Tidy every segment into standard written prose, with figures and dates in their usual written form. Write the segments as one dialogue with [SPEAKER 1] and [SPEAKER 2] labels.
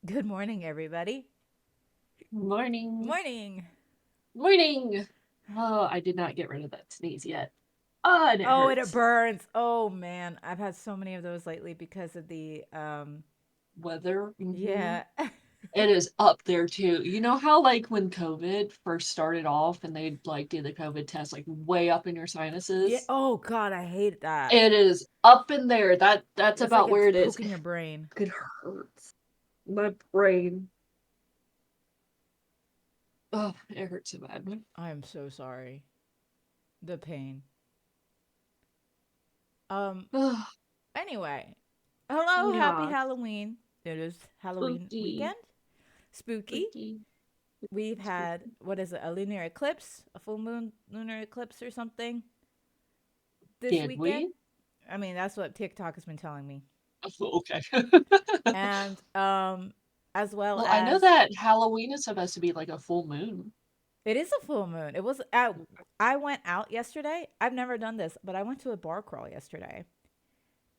[SPEAKER 1] Good morning, everybody.
[SPEAKER 2] Morning.
[SPEAKER 1] Morning.
[SPEAKER 2] Morning. Oh, I did not get rid of that sneeze yet. Oh, and it
[SPEAKER 1] Oh, and it
[SPEAKER 2] hurts.
[SPEAKER 1] burns. Oh man, I've had so many of those lately because of the
[SPEAKER 2] Weather.
[SPEAKER 1] yeah.
[SPEAKER 2] It is up there too. You know how like when COVID first started off and they'd like do the COVID test like way up in your
[SPEAKER 1] Yeah.
[SPEAKER 2] sinuses?
[SPEAKER 1] Oh god, I hate that.
[SPEAKER 2] It is up in there. That's
[SPEAKER 1] It's like
[SPEAKER 2] about
[SPEAKER 1] it's
[SPEAKER 2] where it is.
[SPEAKER 1] poking your brain.
[SPEAKER 2] It hurts. My brain. Oh, it hurts so bad.
[SPEAKER 1] I am so sorry. The pain. Um
[SPEAKER 2] Oh,
[SPEAKER 1] anyway. Hello, happy
[SPEAKER 2] yeah.
[SPEAKER 1] Halloween. It is Halloween
[SPEAKER 2] Spooky.
[SPEAKER 1] weekend. Spooky.
[SPEAKER 2] Spooky.
[SPEAKER 1] We've had what is it? A lunar eclipse, a full moon lunar eclipse or something this
[SPEAKER 2] Did
[SPEAKER 1] weekend.
[SPEAKER 2] we?
[SPEAKER 1] I mean, that's what TikTok has been telling me.
[SPEAKER 2] Oh, okay.
[SPEAKER 1] And as well
[SPEAKER 2] Well, I know
[SPEAKER 1] as
[SPEAKER 2] that Halloween is supposed to be like a full moon.
[SPEAKER 1] it is a full moon. It was I went out yesterday. I've never done this, but I went to a bar crawl yesterday.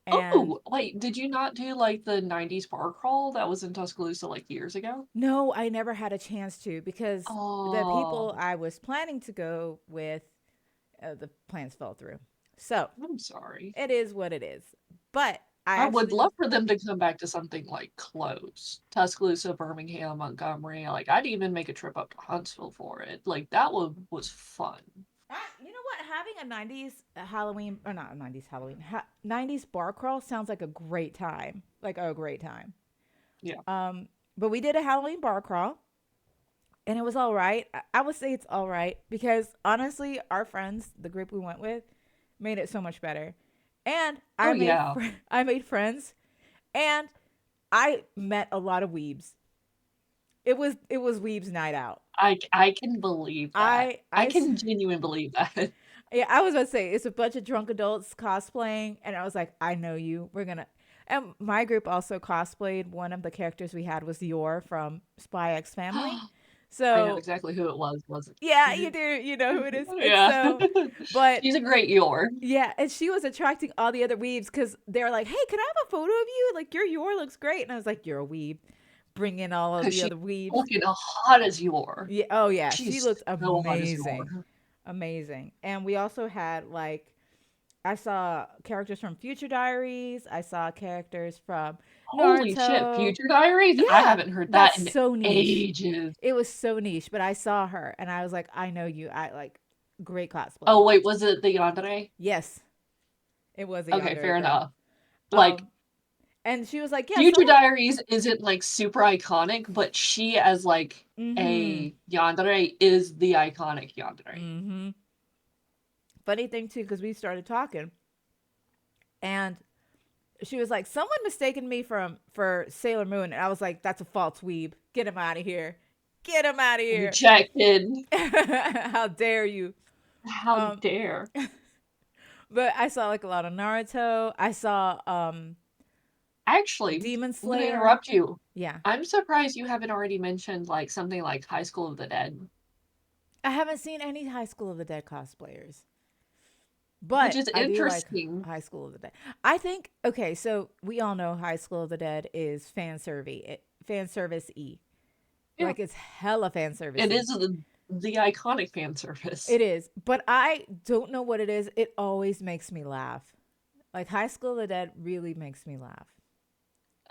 [SPEAKER 1] And
[SPEAKER 2] Oh, wait, did you not do like the 90s bar crawl that was in Tuscaloosa like years ago?
[SPEAKER 1] no, I never had a chance to because the people
[SPEAKER 2] Oh,
[SPEAKER 1] I was planning to go with, the plans fell through. So
[SPEAKER 2] I'm sorry.
[SPEAKER 1] it is what it is. But I
[SPEAKER 2] I would love
[SPEAKER 1] actually,
[SPEAKER 2] for them to come back to something like close. Tuscaloosa, Birmingham, Montgomery. Like I'd even make a trip up to Huntsville for it. Like that was fun.
[SPEAKER 1] you know what? Having a 90s Halloween, or not a 90s Halloween, 90s bar crawl sounds like a great time. Like a great time.
[SPEAKER 2] Yeah.
[SPEAKER 1] But we did a Halloween bar crawl and it was all right. I would say it's all right because honestly, our friends, the group we went with, made it so much better. And
[SPEAKER 2] Oh yeah.
[SPEAKER 1] I made friends and I met a lot of weebs. It was weebs night out.
[SPEAKER 2] I can believe that. I
[SPEAKER 1] I
[SPEAKER 2] can genuinely believe that.
[SPEAKER 1] yeah, I was about to say it's a bunch of drunk adults cosplaying, and I was like, I know you. We're gonna. And my group also cosplayed. One of the characters we had was Yor from Spy X Family.
[SPEAKER 2] I know
[SPEAKER 1] So
[SPEAKER 2] exactly who it was, wasn't
[SPEAKER 1] yeah, you
[SPEAKER 2] it?
[SPEAKER 1] do. You know who it is. And
[SPEAKER 2] Yeah.
[SPEAKER 1] so, but
[SPEAKER 2] She's a great Yor.
[SPEAKER 1] yeah, and she was attracting all the other weebs because they're like, "Hey, can I have a photo of you? Like your Yor looks great." And I was like, "You're a weeb." Bring in all of
[SPEAKER 2] Because
[SPEAKER 1] the
[SPEAKER 2] she's
[SPEAKER 1] other weebs.
[SPEAKER 2] looking hot as Yor.
[SPEAKER 1] Yeah. Oh yeah, she
[SPEAKER 2] She's
[SPEAKER 1] looks
[SPEAKER 2] so hot as
[SPEAKER 1] amazing,
[SPEAKER 2] Yor.
[SPEAKER 1] amazing. And we also had like I saw characters from Future Diaries. I saw characters from
[SPEAKER 2] Holy shit,
[SPEAKER 1] Naruto.
[SPEAKER 2] Future Diaries? I
[SPEAKER 1] Yeah,
[SPEAKER 2] haven't heard
[SPEAKER 1] that's
[SPEAKER 2] that in
[SPEAKER 1] so niche.
[SPEAKER 2] ages.
[SPEAKER 1] It was so niche, but I saw her and I was like, I know you. I like great cosplay.
[SPEAKER 2] Oh, wait, was it the Yandere?
[SPEAKER 1] Yes, it was a
[SPEAKER 2] Okay,
[SPEAKER 1] yandere
[SPEAKER 2] fair
[SPEAKER 1] girl.
[SPEAKER 2] enough. Like,
[SPEAKER 1] Um, and she was like, yeah,
[SPEAKER 2] Future
[SPEAKER 1] someone.
[SPEAKER 2] Diaries isn't like super iconic, but she as like
[SPEAKER 1] Mm-hmm.
[SPEAKER 2] a Yandere is the iconic Yandere.
[SPEAKER 1] Mm-hmm. Funny thing too, because we started talking, and she was like, someone mistaken me for Sailor Moon, and I was like, that's a false weeb. Get him out of here. Get him out of here.
[SPEAKER 2] Rejected.
[SPEAKER 1] How dare you?
[SPEAKER 2] How
[SPEAKER 1] Um,
[SPEAKER 2] dare.
[SPEAKER 1] but I saw like a lot of Naruto. I saw
[SPEAKER 2] Actually,
[SPEAKER 1] Demon
[SPEAKER 2] I'm gonna
[SPEAKER 1] Slayer.
[SPEAKER 2] interrupt you.
[SPEAKER 1] Yeah,
[SPEAKER 2] I'm surprised you haven't already mentioned like something like High School of the Dead,
[SPEAKER 1] I haven't seen any High School of the Dead cosplayers,
[SPEAKER 2] which
[SPEAKER 1] but
[SPEAKER 2] is
[SPEAKER 1] I do like
[SPEAKER 2] interesting.
[SPEAKER 1] High School of the Dead. I think okay, so we all know High School of the Dead is fan service e,
[SPEAKER 2] Yeah,
[SPEAKER 1] like it's hella fan service
[SPEAKER 2] it
[SPEAKER 1] e.
[SPEAKER 2] is the iconic fan service.
[SPEAKER 1] It is, but I don't know what it is. It always makes me laugh. Like High School of the Dead really makes me laugh.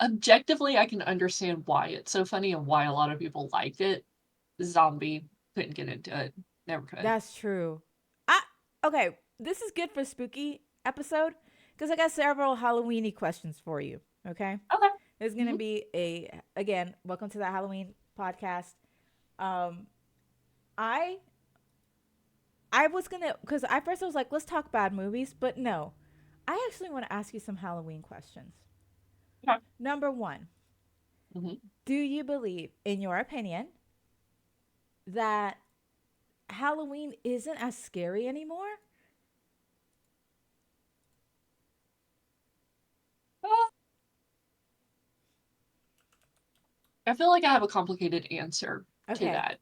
[SPEAKER 2] Objectively, I can understand why it's so funny and why a lot of people like it. Zombie couldn't get into it. Never could.
[SPEAKER 1] That's true. I okay. This is good for spooky episode because I got several Halloweeny questions for you. Okay,
[SPEAKER 2] Okay.
[SPEAKER 1] there's gonna
[SPEAKER 2] Mhm.
[SPEAKER 1] be a again. Welcome to the Halloween podcast. Um, I I was gonna because at first I was like, let's talk bad movies, but no, I actually want to ask you some Halloween questions.
[SPEAKER 2] Okay.
[SPEAKER 1] Number one,
[SPEAKER 2] Mhm.
[SPEAKER 1] do you believe, in your opinion, that Halloween isn't as scary anymore?
[SPEAKER 2] Uh, I feel like I have a complicated answer to
[SPEAKER 1] Okay,
[SPEAKER 2] that.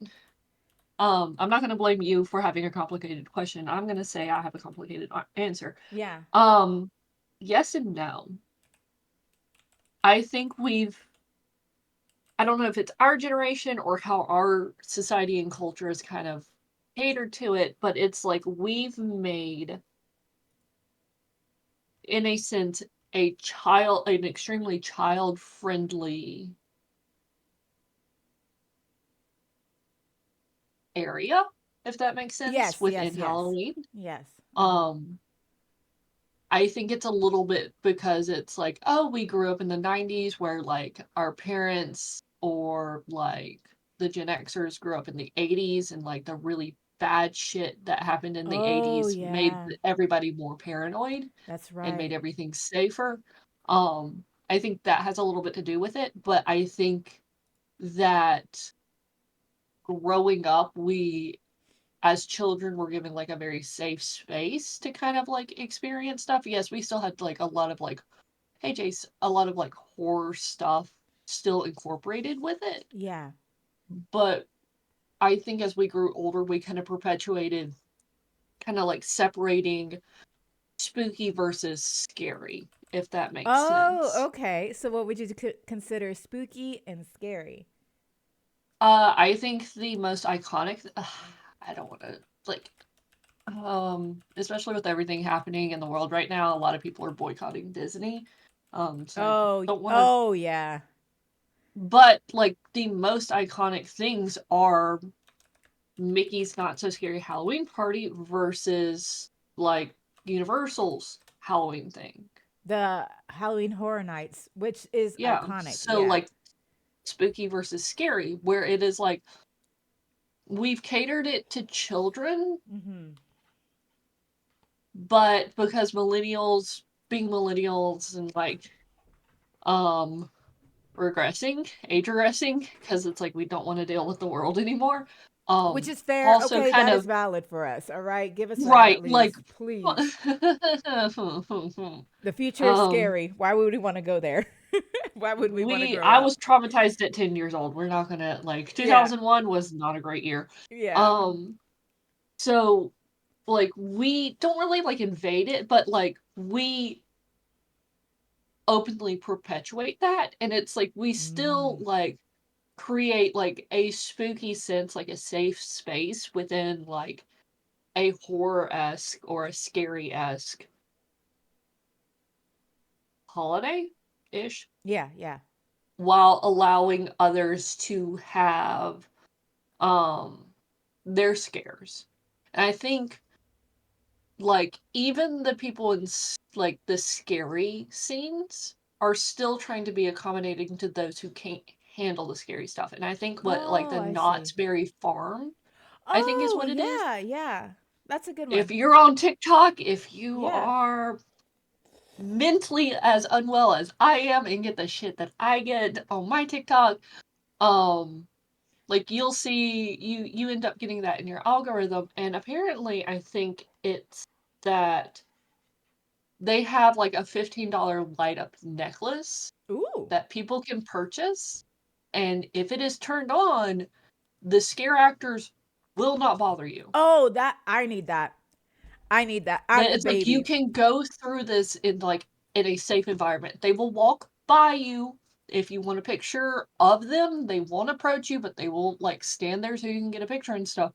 [SPEAKER 2] I'm not gonna blame you for having a complicated question. I'm gonna say I have a complicated answer.
[SPEAKER 1] yeah,
[SPEAKER 2] Um, yes and no. I think we've I don't know if it's our generation or how our society and culture is kind of catered to it, but it's like we've made, in a sense, an extremely child friendly area, if that makes sense,
[SPEAKER 1] Yes,
[SPEAKER 2] within
[SPEAKER 1] yes, yes.
[SPEAKER 2] Halloween.
[SPEAKER 1] Yes. Hmm.
[SPEAKER 2] Um, I think it's a little bit because it's like, oh, we grew up in the 90s where like our parents or like the Gen Xers grew up in the 80s and like the really bad shit that happened in the
[SPEAKER 1] Oh,
[SPEAKER 2] 80s made
[SPEAKER 1] yeah.
[SPEAKER 2] everybody more paranoid
[SPEAKER 1] That's
[SPEAKER 2] and made
[SPEAKER 1] right.
[SPEAKER 2] everything safer. I think that has a little bit to do with it, but I think that growing up, we as children were given like a very safe space to kind of like experience stuff. Yes, we still had like a lot of like, hey Jace, a lot of like horror stuff still incorporated with it.
[SPEAKER 1] Yeah.
[SPEAKER 2] But I think as we grew older, we kind of perpetuated kind of like separating spooky versus scary, if that makes
[SPEAKER 1] Oh,
[SPEAKER 2] sense.
[SPEAKER 1] okay. So what would you consider spooky and scary?
[SPEAKER 2] I think the most iconic, I don't want to like, especially with everything happening in the world right now, a lot of people are boycotting Disney. So I
[SPEAKER 1] Oh,
[SPEAKER 2] don't want to,
[SPEAKER 1] oh yeah.
[SPEAKER 2] but like the most iconic things are Mickey's Not So Scary Halloween Party versus like Universal's Halloween thing.
[SPEAKER 1] The Halloween Horror Nights, which is
[SPEAKER 2] Yeah.
[SPEAKER 1] iconic.
[SPEAKER 2] So
[SPEAKER 1] Yeah.
[SPEAKER 2] like spooky versus scary, where it is like we've catered it to children,
[SPEAKER 1] Mhm.
[SPEAKER 2] but because millennials being millennials and like um age regressing, because it's like we don't want to deal with the world anymore.
[SPEAKER 1] Which is fair.
[SPEAKER 2] Also
[SPEAKER 1] Okay,
[SPEAKER 2] kind
[SPEAKER 1] that is
[SPEAKER 2] of
[SPEAKER 1] valid for us. All right. Give us that
[SPEAKER 2] right,
[SPEAKER 1] at
[SPEAKER 2] like
[SPEAKER 1] least, please. The future is
[SPEAKER 2] um
[SPEAKER 1] scary. Why would we want to go there? Why would we want to grow
[SPEAKER 2] I
[SPEAKER 1] up?
[SPEAKER 2] was traumatized at 10 years old. We're not gonna like
[SPEAKER 1] Yeah.
[SPEAKER 2] 2001 was not a great year.
[SPEAKER 1] Yeah.
[SPEAKER 2] Um so like we don't really like invade it, but like we openly perpetuate that, and it's like we still
[SPEAKER 1] Mm.
[SPEAKER 2] like create like a spooky sense, like a safe space within like a horror-esque or a scary-esque holiday-ish,
[SPEAKER 1] Yeah, yeah.
[SPEAKER 2] while allowing others to have um their scares. And I think like even the people in like the scary scenes are still trying to be accommodating to those who can't handle the scary stuff. And I think what like
[SPEAKER 1] Oh,
[SPEAKER 2] the
[SPEAKER 1] I see.
[SPEAKER 2] Knott's Berry Farm, I think is
[SPEAKER 1] Oh,
[SPEAKER 2] what it is.
[SPEAKER 1] yeah, yeah. That's a good
[SPEAKER 2] If
[SPEAKER 1] one.
[SPEAKER 2] you're on TikTok, if you
[SPEAKER 1] Yeah.
[SPEAKER 2] are mentally as unwell as I am and get the shit that I get on my TikTok, um like you'll see you end up getting that in your algorithm, and apparently I think it's that they have like a $15 light up necklace
[SPEAKER 1] Ooh.
[SPEAKER 2] that people can purchase, and if it is turned on, the scare actors will not bother you.
[SPEAKER 1] Oh, that I need that. I need that. I'm
[SPEAKER 2] That
[SPEAKER 1] the
[SPEAKER 2] it's like you
[SPEAKER 1] baby.
[SPEAKER 2] can go through this in a safe environment. They will walk by you if you want a picture of them. They won't approach you, but they will like stand there so you can get a picture and stuff.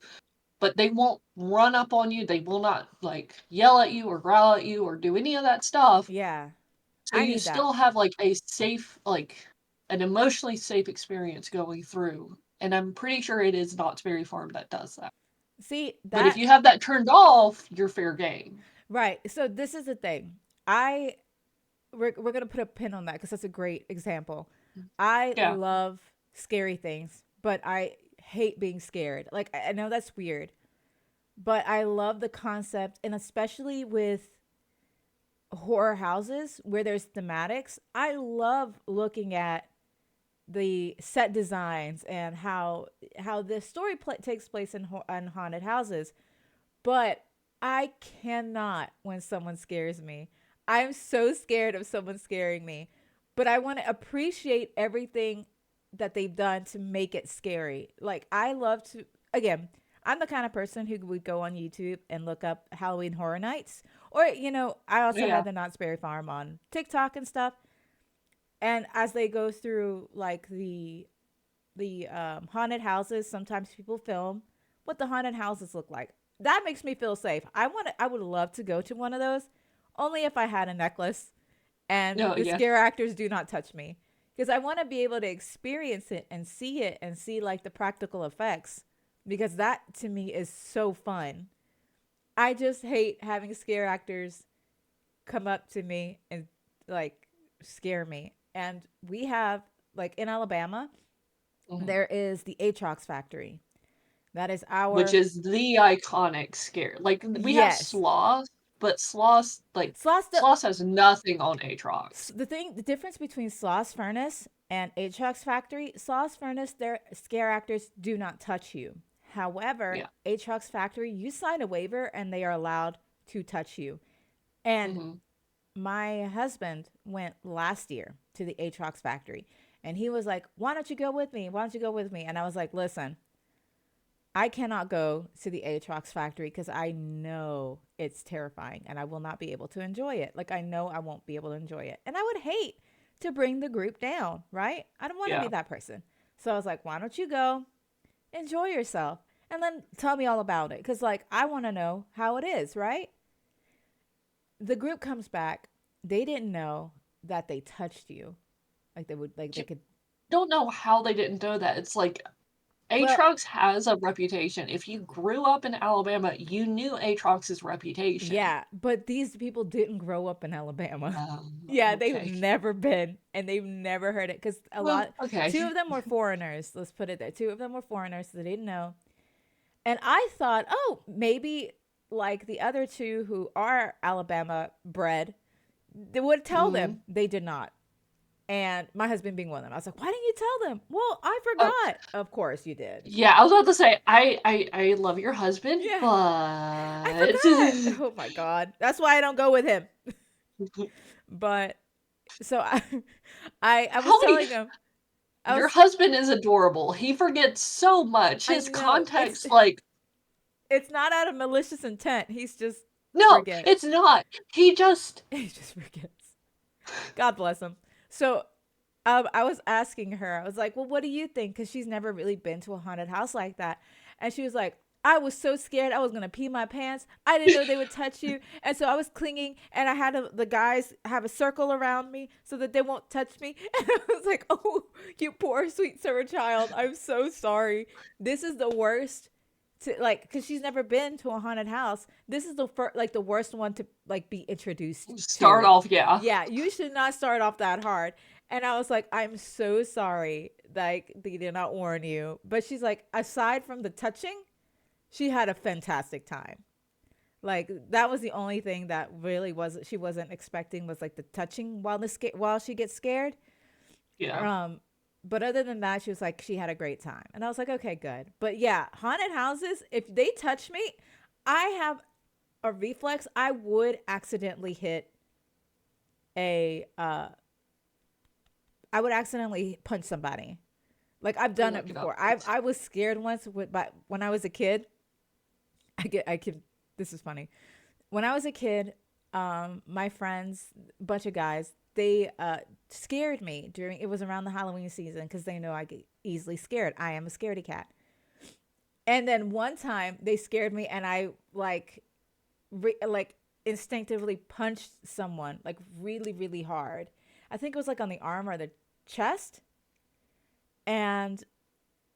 [SPEAKER 2] But they won't run up on you. They will not like yell at you or growl at you or do any of that stuff.
[SPEAKER 1] Yeah.
[SPEAKER 2] So
[SPEAKER 1] I
[SPEAKER 2] you
[SPEAKER 1] need that.
[SPEAKER 2] still have like a safe, like an emotionally safe experience going through. And I'm pretty sure it is Knott's Berry Farm that does that.
[SPEAKER 1] See,
[SPEAKER 2] But if
[SPEAKER 1] that
[SPEAKER 2] you have that turned off, you're fair game.
[SPEAKER 1] right. So this is the thing. I we're going to put a pin on that because that's a great example. I
[SPEAKER 2] Yeah.
[SPEAKER 1] love scary things, but I hate being scared. Like I know that's weird, but I love the concept, and especially with horror houses where there's thematics. I love looking at the set designs and how the story takes place in haunted houses. But I cannot when someone scares me. I'm so scared of someone scaring me. But I want to appreciate everything that they've done to make it scary. Like I love to again, I'm the kind of person who would go on YouTube and look up Halloween Horror Nights. Or, I also
[SPEAKER 2] Yeah.
[SPEAKER 1] had the Knott's Berry Farm on TikTok and stuff. And as they go through like the haunted houses. Sometimes people film what the haunted houses look like. That makes me feel safe. I would love to go to one of those, only if I had a necklace and
[SPEAKER 2] No,
[SPEAKER 1] the
[SPEAKER 2] yeah.
[SPEAKER 1] scare actors do not touch me, because I want to be able to experience it and see like the practical effects, because that to me is so fun. I just hate having scare actors come up to me and like scare me. And we have, like, in Alabama,
[SPEAKER 2] Mhm.
[SPEAKER 1] there is the Atrox factory. That is
[SPEAKER 2] Which
[SPEAKER 1] our,
[SPEAKER 2] is the iconic scare. Like, we have
[SPEAKER 1] yes.
[SPEAKER 2] Sloth, but Sloth, like,
[SPEAKER 1] Sloss,
[SPEAKER 2] Sloth has nothing on Aatrox.
[SPEAKER 1] the difference between Sloss Furnace and Atrox Factory, Sloss Furnace, their scare actors do not touch you. However,
[SPEAKER 2] Yeah.
[SPEAKER 1] Atrox Factory, you sign a waiver and they are allowed to touch you. And
[SPEAKER 2] Mhm.
[SPEAKER 1] my husband went last year to the Atrox Factory, and he was like, "Why don't you go with me? Why don't you go with me?" And I was like, "Listen, I cannot go to the Atrox Factory because I know it's terrifying and I will not be able to enjoy it. Like, I know I won't be able to enjoy it. And I would hate to bring the group down, right? I don't want to be
[SPEAKER 2] Yeah.
[SPEAKER 1] that person." So I was like, "Why don't you go, enjoy yourself, and then tell me all about it?" Because, like, I want to know how it is, right? The group comes back. They didn't know that they touched you. Like, they would, like, they
[SPEAKER 2] I
[SPEAKER 1] could,
[SPEAKER 2] don't know how they didn't know that. It's like
[SPEAKER 1] well,
[SPEAKER 2] Aatrox has a reputation. If you grew up in Alabama, you knew Aatrox's reputation.
[SPEAKER 1] yeah, but these people didn't grow up in Alabama. Yeah, they've
[SPEAKER 2] Okay.
[SPEAKER 1] never been and they've never heard it, because
[SPEAKER 2] Well, okay.
[SPEAKER 1] two of them were foreigners. Let's put it there. Two of them were foreigners, so they didn't know. And I thought, oh, maybe like the other two who are Alabama bred, they would tell them.
[SPEAKER 2] Mhm.
[SPEAKER 1] They did not. And my husband being one of them, I was like, "Why didn't you tell them?" "Well, I
[SPEAKER 2] Uh,
[SPEAKER 1] forgot." "Of course you did."
[SPEAKER 2] yeah, I was about to say, I love your husband,
[SPEAKER 1] Yeah, I
[SPEAKER 2] but
[SPEAKER 1] forgot. Oh my god, that's why I don't go with him. But so I was
[SPEAKER 2] how many
[SPEAKER 1] telling him, I
[SPEAKER 2] your
[SPEAKER 1] was
[SPEAKER 2] husband is adorable. He forgets so much.
[SPEAKER 1] I
[SPEAKER 2] His
[SPEAKER 1] know
[SPEAKER 2] context, like,
[SPEAKER 1] it's not out of malicious intent. He's just
[SPEAKER 2] no,
[SPEAKER 1] forget.
[SPEAKER 2] it's not. He just
[SPEAKER 1] He just forgets. God bless him. So I was asking her, I was like, "Well, what do you think?" Because she's never really been to a haunted house like that. And she was like, "I was so scared. I was going to pee my pants. I didn't know they would touch you. And so I was clinging, and I had the guys have a circle around me so that they won't touch me." And I was like, "Oh, you poor sweet sir child. I'm so sorry. This is the worst." To like, because she's never been to a haunted house. This is the first, like, the worst one to like be introduced
[SPEAKER 2] start
[SPEAKER 1] to.
[SPEAKER 2] off, yeah.
[SPEAKER 1] Yeah, you should not start off that hard. And I was like, "I'm so sorry. Like, they did not warn you." But she's like, aside from the touching, she had a fantastic time. Like, that was the only thing that really was she wasn't expecting, was like the touching while while she gets scared.
[SPEAKER 2] Yeah.
[SPEAKER 1] Um, but other than that, she was like, she had a great time. And I was like, "Okay, good." But yeah, haunted houses, if they touch me, I have a reflex. I would accidentally hit a I would accidentally punch somebody. Like, I've
[SPEAKER 2] Let me
[SPEAKER 1] done it
[SPEAKER 2] look it up.
[SPEAKER 1] before. I was scared once with, but when I was a kid, I could this is funny. When I was a kid, my friends, bunch of guys, they scared me during, it was around the Halloween season, because they know I get easily scared. I am a scaredy cat. And then one time they scared me, and I like like instinctively punched someone like really really hard. I think it was like on the arm or the chest, and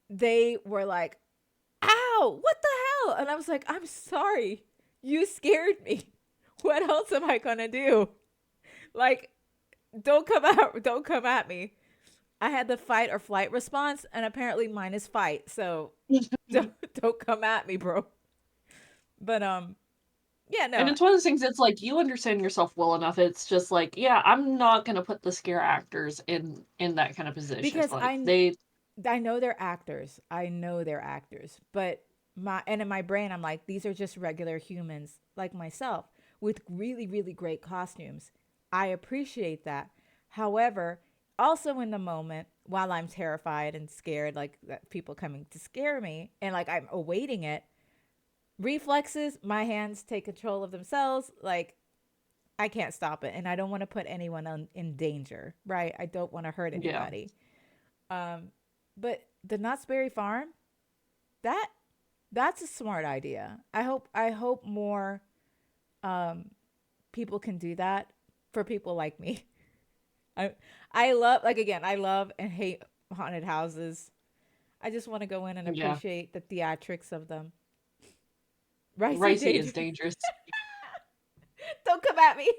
[SPEAKER 1] they were like, "Ow, what the hell?" And I was like, "I'm sorry. You scared me. What else am I going to do?" Like, don't come at me. I had the fight or flight response, and apparently mine is fight. So don't come at me, bro. But yeah,
[SPEAKER 2] And
[SPEAKER 1] no.
[SPEAKER 2] it's one of those things that's like you understand yourself well enough. It's just like, yeah, I'm not gonna put the scare actors in that kind of position.
[SPEAKER 1] Because
[SPEAKER 2] Like they
[SPEAKER 1] I know they're actors. I know they're actors. But in my brain I'm like, these are just regular humans like myself with really really great costumes. I appreciate that. However, also in the moment, while I'm terrified and scared, like that people coming to scare me, and like I'm awaiting it, reflexes, my hands take control of themselves. Like, I can't stop it, and I don't want to put anyone in danger, right? I don't want to hurt
[SPEAKER 2] yeah.
[SPEAKER 1] anybody. Um, But the Knott's Berry Farm, that that's a smart idea. I hope more um people can do that for people like me. I I love, like, again, I love and hate haunted houses. I just want to go in and
[SPEAKER 2] Yeah.
[SPEAKER 1] appreciate the theatrics of them. Ricey
[SPEAKER 2] Ricey is
[SPEAKER 1] dangerous.
[SPEAKER 2] dangerous.
[SPEAKER 1] Don't come at me.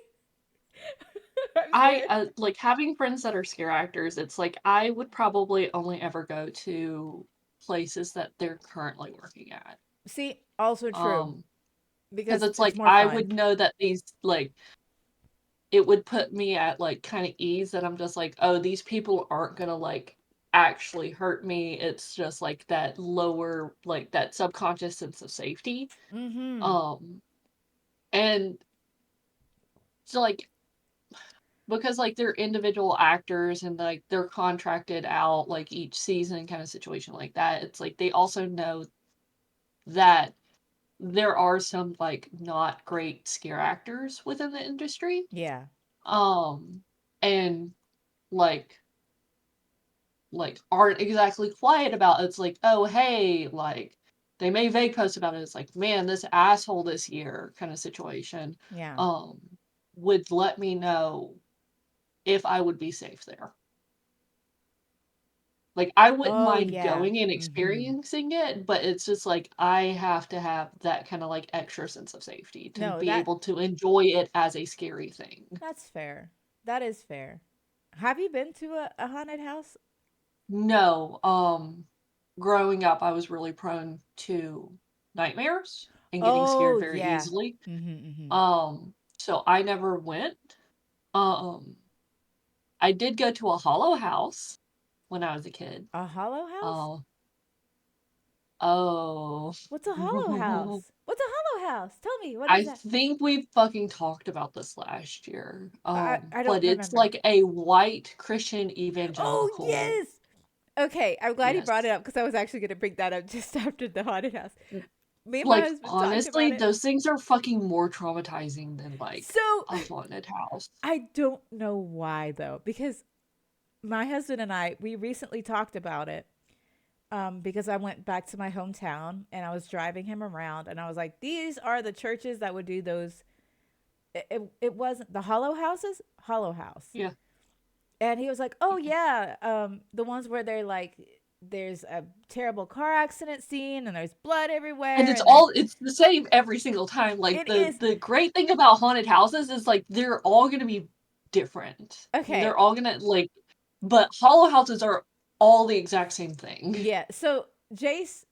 [SPEAKER 1] I'm
[SPEAKER 2] I
[SPEAKER 1] scared.
[SPEAKER 2] like having friends that are scare actors. It's like I would probably only ever go to places that they're currently working at.
[SPEAKER 1] See, also true
[SPEAKER 2] Um, because
[SPEAKER 1] because
[SPEAKER 2] it's
[SPEAKER 1] it's
[SPEAKER 2] like
[SPEAKER 1] more
[SPEAKER 2] I
[SPEAKER 1] fun.
[SPEAKER 2] would know that these like it would put me at like kind of ease that I'm just like, oh, these people aren't gonna like actually hurt me. It's just like that lower, like that subconscious sense of safety.
[SPEAKER 1] Mm-hmm.
[SPEAKER 2] Um, and so like because like they're individual actors and like they're contracted out like each season kind of situation like that, it's like they also know that there are some like not great scare actors within the industry.
[SPEAKER 1] Yeah.
[SPEAKER 2] Um and like aren't exactly quiet about it. It's like, oh hey, like they may vague post about it. It's like, man, this asshole this year kind of situation.
[SPEAKER 1] Yeah.
[SPEAKER 2] Um would let me know if I would be safe there. Like, I wouldn't
[SPEAKER 1] Oh
[SPEAKER 2] mind
[SPEAKER 1] yeah.
[SPEAKER 2] going and
[SPEAKER 1] Mm-hmm.
[SPEAKER 2] experiencing it, but it's just like I have to have that kind of like extra sense of safety to
[SPEAKER 1] No,
[SPEAKER 2] be able to enjoy it as a scary thing.
[SPEAKER 1] that's fair. That is fair. Have you been to a haunted house?
[SPEAKER 2] No, growing up, I was really prone to nightmares and getting scared
[SPEAKER 1] Oh
[SPEAKER 2] very
[SPEAKER 1] yeah.
[SPEAKER 2] easily.
[SPEAKER 1] Mm-hmm. Mm-hmm.
[SPEAKER 2] So I never went. Um, I did go to a hollow house when I was a kid.
[SPEAKER 1] A hollow house?
[SPEAKER 2] Oh, oh.
[SPEAKER 1] What's a hollow house? What's a hollow house? Tell me, what is
[SPEAKER 2] I
[SPEAKER 1] that?
[SPEAKER 2] think we fucking talked about this last year.
[SPEAKER 1] I don't
[SPEAKER 2] But it's
[SPEAKER 1] remember.
[SPEAKER 2] like a white Christian
[SPEAKER 1] Oh
[SPEAKER 2] evangelical.
[SPEAKER 1] yes. Okay, I'm glad you brought
[SPEAKER 2] Yes.
[SPEAKER 1] it up because I was actually going to bring that up just after the haunted house. Me and my
[SPEAKER 2] Like
[SPEAKER 1] husband talked
[SPEAKER 2] honestly,
[SPEAKER 1] about it.
[SPEAKER 2] those things are fucking more traumatizing than like
[SPEAKER 1] So
[SPEAKER 2] a haunted house.
[SPEAKER 1] I don't know why though, because my husband and I, we recently talked about it. Because I went back to my hometown and I was driving him around and I was like, these are the churches that would do those. It wasn't the hollow houses, hollow house.
[SPEAKER 2] Yeah.
[SPEAKER 1] And he was like, oh yeah, the ones where they're like, there's a terrible car accident scene and there's blood
[SPEAKER 2] And
[SPEAKER 1] everywhere
[SPEAKER 2] it's
[SPEAKER 1] and there's,
[SPEAKER 2] all it's the same every single time. Like
[SPEAKER 1] it is.
[SPEAKER 2] the great thing about haunted houses is like they're all gonna be different.
[SPEAKER 1] Okay.
[SPEAKER 2] They're all gonna like but hollow houses are all the exact same thing.
[SPEAKER 1] Yeah. So Jace,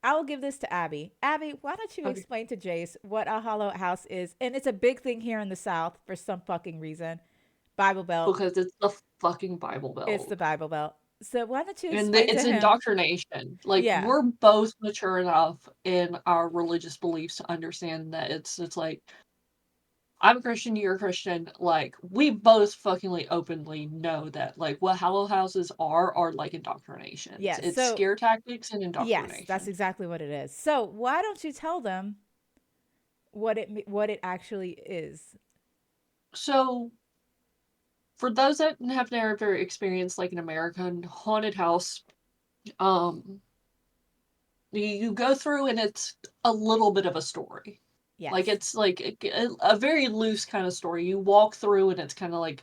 [SPEAKER 1] I will give this to Abby. Abby, why don't you
[SPEAKER 2] Okay.
[SPEAKER 1] explain to Jace what a hollow house is? And it's a big thing here in the South for some fucking reason. Bible Belt.
[SPEAKER 2] Because it's the fucking Bible
[SPEAKER 1] It's the
[SPEAKER 2] Belt.
[SPEAKER 1] Bible Belt. So why don't you
[SPEAKER 2] And
[SPEAKER 1] explain to
[SPEAKER 2] it's
[SPEAKER 1] him?
[SPEAKER 2] indoctrination. Like
[SPEAKER 1] Yeah.
[SPEAKER 2] we're both mature enough in our religious beliefs to understand that it's like I'm a Christian, you're a Christian. Like we both fuckingly openly know that like what Hollow Houses are like indoctrinations.
[SPEAKER 1] Yes.
[SPEAKER 2] It's
[SPEAKER 1] So
[SPEAKER 2] scare tactics and
[SPEAKER 1] yes, that's
[SPEAKER 2] indoctrination.
[SPEAKER 1] exactly what it is. So why don't you tell them what it actually is?
[SPEAKER 2] So for those that have never experienced like an American haunted house, um, you go through and it's a little bit of a story. Like
[SPEAKER 1] Yes.
[SPEAKER 2] it's like a very loose kind of story. You walk through and it's kind of like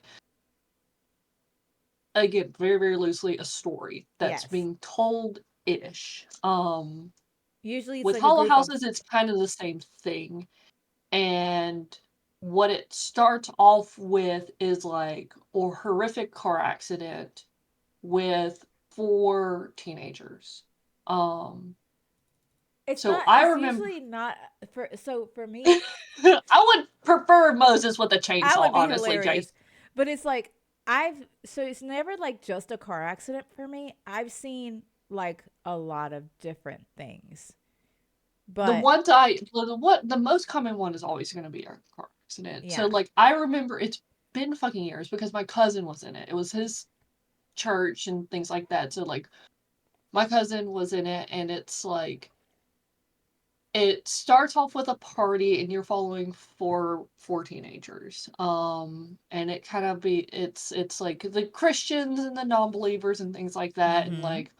[SPEAKER 2] again very very loosely a story that's
[SPEAKER 1] Yes.
[SPEAKER 2] being told ish.
[SPEAKER 1] Usually it's
[SPEAKER 2] With
[SPEAKER 1] like a
[SPEAKER 2] Hollow
[SPEAKER 1] group of.
[SPEAKER 2] Houses it's kind of the same thing. And what it starts off with is like a horrific car accident with four teenagers. Um
[SPEAKER 1] It's
[SPEAKER 2] so
[SPEAKER 1] not.
[SPEAKER 2] I
[SPEAKER 1] It's
[SPEAKER 2] remember
[SPEAKER 1] usually not for. So for me,
[SPEAKER 2] I would prefer Moses with a
[SPEAKER 1] I
[SPEAKER 2] chainsaw,
[SPEAKER 1] would be
[SPEAKER 2] honestly, Jace.
[SPEAKER 1] hilarious. But it's like so it's never like just a car accident for me. I've seen like a lot of different things.
[SPEAKER 2] The
[SPEAKER 1] But
[SPEAKER 2] ones I the most common one is always going to be a car accident. So
[SPEAKER 1] yeah.
[SPEAKER 2] like I remember it's been fucking years because my cousin was in it. It was his church and things like that. So like my cousin was in it and it's like it starts off with a party and you're following four teenagers. And it kind of be it's like the Christians and the non-believers and things like that, and
[SPEAKER 1] Mm-hmm.
[SPEAKER 2] like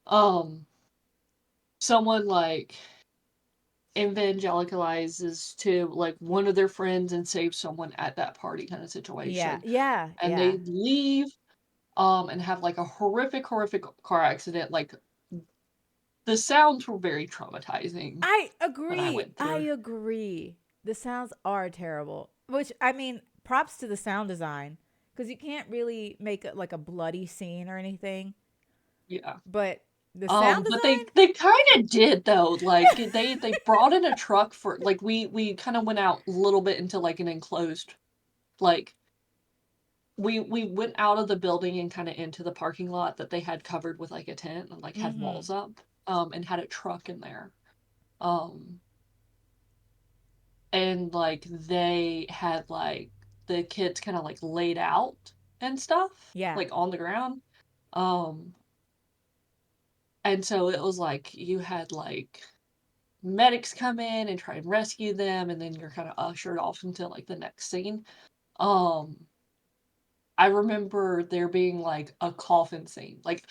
[SPEAKER 2] um someone like evangelicalizes to like one of their friends and saves someone at that party kind of
[SPEAKER 1] Yeah.
[SPEAKER 2] situation.
[SPEAKER 1] Yeah.
[SPEAKER 2] And
[SPEAKER 1] Yeah.
[SPEAKER 2] they leave and have like a horrific car accident. Like the sounds were very traumatizing
[SPEAKER 1] I
[SPEAKER 2] when I
[SPEAKER 1] agree.
[SPEAKER 2] went
[SPEAKER 1] I
[SPEAKER 2] through.
[SPEAKER 1] agree. The sounds are terrible. Which I mean, props to the sound design because you can't really make like a bloody scene or anything.
[SPEAKER 2] Yeah.
[SPEAKER 1] But the sound
[SPEAKER 2] But
[SPEAKER 1] design,
[SPEAKER 2] they kind of did though. Like they brought in a truck for like we kind of went out a little bit into like an enclosed like we went out of the building and kind of into the parking lot that they had covered with like a tent and like had
[SPEAKER 1] mm-hmm.
[SPEAKER 2] walls up and had a truck in there. Um and like they had like the kids kind of like laid out and stuff
[SPEAKER 1] Yeah.
[SPEAKER 2] like on the ground. Um and so it was like you had like medics come in and try and rescue them, and then you're kind of ushered off into like the next scene. Um, I remember there being like a coffin scene. Like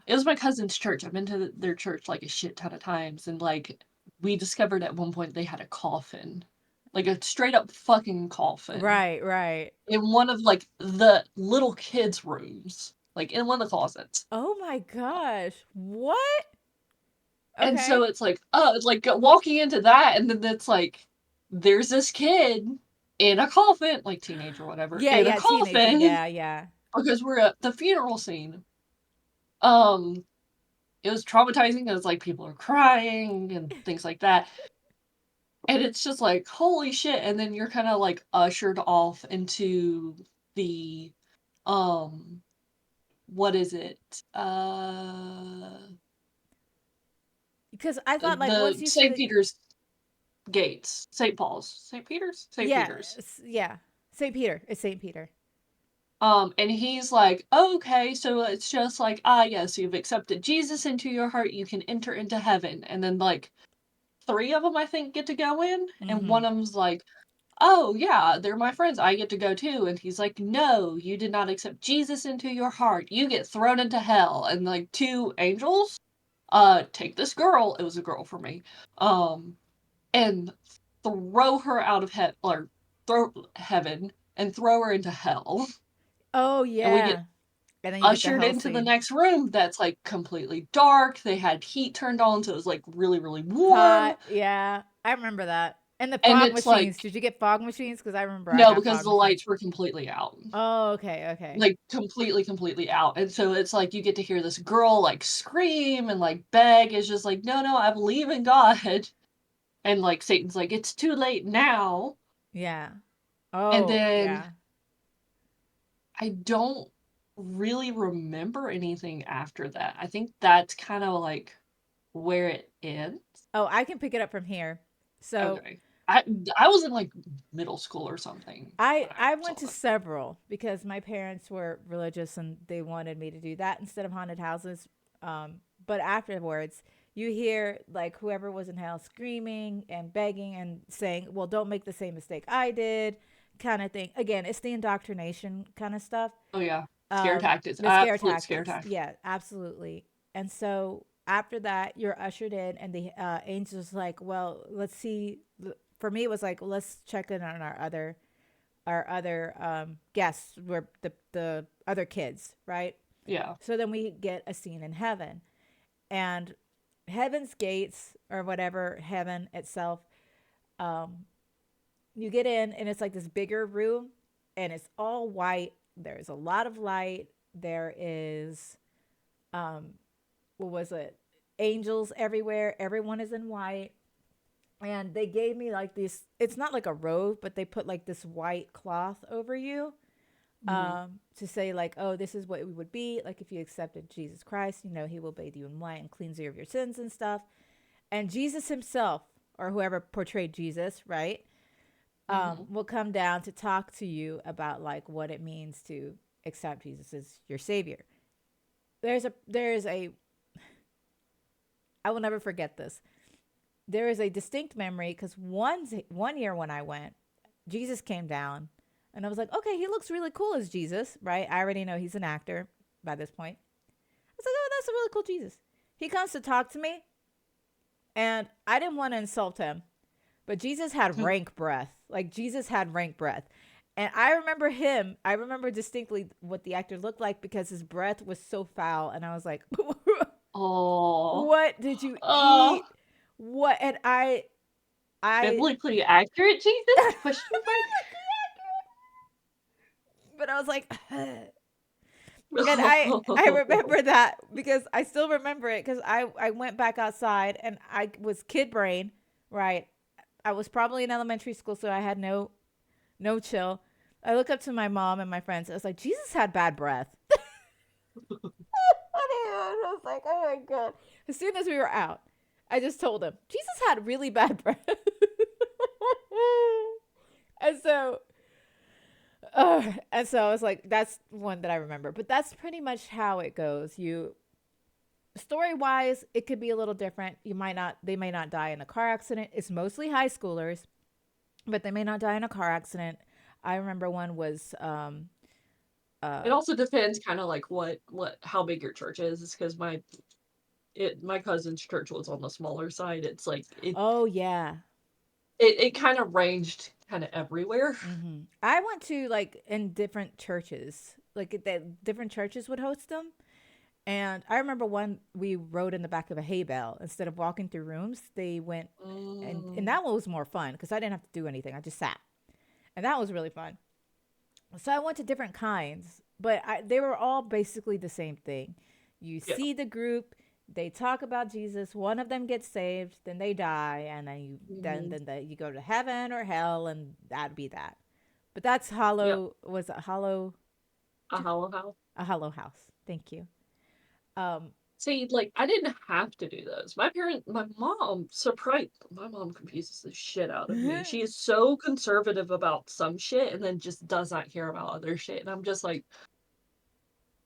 [SPEAKER 2] it was my cousin's church. I've been to their church like a shit ton of times, and like we discovered at one point they had a coffin, like a straight up fucking coffin,
[SPEAKER 1] Right, right.
[SPEAKER 2] in one of like the little kids' rooms, like in one of the closets.
[SPEAKER 1] Oh my gosh. What?
[SPEAKER 2] And so
[SPEAKER 1] Okay.
[SPEAKER 2] it's like, oh, it's like walking into that, and then it's like, there's this kid in a coffin, like teenager or whatever,
[SPEAKER 1] Yeah,
[SPEAKER 2] in a
[SPEAKER 1] yeah, teenager.
[SPEAKER 2] coffin,
[SPEAKER 1] Yeah, yeah.
[SPEAKER 2] because we're at the funeral scene. Um, it was traumatizing. It was like people are crying and things like that. And it's just like, holy shit. And then you're kind of like ushered off into the, um, what is it?
[SPEAKER 1] Because I thought like once
[SPEAKER 2] The
[SPEAKER 1] you see
[SPEAKER 2] St.
[SPEAKER 1] the
[SPEAKER 2] Peter's gates. St. Paul's. St. Peter's? St.
[SPEAKER 1] yeah,
[SPEAKER 2] Peter's.
[SPEAKER 1] yeah. St. Peter. It's St. Peter.
[SPEAKER 2] And he's like, oh, okay, so it's just like, ah, yes, you've accepted Jesus into your heart, you can enter into heaven. And then, like, three of them, I think, get to go in, and
[SPEAKER 1] Mm-hmm.
[SPEAKER 2] one of them's like, oh, yeah, they're my friends, I get to go too. And he's like, no, you did not accept Jesus into your heart, you get thrown into hell. And, like, two angels, take this girl, it was a girl for me, um, and throw her out of or throw heaven, and throw her into hell.
[SPEAKER 1] Oh
[SPEAKER 2] And we get
[SPEAKER 1] yeah. And then you get the
[SPEAKER 2] ushered
[SPEAKER 1] hell
[SPEAKER 2] into the
[SPEAKER 1] scene.
[SPEAKER 2] next room that's like completely dark. They had heat turned on, so it was like really, really warm.
[SPEAKER 1] Hot. Yeah. I remember that. And the
[SPEAKER 2] And
[SPEAKER 1] fog
[SPEAKER 2] it's
[SPEAKER 1] machines.
[SPEAKER 2] like,
[SPEAKER 1] Did you get fog machines? Because I remember I
[SPEAKER 2] no,
[SPEAKER 1] got
[SPEAKER 2] because
[SPEAKER 1] fog
[SPEAKER 2] the
[SPEAKER 1] machines.
[SPEAKER 2] lights were completely out.
[SPEAKER 1] Oh, okay, okay.
[SPEAKER 2] Like completely out. And so it's like you get to hear this girl like scream and like beg. It's just like, no, no, I believe in God. And like Satan's like, it's too late now.
[SPEAKER 1] Yeah.
[SPEAKER 2] And
[SPEAKER 1] Oh,
[SPEAKER 2] then
[SPEAKER 1] yeah.
[SPEAKER 2] I don't really remember anything after that. I think that's kind of like where it ends.
[SPEAKER 1] Oh, I can pick it up from here. So
[SPEAKER 2] Okay. I I was in like middle school or something
[SPEAKER 1] I
[SPEAKER 2] when I
[SPEAKER 1] I went
[SPEAKER 2] saw
[SPEAKER 1] to
[SPEAKER 2] that.
[SPEAKER 1] several because my parents were religious and they wanted me to do that instead of haunted houses. But afterwards, you hear like whoever was in hell screaming and begging and saying, "Well, don't make the same mistake I did," kind of thing. Again, it's the indoctrination kind of stuff.
[SPEAKER 2] Oh yeah, scare tactics.
[SPEAKER 1] The scare
[SPEAKER 2] Absolute scare
[SPEAKER 1] tactics.
[SPEAKER 2] tactics.
[SPEAKER 1] Yeah, absolutely. And so after that, you're ushered in, and the angel's like, "Well, let's see." For me, it was like, "Let's check in on our other guests, were the other kids, right?"
[SPEAKER 2] Yeah.
[SPEAKER 1] So then we get a scene in heaven, and heaven's gates or whatever, heaven itself. Um, you get in, and it's like this bigger room, and it's all white. There's a lot of light. There is um, what was it? Angels everywhere. Everyone is in white. And they gave me like this, it's not like a robe, but they put like this white cloth over you,
[SPEAKER 2] Hmm.
[SPEAKER 1] to say like, oh, this is what it would be like if you accepted Jesus Christ. He will bathe you in white and cleanse you of your sins and stuff. And Jesus himself, or whoever portrayed Jesus, right,
[SPEAKER 2] Hmm.
[SPEAKER 1] will come down to talk to you about like what it means to accept Jesus as your savior. There's a I will never forget this. there is a distinct memory because one year when I went, Jesus came down, and I was like, okay, he looks really cool as Jesus, right? I already know he's an actor by this point. I was like, oh, that's a really cool Jesus. He comes to talk to me, and I didn't want to insult him, but Jesus had rank breath. Like Jesus had rank breath. And I remember distinctly what the actor looked like because his breath was so foul. And I was like,
[SPEAKER 2] Oh,
[SPEAKER 1] what did you
[SPEAKER 2] oh,
[SPEAKER 1] eat? What? And I,
[SPEAKER 2] biblically accurate Jesus? Question
[SPEAKER 1] but I was like, and I
[SPEAKER 2] mark.
[SPEAKER 1] remember that because I still remember it because I went back outside and I was kid brain, right? I was probably in elementary school, so I had no chill. I look up to my mom and my friends. I was like, Jesus had bad breath. I was like, oh my God. As soon as we were out, I just told him, Jesus had really bad breath. and so and so I was like, that's one that I remember. But that's pretty much how it goes. You story wise, it could be a little different. They may not die in a car accident. It's mostly high schoolers, but they may not die in a car accident. I remember one was
[SPEAKER 2] It
[SPEAKER 1] uh
[SPEAKER 2] also depends kind of like how big your church is because my cousin's church was on the smaller side. It's like
[SPEAKER 1] oh yeah.
[SPEAKER 2] it kind of ranged kind of everywhere.
[SPEAKER 1] I went to like in different churches. Like that different churches would host them. And I remember one we rode in the back of a hay bale instead of walking through rooms. They went and
[SPEAKER 2] Mm,
[SPEAKER 1] that one was more fun because I didn't have to do anything. I just sat. And that was really fun. So I went to different kinds, but they were all basically the same thing. You
[SPEAKER 2] yeah.
[SPEAKER 1] see the group, they talk about Jesus, one of them gets saved, then they die, and then
[SPEAKER 2] Hmm.
[SPEAKER 1] you go to heaven or hell, and that'd be that. But that's
[SPEAKER 2] Yep.
[SPEAKER 1] hollow. Was it hollow?
[SPEAKER 2] A hollow house.
[SPEAKER 1] A hollow house. Thank you. Um,
[SPEAKER 2] See, like I didn't have to do those. My mom confuses the shit out of me. She is so conservative about some shit and then just does not care about other shit. And I'm just like,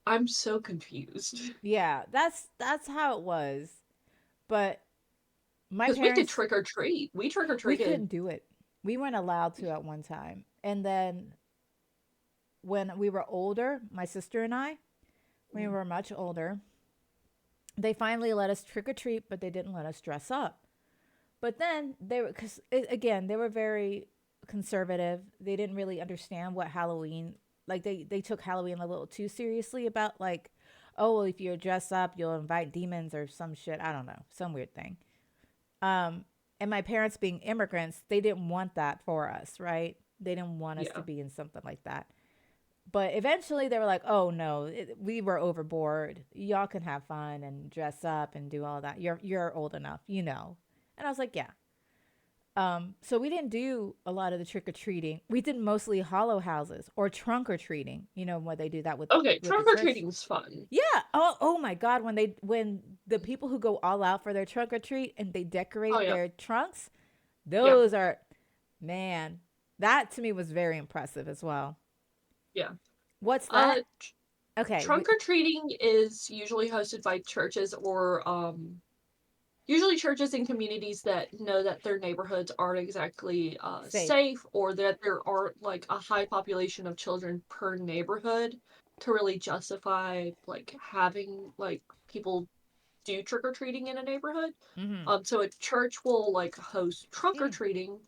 [SPEAKER 2] I'm so confused.
[SPEAKER 1] yeah, that's how it was. But my
[SPEAKER 2] Because we did
[SPEAKER 1] parents,
[SPEAKER 2] trick or treat. We trick or
[SPEAKER 1] we
[SPEAKER 2] treated.
[SPEAKER 1] couldn't do it. We weren't allowed to at one time, and then when we were older, my sister and I, when we were much older, they finally let us trick or treat, but they didn't let us dress up. But then they were, because again, they were very conservative. They didn't really understand what Halloween, like they took Halloween a little too seriously about like, oh, well, if you dress up, you'll invite demons or some shit. I don't know, some weird thing. And my parents being immigrants, they didn't want that for us, right? They didn't want us to
[SPEAKER 2] Yeah.
[SPEAKER 1] be in something like that. But eventually they were like, oh no, we were overboard. Y'all can have fun and dress up and do all that. You're old enough, you know. And I was like, yeah. So we didn't do a lot of the trick or treating. We did mostly hollow houses or trunk or treating. You know where they do that
[SPEAKER 2] Okay,
[SPEAKER 1] with the
[SPEAKER 2] trunk or
[SPEAKER 1] church.
[SPEAKER 2] treating's fun.
[SPEAKER 1] Yeah. Oh my God. When the people who go all out for their trunk or treat and they
[SPEAKER 2] Oh
[SPEAKER 1] decorate
[SPEAKER 2] yeah.
[SPEAKER 1] their trunks,
[SPEAKER 2] Yeah.
[SPEAKER 1] those are, man, that to me was very impressive as well.
[SPEAKER 2] Yeah.
[SPEAKER 1] What's
[SPEAKER 2] Uh
[SPEAKER 1] that? Okay.
[SPEAKER 2] Trunk or treating is usually hosted by churches or usually churches in communities that know that their neighborhoods aren't exactly
[SPEAKER 1] Safe.
[SPEAKER 2] safe or that there aren't like a high population of children per neighborhood to really justify like having like people do trick or treating in a neighborhood.
[SPEAKER 1] Mm-hmm.
[SPEAKER 2] So a church will like host trunk or
[SPEAKER 1] Mm.
[SPEAKER 2] treating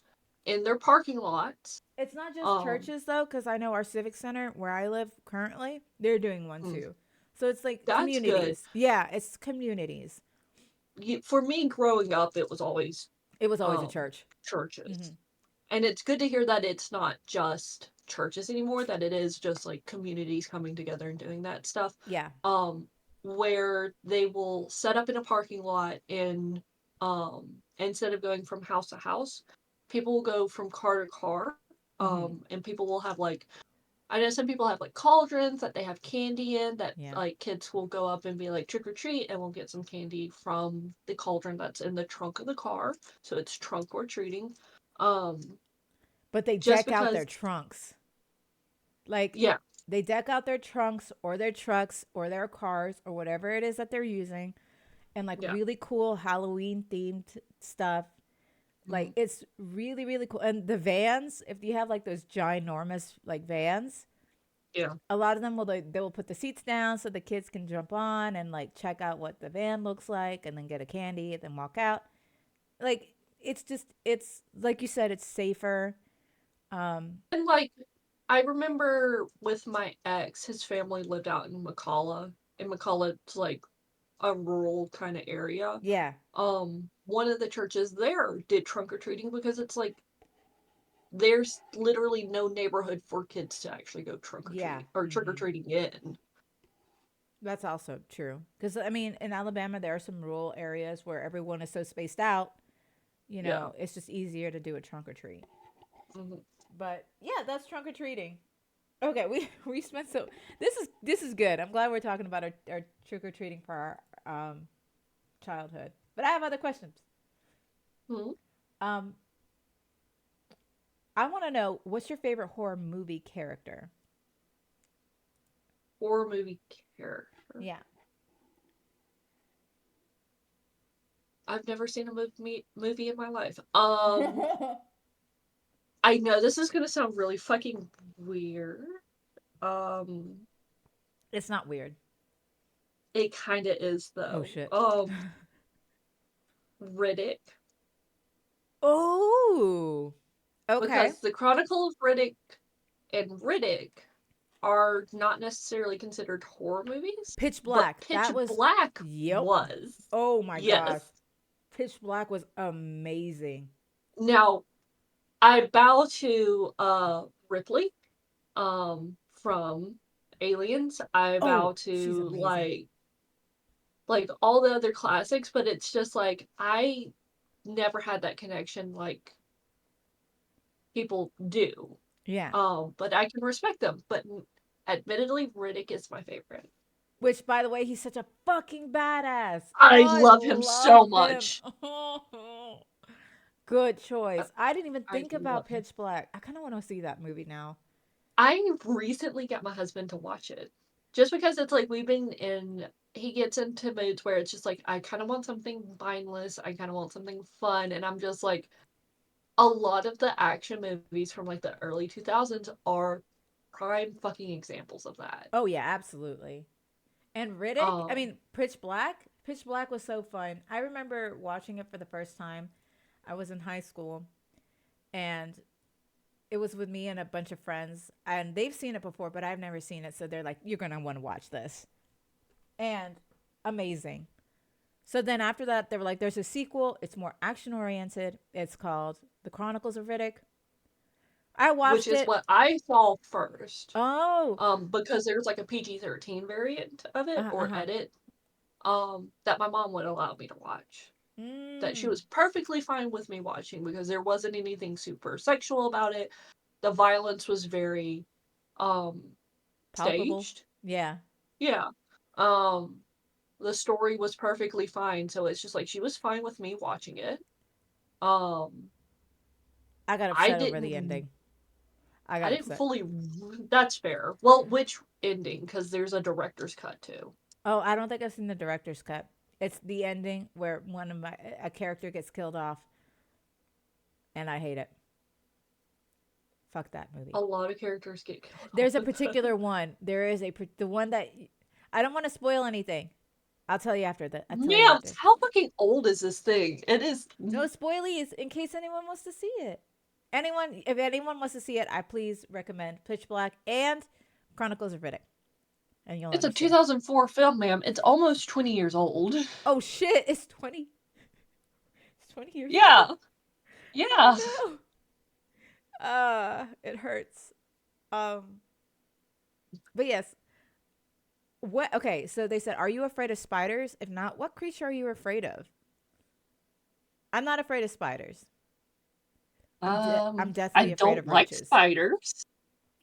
[SPEAKER 2] in their parking lots.
[SPEAKER 1] It's not just
[SPEAKER 2] Um,
[SPEAKER 1] churches though, because I know our civic center where I live currently, they're doing one
[SPEAKER 2] mm,
[SPEAKER 1] too. So it's like
[SPEAKER 2] that's good.
[SPEAKER 1] communities. Yeah, it's communities.
[SPEAKER 2] For me growing up, it was always
[SPEAKER 1] It was always a
[SPEAKER 2] um,
[SPEAKER 1] church.
[SPEAKER 2] churches.
[SPEAKER 1] Mm-hmm.
[SPEAKER 2] And it's good to hear that it's not just churches anymore, that it is just like communities coming together and doing that stuff.
[SPEAKER 1] Yeah.
[SPEAKER 2] Um, where they will set up in a parking lot and instead of going from house to house, people will go from car to car.
[SPEAKER 1] Mm-hmm.
[SPEAKER 2] And people will have like I know some people have like cauldrons that they have candy in that
[SPEAKER 1] Yeah.
[SPEAKER 2] like kids will go up and be like trick or treat and we'll get some candy from the cauldron that's in the trunk of the car. So it's trunk or treating. Um,
[SPEAKER 1] But they
[SPEAKER 2] just
[SPEAKER 1] deck out their
[SPEAKER 2] because
[SPEAKER 1] trunks. Like
[SPEAKER 2] yeah,
[SPEAKER 1] they deck out their trunks or their trucks or their cars or whatever it is that they're using and like
[SPEAKER 2] yeah,
[SPEAKER 1] really cool Halloween themed stuff. Like it's really really cool. And the vans, if you have like those ginormous like vans,
[SPEAKER 2] Yeah.
[SPEAKER 1] a lot of them will they will put the seats down so the kids can jump on and like check out what the van looks like and then get a candy and then walk out. Like it's just it's like you said, it's safer.
[SPEAKER 2] And like, I remember with my ex, his family lived out in McCalla. And McCalla, it's like a rural kind of area.
[SPEAKER 1] Yeah.
[SPEAKER 2] One of the churches there did trunk or treating because it's like there's literally no neighborhood for kids to actually go trunk or
[SPEAKER 1] Yeah.
[SPEAKER 2] treating or trick or treating in.
[SPEAKER 1] That's also true. Because, I mean, in Alabama, there are some rural areas where everyone is so spaced out,
[SPEAKER 2] Yeah.
[SPEAKER 1] it's just easier to do a trunk or treat.
[SPEAKER 2] Hmm.
[SPEAKER 1] But yeah, that's trunk or treating. Okay, we spent so this is good. I'm glad we're talking about our trick or treating for our childhood. But I have other questions.
[SPEAKER 2] Hmm.
[SPEAKER 1] Um, I want to know what's your favorite horror movie character?
[SPEAKER 2] Horror movie character.
[SPEAKER 1] Yeah.
[SPEAKER 2] I've never seen a movie in my life. I know this is gonna sound really fucking weird. Um,
[SPEAKER 1] It's not weird.
[SPEAKER 2] it kind of is
[SPEAKER 1] Oh
[SPEAKER 2] though.
[SPEAKER 1] shit.
[SPEAKER 2] Riddick,
[SPEAKER 1] Oh. Okay.
[SPEAKER 2] because the Chronicle of Riddick and Riddick are not necessarily considered horror movies,
[SPEAKER 1] Pitch
[SPEAKER 2] but
[SPEAKER 1] Black.
[SPEAKER 2] Pitch
[SPEAKER 1] That was
[SPEAKER 2] Black
[SPEAKER 1] yep.
[SPEAKER 2] was.
[SPEAKER 1] Oh my gosh.
[SPEAKER 2] Yes.
[SPEAKER 1] Pitch Black was amazing.
[SPEAKER 2] Now, I bow to Ripley from Aliens. I
[SPEAKER 1] Oh,
[SPEAKER 2] bow
[SPEAKER 1] she's
[SPEAKER 2] to
[SPEAKER 1] amazing.
[SPEAKER 2] like all the other classics, but it's just like I never had that connection like people do.
[SPEAKER 1] Yeah.
[SPEAKER 2] But I can respect them. But admittedly, Riddick is my favorite.
[SPEAKER 1] Which, by the way, he's such a fucking badass.
[SPEAKER 2] I
[SPEAKER 1] Oh, I
[SPEAKER 2] love him
[SPEAKER 1] love
[SPEAKER 2] so
[SPEAKER 1] him.
[SPEAKER 2] much.
[SPEAKER 1] Good choice. I didn't even
[SPEAKER 2] I
[SPEAKER 1] think about
[SPEAKER 2] love him.
[SPEAKER 1] Pitch Black. I kind of want to see that movie now.
[SPEAKER 2] I recently got my husband to watch it. Just because it's like we've been in he gets into moods where it's just like I kind of want something mindless, I kind of want something fun, and I'm just like a lot of the action movies from like the early 2000s are prime fucking examples of that.
[SPEAKER 1] Oh yeah, absolutely. And Riddick, I
[SPEAKER 2] Um
[SPEAKER 1] mean, Pitch Black. Pitch Black was so fun. I remember watching it for the first time. I was in high school, and it was with me and a bunch of friends, and they've seen it before, but I've never seen it. So they're like, "You're gonna want to watch this," and amazing. So then after that, they were like, "There's a sequel. It's more action oriented. It's called The Chronicles of Riddick." I
[SPEAKER 2] which
[SPEAKER 1] watched
[SPEAKER 2] is
[SPEAKER 1] it.
[SPEAKER 2] what I saw first.
[SPEAKER 1] Oh,
[SPEAKER 2] Because there's like a PG-13 variant of it
[SPEAKER 1] uh
[SPEAKER 2] or
[SPEAKER 1] huh.
[SPEAKER 2] edit that my mom would allow me to watch. That she
[SPEAKER 1] Mm,
[SPEAKER 2] was perfectly fine with me watching because there wasn't anything super sexual about it. The violence was very um
[SPEAKER 1] palpable.
[SPEAKER 2] staged.
[SPEAKER 1] Yeah,
[SPEAKER 2] Yeah. Um the story was perfectly fine, so it's just like she was fine with me watching it. Um
[SPEAKER 1] I got
[SPEAKER 2] I
[SPEAKER 1] upset over the
[SPEAKER 2] didn't
[SPEAKER 1] ending. I
[SPEAKER 2] I
[SPEAKER 1] got
[SPEAKER 2] didn't
[SPEAKER 1] upset.
[SPEAKER 2] fully that's fair. Well, which ending cuz there's a director's cut too.
[SPEAKER 1] Oh, I don't think I've seen the director's cut. It's the ending where one of my a character gets killed off, and I hate it. Fuck that movie.
[SPEAKER 2] A lot of characters get killed
[SPEAKER 1] There's
[SPEAKER 2] off
[SPEAKER 1] a
[SPEAKER 2] in that.
[SPEAKER 1] particular one. There is the one that I don't want to spoil anything. I'll tell you after that. I'll tell you
[SPEAKER 2] Ma'am,
[SPEAKER 1] after.
[SPEAKER 2] how fucking old is this thing? It is.
[SPEAKER 1] No spoilies in case anyone wants to see it. Anyone, if anyone wants to see it, I please recommend Pitch Black and Chronicles of Riddick, and you'll
[SPEAKER 2] It's a
[SPEAKER 1] understand.
[SPEAKER 2] 2004 film, ma'am. It's almost 20 years old.
[SPEAKER 1] Oh shit! It's 20. It's 20 years old.
[SPEAKER 2] Yeah, yeah.
[SPEAKER 1] Oh no. It hurts. Um, but yes. What? Okay, so they said, "Are you afraid of spiders? If not, what creature are you afraid of?" I'm not afraid of spiders. I'm
[SPEAKER 2] I
[SPEAKER 1] deathly afraid
[SPEAKER 2] don't
[SPEAKER 1] of
[SPEAKER 2] like
[SPEAKER 1] roaches.
[SPEAKER 2] spiders.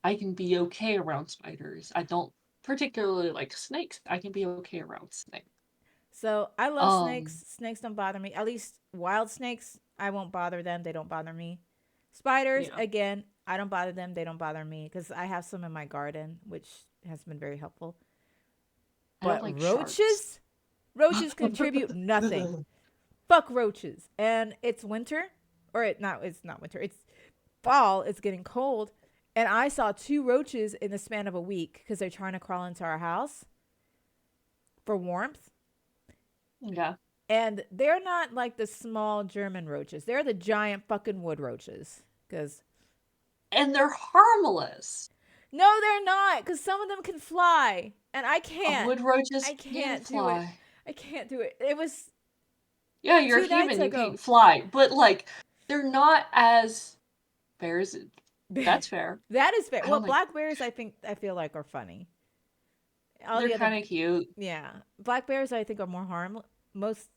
[SPEAKER 2] I can be okay around spiders. I don't particularly like snakes. I can be okay around snakes.
[SPEAKER 1] So I love snakes.
[SPEAKER 2] Um,
[SPEAKER 1] Snakes don't bother me. At least wild snakes, I won't bother them. They don't bother me. Spiders,
[SPEAKER 2] yeah.
[SPEAKER 1] again, I don't bother them. They don't bother me because I have some in my garden, which has been very helpful.
[SPEAKER 2] I don't
[SPEAKER 1] But
[SPEAKER 2] like sharks.
[SPEAKER 1] roaches contribute nothing. Fuck roaches. And it's winter. or it's not winter. It's fall. It's getting cold. And I saw two roaches in the span of a week because they're trying to crawl into our house for warmth.
[SPEAKER 2] Yeah.
[SPEAKER 1] And they're not like the small German roaches. They're the giant fucking wood roaches. Because
[SPEAKER 2] And they're harmless.
[SPEAKER 1] no, they're not. Because some of them can fly, and I can't.
[SPEAKER 2] Wood roaches
[SPEAKER 1] I
[SPEAKER 2] can
[SPEAKER 1] can't do it.
[SPEAKER 2] fly.
[SPEAKER 1] I can't do it. It was
[SPEAKER 2] Yeah, you're
[SPEAKER 1] 2 nights
[SPEAKER 2] human. You
[SPEAKER 1] ago.
[SPEAKER 2] can't fly. But, like, they're not as bears. That's fair.
[SPEAKER 1] That is fair.
[SPEAKER 2] I
[SPEAKER 1] Well,
[SPEAKER 2] don't like
[SPEAKER 1] black bears, I feel like are funny. All
[SPEAKER 2] they're
[SPEAKER 1] the other,
[SPEAKER 2] kind of cute.
[SPEAKER 1] yeah, black bears I think are more harmless. Most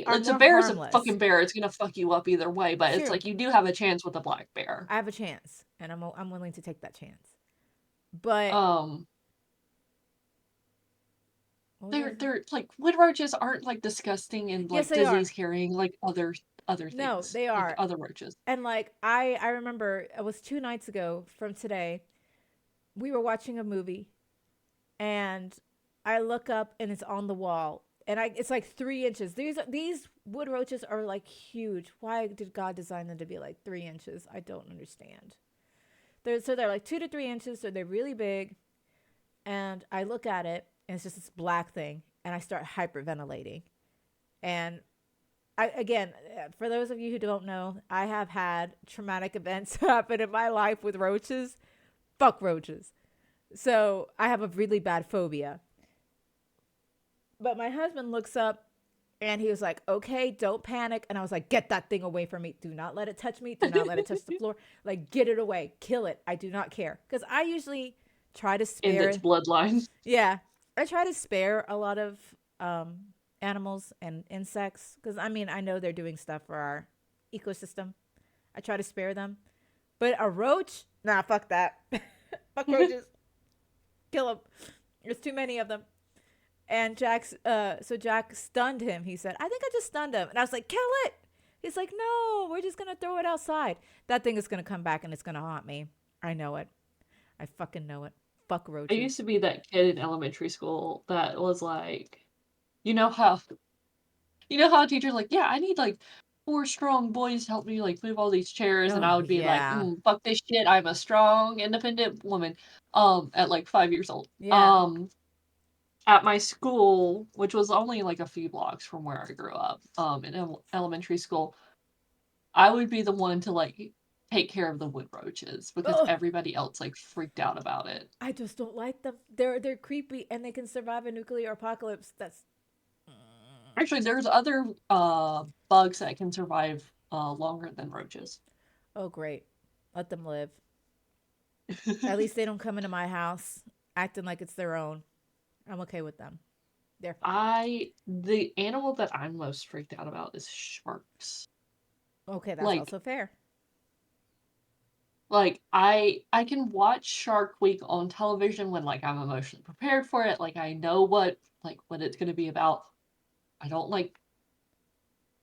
[SPEAKER 1] are
[SPEAKER 2] It's a
[SPEAKER 1] more
[SPEAKER 2] bear's a
[SPEAKER 1] harmless.
[SPEAKER 2] fucking bear. It's gonna fuck you up either way, but it's
[SPEAKER 1] True.
[SPEAKER 2] like you do have a chance with a black bear.
[SPEAKER 1] I have a chance, and I'm willing to take that chance. But
[SPEAKER 2] Um,
[SPEAKER 1] what was I
[SPEAKER 2] they're like wood roaches aren't like disgusting and
[SPEAKER 1] yes,
[SPEAKER 2] like
[SPEAKER 1] they are.
[SPEAKER 2] disease carrying like other
[SPEAKER 1] No,
[SPEAKER 2] things
[SPEAKER 1] they
[SPEAKER 2] like
[SPEAKER 1] are.
[SPEAKER 2] other roaches.
[SPEAKER 1] And like I remember it was 2 nights ago from today. We were watching a movie, and I look up and it's on the wall, and it's like 3 inches. These wood roaches are like huge. Why did God design them to be like 3 inches? I don't understand. They're like 2 to 3 inches, so they're really big. And I look at it, and it's just this black thing, and I start hyperventilating. And again, for those of you who don't know, I have had traumatic events happen in my life with roaches. Fuck roaches. So I have a really bad phobia. But my husband looks up and he was like, okay, don't panic. And I was like, get that thing away from me. Do not let it touch me. Do not let it touch the floor. Like, get it away. Kill it. I do not care. Because I usually try to
[SPEAKER 2] In
[SPEAKER 1] spare.
[SPEAKER 2] its bloodline.
[SPEAKER 1] Yeah. I try to spare a lot of animals and insects. Because, I mean, I know they're doing stuff for our ecosystem. I try to spare them. But a roach? Nah, fuck that. Fuck roaches. Kill them. There's too many of them. And so Jack stunned him. He said, I think I just stunned him. And I was like, kill it. He's like, no, we're just going to throw it outside. That thing is going to come back and it's going to haunt me. I know it. I fucking know it. Fuck
[SPEAKER 2] I
[SPEAKER 1] roaches.
[SPEAKER 2] used to be that kid in elementary school that was like, you know how, you know how a teacher's like, yeah, I need like 4 strong boys to help me like move all these chairs, and I
[SPEAKER 1] Oh,
[SPEAKER 2] would be like,
[SPEAKER 1] yeah.
[SPEAKER 2] fuck this shit. I'm a strong, independent woman. At like 5 years old.
[SPEAKER 1] Yeah.
[SPEAKER 2] At my school, which was only like a few blocks from where I grew up, in elementary school, I would be the one to like take care of the wood roaches because
[SPEAKER 1] Oh,
[SPEAKER 2] everybody else like freaked out about it.
[SPEAKER 1] I just don't like them. They're creepy and they can survive a nuclear apocalypse. That's
[SPEAKER 2] Actually, there's other bugs that can survive longer than roaches.
[SPEAKER 1] oh great. Let them live. At least they don't come into my house acting like it's their own. I'm okay with them. They're fine.
[SPEAKER 2] The animal that I'm most freaked out about is sharks.
[SPEAKER 1] Okay, that's
[SPEAKER 2] Like
[SPEAKER 1] also fair.
[SPEAKER 2] I can watch Shark Week on television when like I'm emotionally prepared for it. Like I know what it's gonna be about. I don't like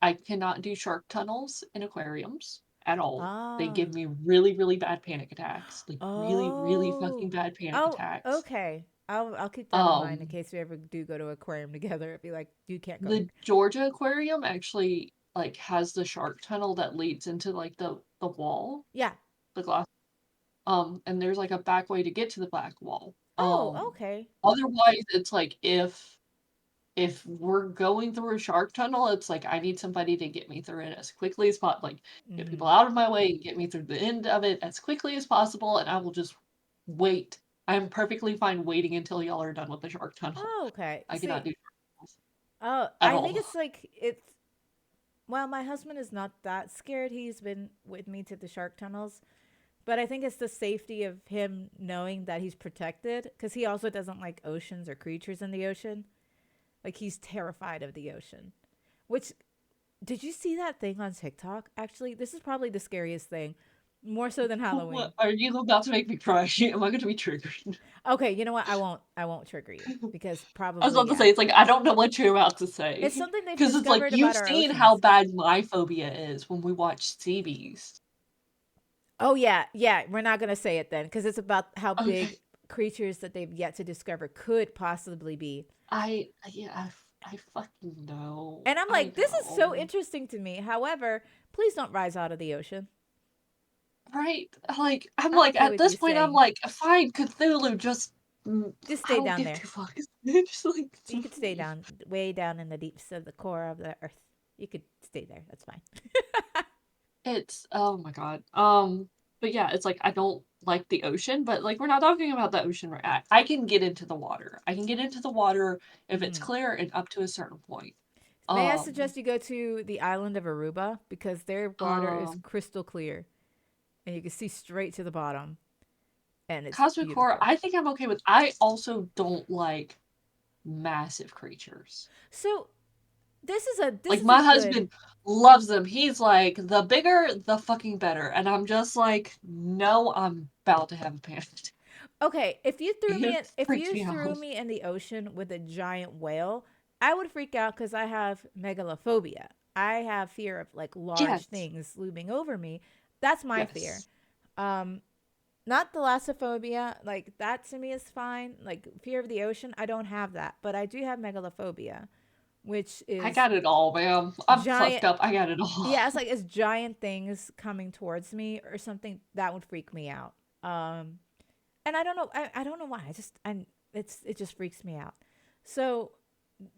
[SPEAKER 2] I cannot do shark tunnels in aquariums at all. They
[SPEAKER 1] Ah.
[SPEAKER 2] give me really, really bad panic attacks. Like really, really
[SPEAKER 1] Oh.
[SPEAKER 2] fucking bad panic
[SPEAKER 1] Oh,
[SPEAKER 2] attacks.
[SPEAKER 1] okay. I'll keep that in mind in
[SPEAKER 2] Um
[SPEAKER 1] case we ever do go to aquarium together. It'd be like you can't go.
[SPEAKER 2] the Georgia Aquarium actually like has the shark tunnel that leads into like the wall,
[SPEAKER 1] Yeah.
[SPEAKER 2] the glass. And there's like a back way to get to the back wall.
[SPEAKER 1] Oh, okay.
[SPEAKER 2] Otherwise it's like if we're going through a shark tunnel, it's like I need somebody to get me through it as quickly as possible. Like get
[SPEAKER 1] Mm-hmm.
[SPEAKER 2] people out of my way and get me through the end of it as quickly as possible, and I will just wait. I'm perfectly fine waiting until y'all are done with the shark tunnel.
[SPEAKER 1] Oh, okay.
[SPEAKER 2] I cannot
[SPEAKER 1] See,
[SPEAKER 2] do shark tunnels
[SPEAKER 1] oh,
[SPEAKER 2] at
[SPEAKER 1] I think
[SPEAKER 2] all.
[SPEAKER 1] it's like it's. Well, my husband is not that scared. He's been with me to the shark tunnels, but I think it's the safety of him knowing that he's protected because he also doesn't like oceans or creatures in the ocean. Like he's terrified of the ocean. Which did you see that thing on TikTok? Actually, this is probably the scariest thing, more so than
[SPEAKER 2] What
[SPEAKER 1] Halloween.
[SPEAKER 2] are you about to make me cry? Am I going to be triggered?
[SPEAKER 1] Okay, you know what? I won't trigger you because
[SPEAKER 2] I was
[SPEAKER 1] probably
[SPEAKER 2] about to
[SPEAKER 1] yeah.
[SPEAKER 2] say it's like I don't know what you're about to
[SPEAKER 1] It's
[SPEAKER 2] say
[SPEAKER 1] something they've
[SPEAKER 2] because it's like
[SPEAKER 1] discovered
[SPEAKER 2] you've
[SPEAKER 1] about our
[SPEAKER 2] seen how
[SPEAKER 1] oceans.
[SPEAKER 2] bad my phobia is when we watch sea beast.
[SPEAKER 1] Oh yeah, yeah. We're not gonna say it then because it's about how
[SPEAKER 2] Okay.
[SPEAKER 1] big creatures that they've yet to discover could possibly be.
[SPEAKER 2] Yeah. I fucking know.
[SPEAKER 1] And I'm
[SPEAKER 2] I
[SPEAKER 1] like, this is so
[SPEAKER 2] know.
[SPEAKER 1] interesting to me. However, please don't rise out of the ocean.
[SPEAKER 2] Right? Like, I'm
[SPEAKER 1] I'm
[SPEAKER 2] like,
[SPEAKER 1] okay
[SPEAKER 2] at
[SPEAKER 1] with you
[SPEAKER 2] this point, I'm
[SPEAKER 1] staying.
[SPEAKER 2] like, fine, Cthulhu, just,
[SPEAKER 1] Just
[SPEAKER 2] I
[SPEAKER 1] stay
[SPEAKER 2] don't
[SPEAKER 1] down
[SPEAKER 2] give
[SPEAKER 1] there.
[SPEAKER 2] two fucks. Just like,
[SPEAKER 1] You could stay down, way down in the deeps of the core of the earth. You could stay there. That's fine.
[SPEAKER 2] it's, oh my god. But yeah, it's like, I don't like the ocean, but like, we're not talking about the ocean right. I can get into the water. I can get into the water if it's
[SPEAKER 1] Hmm.
[SPEAKER 2] clear and up to a certain point.
[SPEAKER 1] May I
[SPEAKER 2] Um,
[SPEAKER 1] suggest you go to the island of Aruba because their water is
[SPEAKER 2] um,
[SPEAKER 1] crystal clear and you can see straight to the bottom and it's
[SPEAKER 2] Cosmic horror,
[SPEAKER 1] beautiful.
[SPEAKER 2] I think I'm okay with. I also don't like massive creatures.
[SPEAKER 1] So this
[SPEAKER 2] Like
[SPEAKER 1] is a
[SPEAKER 2] my
[SPEAKER 1] good.
[SPEAKER 2] husband loves them. He's like, the bigger, the fucking better. And I'm just like, no, I'm about to have a panic attack.
[SPEAKER 1] Okay,
[SPEAKER 2] It
[SPEAKER 1] if
[SPEAKER 2] freaks
[SPEAKER 1] you
[SPEAKER 2] me
[SPEAKER 1] threw
[SPEAKER 2] out.
[SPEAKER 1] me in the ocean with a giant whale, I would freak out because I have megalophobia. I have fear of like large
[SPEAKER 2] Yes.
[SPEAKER 1] things looming over me. That's my fear.
[SPEAKER 2] Yes.
[SPEAKER 1] Um, Not thalassophobia. Like that to me is fine. Like fear of the ocean, I don't have that, but I do have megalophobia, which
[SPEAKER 2] I
[SPEAKER 1] is
[SPEAKER 2] got it all, man. I'm fucked
[SPEAKER 1] giant.
[SPEAKER 2] up. I got it all.
[SPEAKER 1] Yeah, it's giant things coming towards me or something that would freak me out. And I don't know. I don't know why. It just freaks me out. So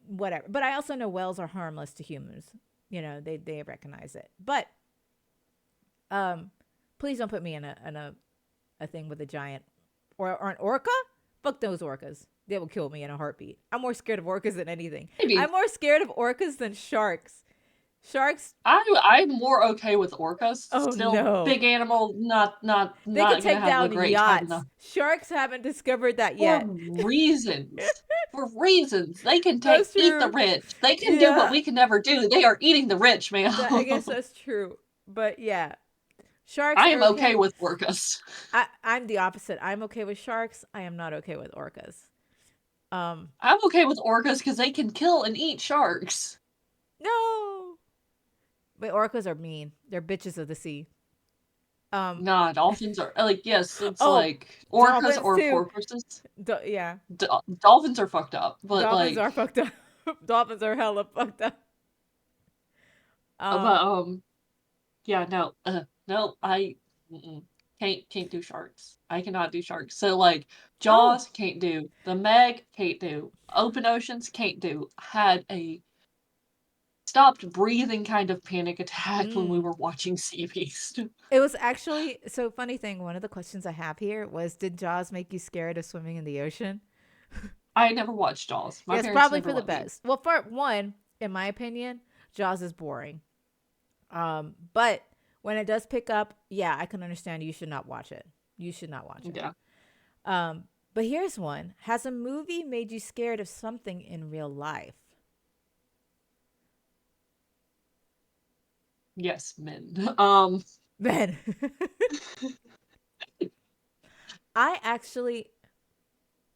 [SPEAKER 1] whatever. But I also know whales are harmless to humans. You know, they recognize it. But um, please don't put me in a thing with a giant or an orca. Fuck those orcas. They will kill me in a heartbeat. I'm more scared of orcas than anything.
[SPEAKER 2] Maybe
[SPEAKER 1] I'm more scared of orcas than sharks. Sharks.
[SPEAKER 2] I'm more okay with orcas.
[SPEAKER 1] Oh
[SPEAKER 2] Still
[SPEAKER 1] no.
[SPEAKER 2] big animal,
[SPEAKER 1] They can
[SPEAKER 2] not gonna
[SPEAKER 1] take
[SPEAKER 2] have a
[SPEAKER 1] down
[SPEAKER 2] great time in
[SPEAKER 1] yachts.
[SPEAKER 2] the
[SPEAKER 1] Sharks haven't discovered that
[SPEAKER 2] for
[SPEAKER 1] yet.
[SPEAKER 2] reasons. For reasons. They can
[SPEAKER 1] That's
[SPEAKER 2] eat the
[SPEAKER 1] true.
[SPEAKER 2] rich. They can do what
[SPEAKER 1] Yeah,
[SPEAKER 2] we can never do. They are eating the rich, man.
[SPEAKER 1] I guess that's true. But yeah, sharks
[SPEAKER 2] I
[SPEAKER 1] are
[SPEAKER 2] am okay
[SPEAKER 1] okay.
[SPEAKER 2] with orcas.
[SPEAKER 1] I'm the opposite. I'm okay with sharks. I am not okay with orcas. Um,
[SPEAKER 2] I'm okay with orcas because they can kill and eat sharks.
[SPEAKER 1] no. But orcas are mean. They're bitches of the sea. Um,
[SPEAKER 2] Nah, dolphins are like yes, it's
[SPEAKER 1] oh,
[SPEAKER 2] like orcas
[SPEAKER 1] dolphins
[SPEAKER 2] or
[SPEAKER 1] too.
[SPEAKER 2] porpoises.
[SPEAKER 1] Yeah,
[SPEAKER 2] Dolphins are fucked up, but
[SPEAKER 1] dolphins are
[SPEAKER 2] like,
[SPEAKER 1] fucked up. Dolphins are hella fucked up.
[SPEAKER 2] but
[SPEAKER 1] Um,
[SPEAKER 2] yeah, no, no, mm-mm, can't do sharks. I cannot do sharks. So like
[SPEAKER 1] oh,
[SPEAKER 2] Jaws can't do. The Meg can't do. Open oceans can't do. Had a stopped breathing kind of panic attack when we
[SPEAKER 1] mm.
[SPEAKER 2] were watching Sea Beast.
[SPEAKER 1] It was actually so funny thing. One of the questions I have here was, did Jaws make you scared of swimming in the ocean?
[SPEAKER 2] I never watched Jaws. My
[SPEAKER 1] Yes,
[SPEAKER 2] parents
[SPEAKER 1] probably
[SPEAKER 2] never
[SPEAKER 1] for the
[SPEAKER 2] let me.
[SPEAKER 1] best. Well, for one, in my opinion, Jaws is boring. But when it does pick up, yeah, I can understand you should not watch it. You should not watch it.
[SPEAKER 2] Yeah.
[SPEAKER 1] But here's one. Has a movie made you scared of something in real life?
[SPEAKER 2] Yes, men.
[SPEAKER 1] Ben. I actually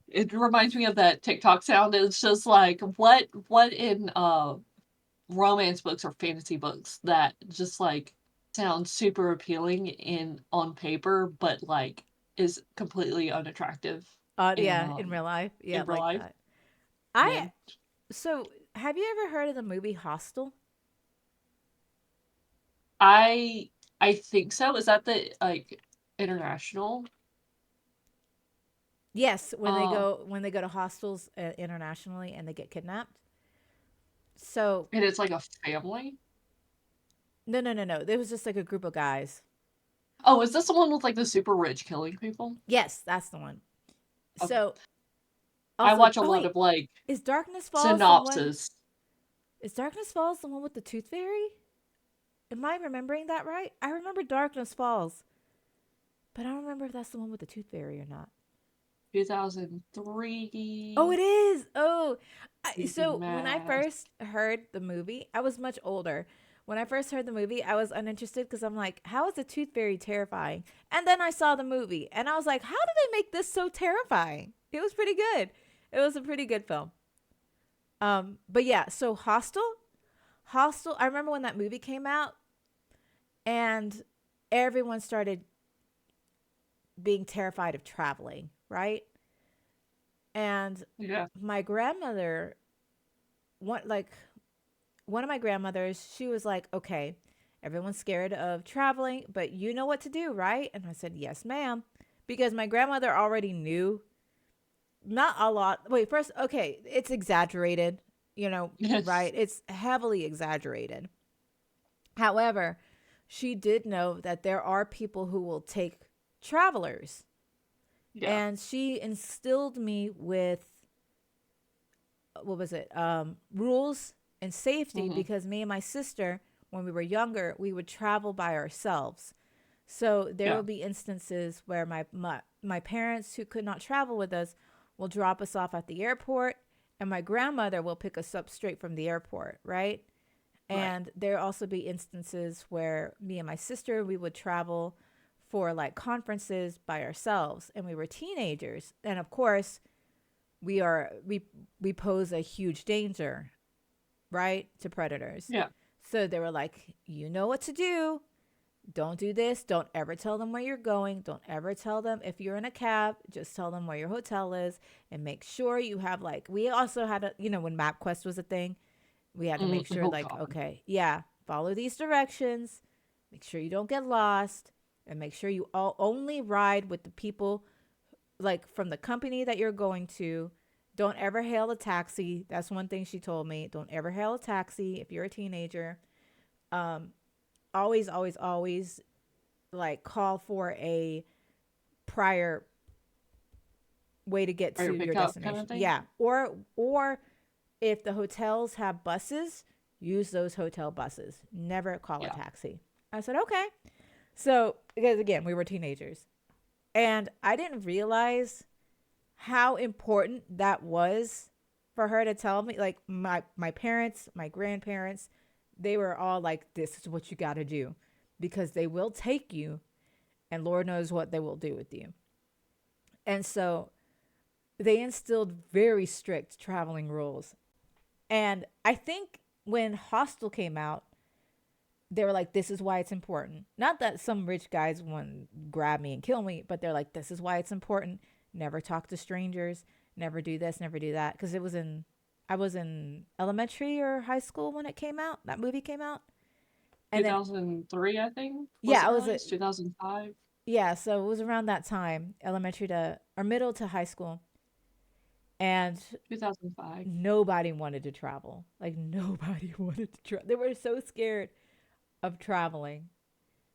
[SPEAKER 2] It reminds me of that TikTok sound. It's just like what in romance books or fantasy books that just like sounds super appealing in on paper, but like is completely unattractive
[SPEAKER 1] yeah, in real life. Yeah,
[SPEAKER 2] in real
[SPEAKER 1] like
[SPEAKER 2] life.
[SPEAKER 1] that. I
[SPEAKER 2] Men.
[SPEAKER 1] so have you ever heard of the movie Hostel?
[SPEAKER 2] I I think so. Is that the like international?
[SPEAKER 1] Yes,
[SPEAKER 2] Uh,
[SPEAKER 1] when they go to hostels internationally and they get kidnapped. So,
[SPEAKER 2] and it's like a family.
[SPEAKER 1] no. There was just like a group of guys.
[SPEAKER 2] Oh, is this the one with like the super rich killing people?
[SPEAKER 1] Yes, that's the one.
[SPEAKER 2] Okay.
[SPEAKER 1] So,
[SPEAKER 2] I
[SPEAKER 1] also,
[SPEAKER 2] watch a
[SPEAKER 1] oh
[SPEAKER 2] lot
[SPEAKER 1] wait,
[SPEAKER 2] of like
[SPEAKER 1] is Darkness Falls the one?
[SPEAKER 2] synopsis.
[SPEAKER 1] Is Darkness Falls the one with the tooth fairy? Am I remembering that right? I remember Darkness Falls, but I don't remember if that's the one with the tooth fairy or not.
[SPEAKER 2] 2003.
[SPEAKER 1] Oh, it is. Oh,
[SPEAKER 2] Sleeping
[SPEAKER 1] so when I
[SPEAKER 2] Mask.
[SPEAKER 1] first heard the movie, I was much older. When I first heard the movie, I was uninterested because I'm like, how is the tooth fairy terrifying? And then I saw the movie and I was like, how did they make this so terrifying? It was pretty good. It was a pretty good film. But yeah, so Hostel, I remember when that movie came out and everyone started being terrified of traveling, right? And
[SPEAKER 2] Yeah.
[SPEAKER 1] my grandmother one of my grandmothers, she was like, okay, everyone's scared of traveling, but you know what to do, right? And I said, yes, ma'am. Because my grandmother already knew, not a lot. Wait, first, okay, it's exaggerated,
[SPEAKER 2] Yes.
[SPEAKER 1] right? It's heavily exaggerated. However, she did know that there are people who will take travelers.
[SPEAKER 2] Yeah.
[SPEAKER 1] And she instilled me with, what was it? Rules and safety,
[SPEAKER 2] Hmm.
[SPEAKER 1] because me and my sister, when we were younger, we would travel by ourselves. So there
[SPEAKER 2] Yeah.
[SPEAKER 1] will be instances where my parents who could not travel with us will drop us off at the airport, and my grandmother will pick us up straight from the airport, right?
[SPEAKER 2] Right.
[SPEAKER 1] And there also be instances where me and my sister, we would travel for like conferences by ourselves, and we were teenagers, and of course we are we pose a huge danger, right, to predators.
[SPEAKER 2] Yeah.
[SPEAKER 1] So they were like, you know what to do. Don't do this. Don't ever tell them where you're going. Don't ever tell them if you're in a cab. Just tell them where your hotel is, and make sure you have, like, we also had a, when MapQuest was a thing, we had to make sure,
[SPEAKER 2] Oh
[SPEAKER 1] like,
[SPEAKER 2] God.
[SPEAKER 1] okay, yeah, follow these directions. Make sure you don't get lost, and make sure you all only ride with the people, like, from the company that you're going to. Don't ever hail a taxi. That's one thing she told me. Don't ever hail a taxi if you're a teenager. Um, always, always, always, like, call for a prior way to get
[SPEAKER 2] Or
[SPEAKER 1] to
[SPEAKER 2] your
[SPEAKER 1] your
[SPEAKER 2] pickup kind of
[SPEAKER 1] destination.
[SPEAKER 2] thing.
[SPEAKER 1] Yeah, or if the hotels have buses, use those hotel buses. Never call a
[SPEAKER 2] Yeah.
[SPEAKER 1] taxi. I said, okay. So, because again, we were teenagers. And I didn't realize how important that was for her to tell me. Like, my parents, my grandparents, they were all like, this is what you got to do, because they will take you, and Lord knows what they will do with you. And so they instilled very strict traveling rules. And I think when Hostel came out, they were like, this is why it's important. Not that some rich guys want to grab me and kill me, but they're like, this is why it's important. Never talk to strangers. Never do this, never do that. Because I was in elementary or high school when it came out. That movie came out. And then,
[SPEAKER 2] 2003, I think, was
[SPEAKER 1] yeah,
[SPEAKER 2] it
[SPEAKER 1] I was
[SPEAKER 2] released? 2005.
[SPEAKER 1] yeah, so it was around that time, elementary to, or middle to high school. And
[SPEAKER 2] 2005.
[SPEAKER 1] nobody wanted to travel. Like, nobody wanted to travel. They were so scared of traveling.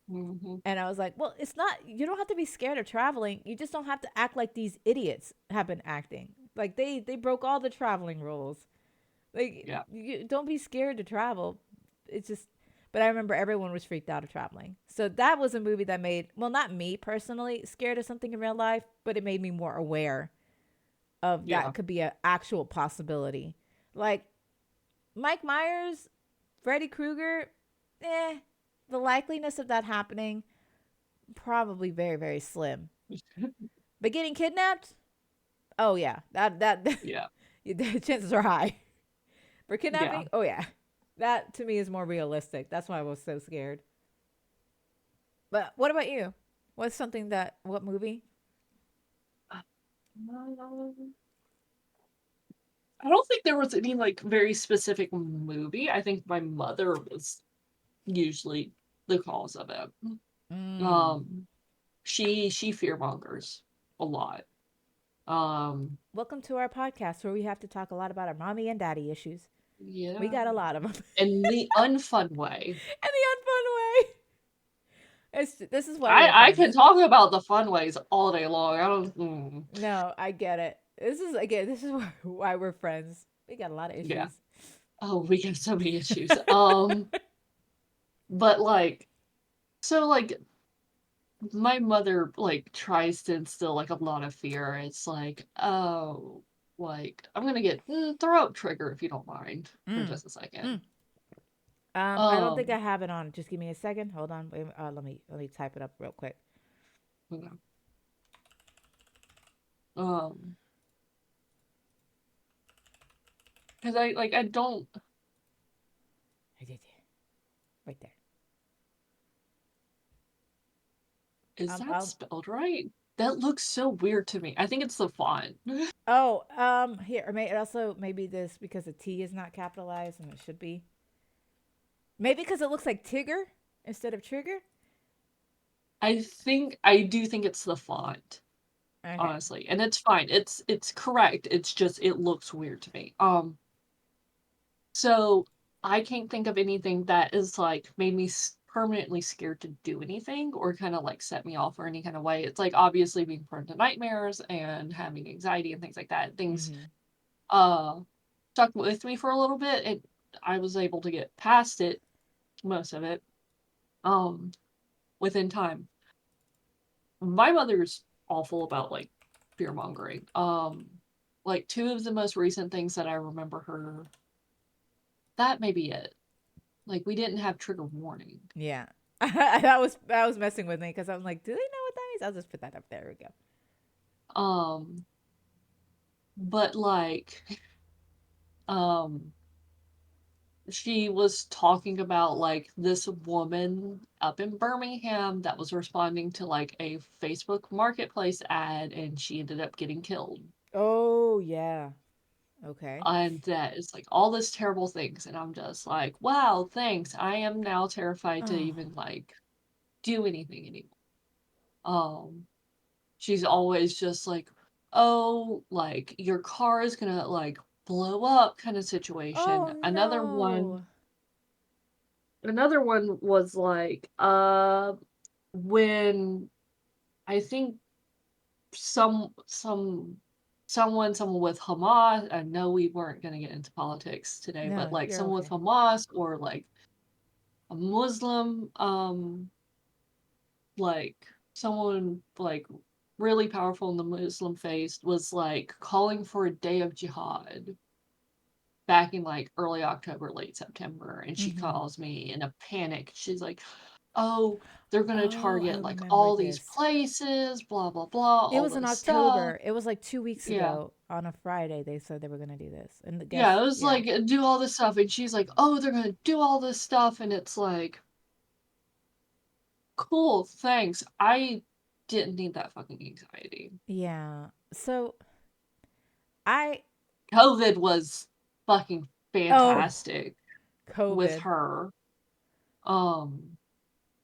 [SPEAKER 2] Hmm.
[SPEAKER 1] And I was like, well, it's not, you don't have to be scared of traveling. You just don't have to act like these idiots have been acting. Like, they broke all the traveling rules. Like,
[SPEAKER 2] Yeah.
[SPEAKER 1] you don't be scared to travel. It's just, but I remember everyone was freaked out of traveling. So that was a movie that made, well, not me personally scared of something in real life, but it made me more aware of
[SPEAKER 2] Yeah.
[SPEAKER 1] that could be an actual possibility. Like, Mike Myers, Freddy Krueger, eh, the likeliness of that happening, probably very, very slim. But getting kidnapped, oh yeah, that
[SPEAKER 2] Yeah.
[SPEAKER 1] the chances are high for
[SPEAKER 2] Yeah.
[SPEAKER 1] kidnapping. Oh yeah, that to me is more realistic. That's why I was so scared. But what about you? What's something that, what movie?
[SPEAKER 2] I don't think there was any like very specific movie. I think my mother was usually the cause of it.
[SPEAKER 1] Mm.
[SPEAKER 2] Um, she fear mongers a lot. Um,
[SPEAKER 1] Welcome to our podcast where we have to talk a lot about our mommy and daddy issues. We
[SPEAKER 2] yeah,
[SPEAKER 1] got a lot of them.
[SPEAKER 2] in the unfun way.
[SPEAKER 1] In the unfun way. This is why we're
[SPEAKER 2] I can
[SPEAKER 1] friends.
[SPEAKER 2] talk about the fun ways all day long. I don't.
[SPEAKER 1] No, I get it. This is, again, this is why we're friends. We got a lot of
[SPEAKER 2] Yeah.
[SPEAKER 1] issues.
[SPEAKER 2] Oh, we have so many issues. But like, so like my mother like tries to instill like a lot of fear. It's like, oh, like I'm gonna get throat trigger if you don't mind for
[SPEAKER 1] Mm,
[SPEAKER 2] just a second.
[SPEAKER 1] mm. I don't think I
[SPEAKER 2] Um,
[SPEAKER 1] have it on. Just give me a second. Hold on. Wait, let me type it up real quick.
[SPEAKER 2] you know, because I don't.
[SPEAKER 1] Right there.
[SPEAKER 2] Is that
[SPEAKER 1] I'll
[SPEAKER 2] spelled right? That looks so weird to me. I think it's the font.
[SPEAKER 1] Oh, here, or may also maybe this because the T is not capitalized and it should be. Maybe because it looks like Tigger instead of Trigger.
[SPEAKER 2] I do think it's the font,
[SPEAKER 1] Okay.
[SPEAKER 2] honestly. And it's fine. It's correct. It's just it looks weird to me. So I can't think of anything that is like made me permanently scared to do anything or kind of like set me off or any kind of way. It's like obviously being prone to nightmares and having anxiety and things like that. Things
[SPEAKER 1] Mm-hmm.
[SPEAKER 2] uh stuck with me for a little bit and I was able to get past it, most of it, um, within time. My mother's awful about like fear mongering. Like two of the most recent things that I remember her, that may be it. Like we didn't have trigger warning.
[SPEAKER 1] Yeah. that was messing with me because I'm like, do they know what that means? I'll just put that up there. We go.
[SPEAKER 2] Um, but like, um, she was talking about like this woman up in Birmingham that was responding to like a Facebook marketplace ad and she ended up getting killed.
[SPEAKER 1] Oh yeah. Okay.
[SPEAKER 2] And that is like all this terrible things. And I'm just like, wow, thanks. I am now terrified to
[SPEAKER 1] Oh.
[SPEAKER 2] even like do anything anymore. Um, she's always just like, oh, like your car is gonna like blow up kind of
[SPEAKER 1] Oh
[SPEAKER 2] situation.
[SPEAKER 1] no.
[SPEAKER 2] Another one was like, when I think someone with Hamas, I know we weren't gonna get into politics today, but
[SPEAKER 1] No,
[SPEAKER 2] like
[SPEAKER 1] you're
[SPEAKER 2] someone with
[SPEAKER 1] okay.
[SPEAKER 2] Hamas or like a Muslim, like someone like really powerful in the Muslim faith was like calling for a day of jihad back in like early October, late September, and she
[SPEAKER 1] Mm-hmm.
[SPEAKER 2] calls me in a panic. She's like, "Oh, they're gonna
[SPEAKER 1] Oh, I
[SPEAKER 2] target like
[SPEAKER 1] remember
[SPEAKER 2] all these
[SPEAKER 1] this.
[SPEAKER 2] places, blah blah blah,
[SPEAKER 1] It
[SPEAKER 2] all
[SPEAKER 1] was in
[SPEAKER 2] this stuff."
[SPEAKER 1] October. It was like 2 weeks
[SPEAKER 2] Yeah.
[SPEAKER 1] ago on a Friday. They said they were gonna do this, and
[SPEAKER 2] Yeah,
[SPEAKER 1] guess,
[SPEAKER 2] it was
[SPEAKER 1] yeah,
[SPEAKER 2] like do all this stuff, and she's like, "Oh, they're gonna do all this stuff," and it's like, cool, thanks. I didn't need that fucking anxiety.
[SPEAKER 1] yeah. So I,
[SPEAKER 2] COVID was fucking
[SPEAKER 1] oh,
[SPEAKER 2] fantastic with
[SPEAKER 1] COVID.
[SPEAKER 2] her. Um,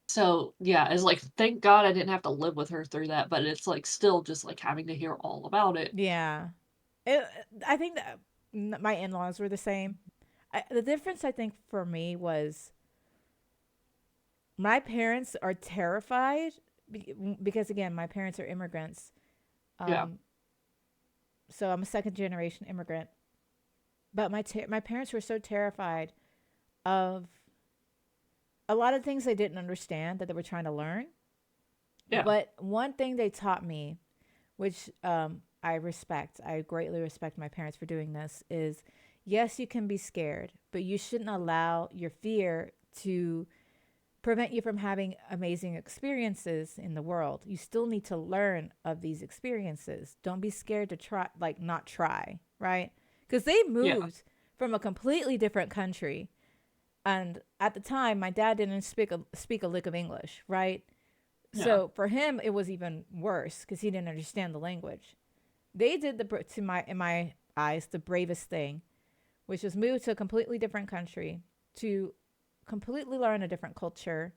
[SPEAKER 2] so yeah, it's like thank God I didn't have to live with her through that, but it's like still just like having to hear all about it.
[SPEAKER 1] Yeah. It, I think that my in-laws were the same. The difference I think for me was my parents are terrified because again, my parents are immigrants.
[SPEAKER 2] Yeah.
[SPEAKER 1] Um, so I'm a second generation immigrant. But my parents were so terrified of a lot of things they didn't understand that they were trying to learn.
[SPEAKER 2] Yeah.
[SPEAKER 1] But one thing they taught me, which I respect, I greatly respect my parents for doing this, is yes, you can be scared, but you shouldn't allow your fear to prevent you from having amazing experiences in the world. You still need to learn of these experiences. Don't be scared to try, like, not try, right? Because they
[SPEAKER 2] Yeah.
[SPEAKER 1] moved from a completely different country. And at the time, my dad didn't speak a lick of English, right?
[SPEAKER 2] Yeah.
[SPEAKER 1] So for him, it was even worse because he didn't understand the language. They did to my in my eyes the bravest thing, which was move to a completely different country to completely learn a different culture,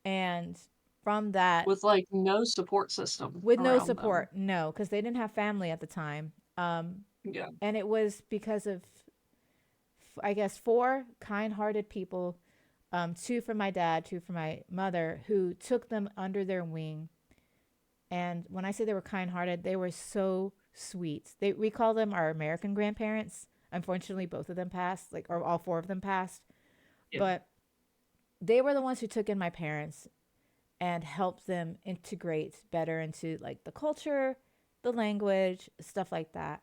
[SPEAKER 1] and from that,
[SPEAKER 2] With like no support system
[SPEAKER 1] with no
[SPEAKER 2] around them.
[SPEAKER 1] support, no, because they didn't have family at the time,
[SPEAKER 2] Yeah.
[SPEAKER 1] and it was because of I guess four kind-hearted people, two from my dad, two from my mother, who took them under their wing. And when I say they were kind-hearted, they were so sweet. We call them our American grandparents. Unfortunately, both of them passed, like, or all four of them passed.
[SPEAKER 2] Yeah.
[SPEAKER 1] But they were the ones who took in my parents and helped them integrate better into like the culture, the language, stuff like that.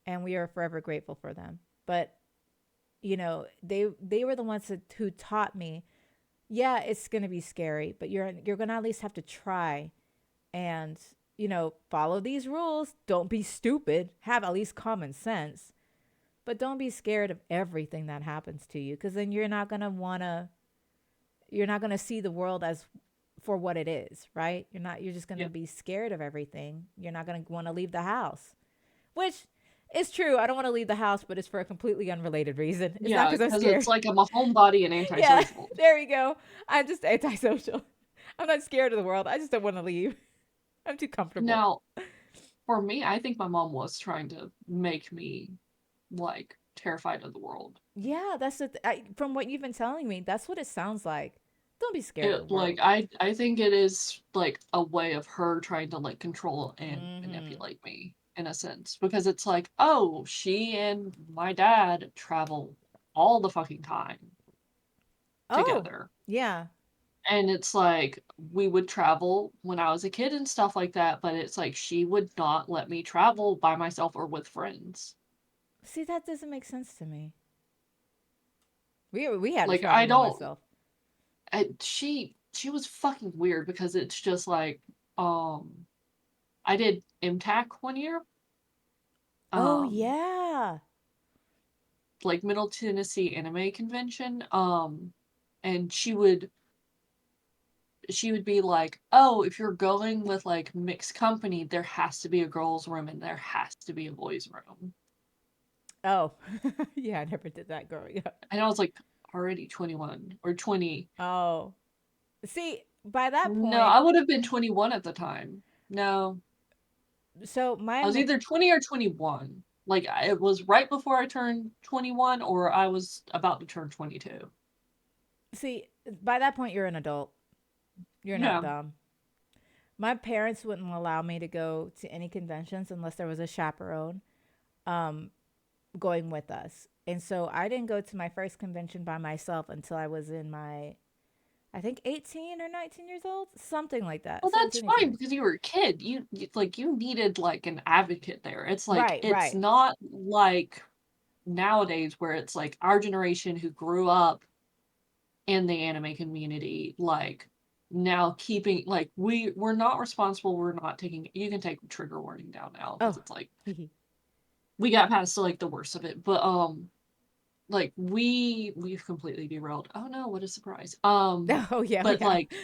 [SPEAKER 1] And we are forever grateful for them. But they were the ones who taught me, yeah, it's gonna be scary, but you're gonna at least have to try and follow these rules. Don't be stupid. Have at least common sense, but don't be scared of everything that happens to you, because then you're not gonna see the world as for what it is, right? You're just going to
[SPEAKER 2] Yep.
[SPEAKER 1] be scared of everything. You're not going to want to leave the house, which is true. I don't want to leave the house, but it's for a completely unrelated reason. It's not
[SPEAKER 2] Yeah,
[SPEAKER 1] because I'm
[SPEAKER 2] because it's
[SPEAKER 1] scared.
[SPEAKER 2] like I'm a homebody and
[SPEAKER 1] Yeah,
[SPEAKER 2] antisocial.
[SPEAKER 1] there we go. I'm just antisocial. I'm not scared of the world. I just don't want to leave. I'm too comfortable.
[SPEAKER 2] Now, for me, I think my mom was trying to make me like terrified of the world.
[SPEAKER 1] Yeah, that's from what you've been telling me, that's what it sounds like. Don't be scared of the
[SPEAKER 2] It like
[SPEAKER 1] world.
[SPEAKER 2] I think it is like a way of her trying to like control and
[SPEAKER 1] Mm-hmm.
[SPEAKER 2] manipulate me in a sense because it's like, oh, she and my dad travel all the fucking time
[SPEAKER 1] Oh,
[SPEAKER 2] together.
[SPEAKER 1] yeah.
[SPEAKER 2] And it's like we would travel when I was a kid and stuff like that, but it's like she would not let me travel by myself or with friends.
[SPEAKER 1] See, that doesn't make sense to me. We had to
[SPEAKER 2] Like I
[SPEAKER 1] travel by
[SPEAKER 2] don't
[SPEAKER 1] myself.
[SPEAKER 2] she was fucking weird because it's just like um I did MTAC one year.
[SPEAKER 1] Oh
[SPEAKER 2] Um
[SPEAKER 1] yeah.
[SPEAKER 2] like Middle Tennessee Anime Convention. And she would be like, "Oh, if you're going with like mixed company, there has to be a girls' room and there has to be a boys' room."
[SPEAKER 1] Oh, yeah. I never did that growing up.
[SPEAKER 2] And I was like already 21 or 20.
[SPEAKER 1] Oh, see, by that
[SPEAKER 2] No,
[SPEAKER 1] point,
[SPEAKER 2] I would have been 21 at the time. No,
[SPEAKER 1] so
[SPEAKER 2] I was either 20 or 21. Like it was right before I turned 21 or I was about to turn 22.
[SPEAKER 1] see, by that point, you're an adult. You're not
[SPEAKER 2] Yeah.
[SPEAKER 1] dumb. My parents wouldn't allow me to go to any conventions unless there was a chaperone um, going with us. And so I didn't go to my first convention by myself until I was in my, I think, 18 or 19 years old, something like that.
[SPEAKER 2] Well, that's
[SPEAKER 1] 17,
[SPEAKER 2] fine
[SPEAKER 1] 18.
[SPEAKER 2] because you were a kid. Like you needed like an advocate there. It's like
[SPEAKER 1] Right,
[SPEAKER 2] it's
[SPEAKER 1] right.
[SPEAKER 2] not like nowadays where it's like our generation who grew up in the anime community like now keeping like we're not responsible, we're not taking you can take trigger warning down now because
[SPEAKER 1] Oh,
[SPEAKER 2] it's like
[SPEAKER 1] hee
[SPEAKER 2] we got past like the worst of it. But like we've completely derailed. Oh no, what a surprise.
[SPEAKER 1] Oh, yeah,
[SPEAKER 2] But
[SPEAKER 1] yeah.
[SPEAKER 2] like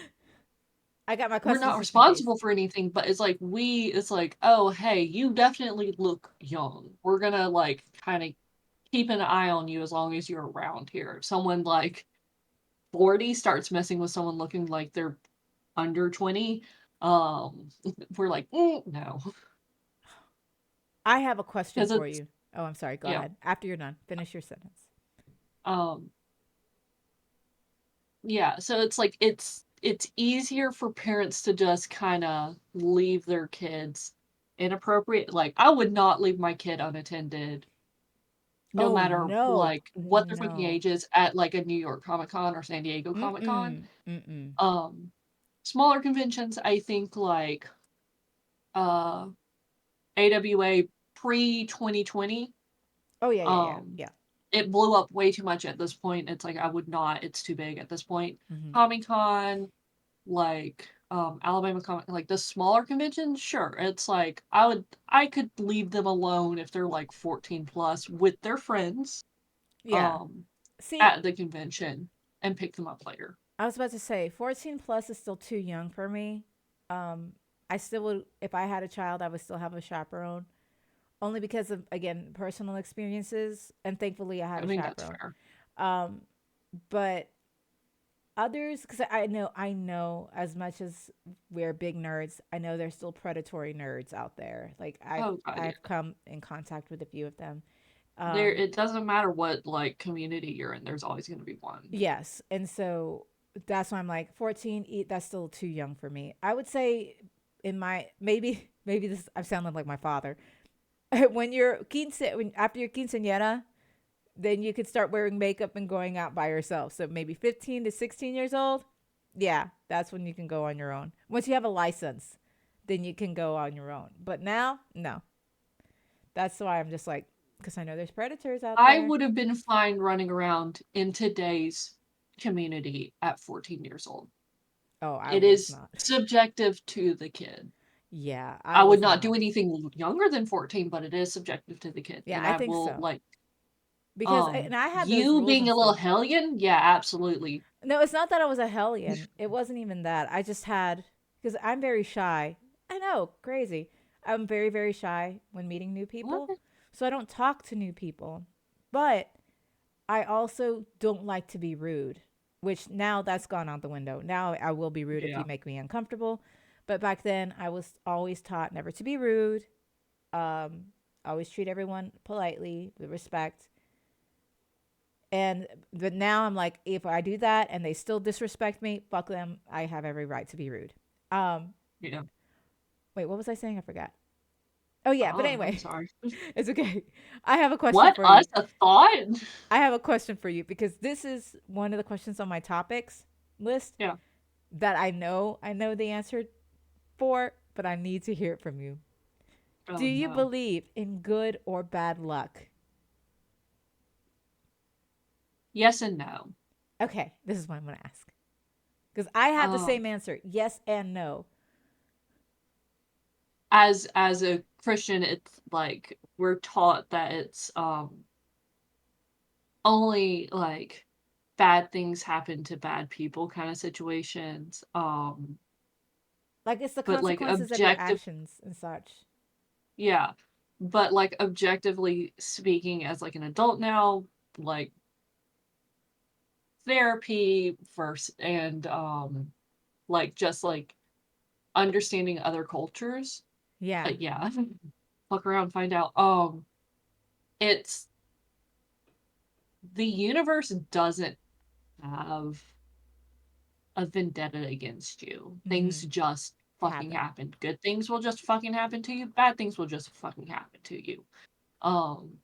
[SPEAKER 1] I got my
[SPEAKER 2] we're
[SPEAKER 1] questions
[SPEAKER 2] not
[SPEAKER 1] just in case.
[SPEAKER 2] responsible for anything, but it's like, oh hey, you definitely look young. We're gonna like kind of keep an eye on you as long as you're around here. If someone like 40 starts messing with someone looking like they're under 20, um we're like, no.
[SPEAKER 1] I have a question
[SPEAKER 2] Because
[SPEAKER 1] for
[SPEAKER 2] it's
[SPEAKER 1] you. Oh, I'm sorry. Go
[SPEAKER 2] yeah.
[SPEAKER 1] ahead. After you're done, finish your sentence.
[SPEAKER 2] Um yeah, so it's like it's easier for parents to just kind of leave their kids inappropriate. Like I would not leave my kid unattended no
[SPEAKER 1] Oh,
[SPEAKER 2] matter
[SPEAKER 1] no.
[SPEAKER 2] like what their fucking
[SPEAKER 1] No.
[SPEAKER 2] age is at like a New York Comic Con or San Diego Comic Con.
[SPEAKER 1] Mm-mm. Mm-mm.
[SPEAKER 2] Um Smaller conventions, I think like uh AWA pre 2020.
[SPEAKER 1] Oh, yeah, yeah, yeah.
[SPEAKER 2] Um,
[SPEAKER 1] Yeah.
[SPEAKER 2] it blew up way too much at this point. It's like I would not. It's too big at this point.
[SPEAKER 1] Mm-hmm.
[SPEAKER 2] Comic Con, like Alabama Comic, like the smaller conventions. Sure, it's like I could leave them alone if they're like 14 plus with their friends,
[SPEAKER 1] Yeah.
[SPEAKER 2] um,
[SPEAKER 1] See,
[SPEAKER 2] at the convention and pick them up later.
[SPEAKER 1] I was about to say 14 plus is still too young for me. Um, I still would, if I had a child, I would still have a chaperone. Only because of, again, personal experiences. And thankfully, I had
[SPEAKER 2] I
[SPEAKER 1] a
[SPEAKER 2] think that's
[SPEAKER 1] chaperone.
[SPEAKER 2] fair.
[SPEAKER 1] Um, but others, because I know as much as we're big nerds, I know there's still predatory nerds out there. Like
[SPEAKER 2] Oh God, yeah.
[SPEAKER 1] I've come in contact with a few of them.
[SPEAKER 2] There,
[SPEAKER 1] Um,
[SPEAKER 2] it doesn't matter what like community you're in. There's always going to be one.
[SPEAKER 1] yes, and so that's why I'm like 14. That's still too young for me. I would say in my maybe this I'm sounding like my father. When you're after your quinceañera, then you could start wearing makeup and going out by yourself. So maybe 15 to 16 years old. Yeah, that's when you can go on your own. Once you have a license, then you can go on your own. But now, no. That's why I'm just like, because I know there's predators out
[SPEAKER 2] I
[SPEAKER 1] there.
[SPEAKER 2] would have been fine running around in today's community at 14 years old.
[SPEAKER 1] Oh, I
[SPEAKER 2] It
[SPEAKER 1] was
[SPEAKER 2] is
[SPEAKER 1] not.
[SPEAKER 2] subjective to the kid.
[SPEAKER 1] Yeah, I
[SPEAKER 2] I would
[SPEAKER 1] was
[SPEAKER 2] not do
[SPEAKER 1] not.
[SPEAKER 2] anything younger than 14, but it is subjective to the kid.
[SPEAKER 1] Yeah,
[SPEAKER 2] And
[SPEAKER 1] I
[SPEAKER 2] I
[SPEAKER 1] think
[SPEAKER 2] will
[SPEAKER 1] so.
[SPEAKER 2] like
[SPEAKER 1] because and I had those
[SPEAKER 2] You
[SPEAKER 1] rules
[SPEAKER 2] being
[SPEAKER 1] and
[SPEAKER 2] a little
[SPEAKER 1] stuff.
[SPEAKER 2] hellion, yeah, absolutely.
[SPEAKER 1] No, it's not that I was a hellion. It wasn't even that. I just had because I'm very shy. I know, crazy. I'm very very shy when meeting new
[SPEAKER 2] What?
[SPEAKER 1] people, so I don't talk to new people. But I also don't like to be rude, which now that's gone out the window. Now I will be rude if you
[SPEAKER 2] Yeah.
[SPEAKER 1] make me uncomfortable. But back then I was always taught never to be rude. Um, always treat everyone politely with respect. And but now I'm like, if I do that and they still disrespect me, fuck them. I have every right to be rude. Um,
[SPEAKER 2] Yeah.
[SPEAKER 1] wait, what was I saying? I forgot. Oh yeah, but
[SPEAKER 2] Oh, I'm
[SPEAKER 1] anyway,
[SPEAKER 2] sorry.
[SPEAKER 1] it's okay. I have a question
[SPEAKER 2] What?
[SPEAKER 1] for
[SPEAKER 2] Us?
[SPEAKER 1] you.
[SPEAKER 2] A thought?
[SPEAKER 1] I have a question for you because this is one of the questions on my topics list
[SPEAKER 2] Yeah.
[SPEAKER 1] that I know the answer for, but I need to hear it from you. Do
[SPEAKER 2] Oh
[SPEAKER 1] you
[SPEAKER 2] no.
[SPEAKER 1] believe in good or bad luck?
[SPEAKER 2] Yes and no.
[SPEAKER 1] Okay, this is what I'm going to ask because I have the
[SPEAKER 2] Um,
[SPEAKER 1] same answer, yes and no.
[SPEAKER 2] as a Christian, it's like we're taught that it's only like bad things happen to bad people kind of situations.
[SPEAKER 1] Like it's the
[SPEAKER 2] But like
[SPEAKER 1] consequences of your
[SPEAKER 2] objective,
[SPEAKER 1] actions and such.
[SPEAKER 2] yeah. But like objectively speaking, as like an adult now, like therapy first and like just like understanding other cultures.
[SPEAKER 1] Yeah.
[SPEAKER 2] Yeah, fuck around, find out. It's the universe doesn't have a vendetta against you. Things
[SPEAKER 1] Mm-hmm.
[SPEAKER 2] just fucking
[SPEAKER 1] Happen.
[SPEAKER 2] happen. Good things will just fucking happen to you. Bad things will just fucking happen to you. Um,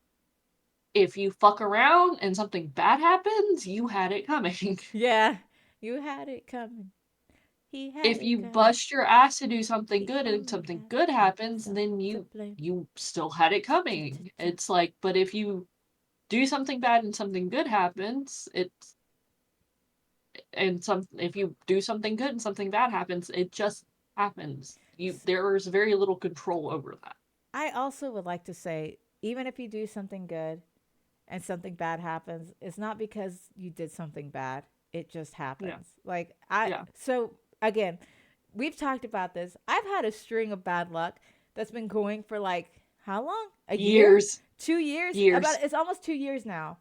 [SPEAKER 2] if you fuck around and something bad happens, you had it coming.
[SPEAKER 1] Yeah. You had it coming. He had
[SPEAKER 2] If
[SPEAKER 1] it
[SPEAKER 2] you
[SPEAKER 1] coming.
[SPEAKER 2] bust your ass to do something
[SPEAKER 1] He
[SPEAKER 2] good and
[SPEAKER 1] only
[SPEAKER 2] something
[SPEAKER 1] had
[SPEAKER 2] good happens,
[SPEAKER 1] himself
[SPEAKER 2] then
[SPEAKER 1] to
[SPEAKER 2] you
[SPEAKER 1] blame.
[SPEAKER 2] you still had it coming.
[SPEAKER 1] Cha-cha-cha.
[SPEAKER 2] It's like, but if you do something bad and something good happens, it's and some if you do something good and something bad happens, it just happens. You there's very little control over that.
[SPEAKER 1] I also would like to say, even if you do something good and something bad happens, it's not because you did something bad. It just
[SPEAKER 2] Yeah.
[SPEAKER 1] happens.
[SPEAKER 2] Yeah.
[SPEAKER 1] So again, we've talked about this. I've had a string of bad luck that's been going for like how long? A year?
[SPEAKER 2] Years.
[SPEAKER 1] 2 years?
[SPEAKER 2] Years.
[SPEAKER 1] About it's almost 2 years now.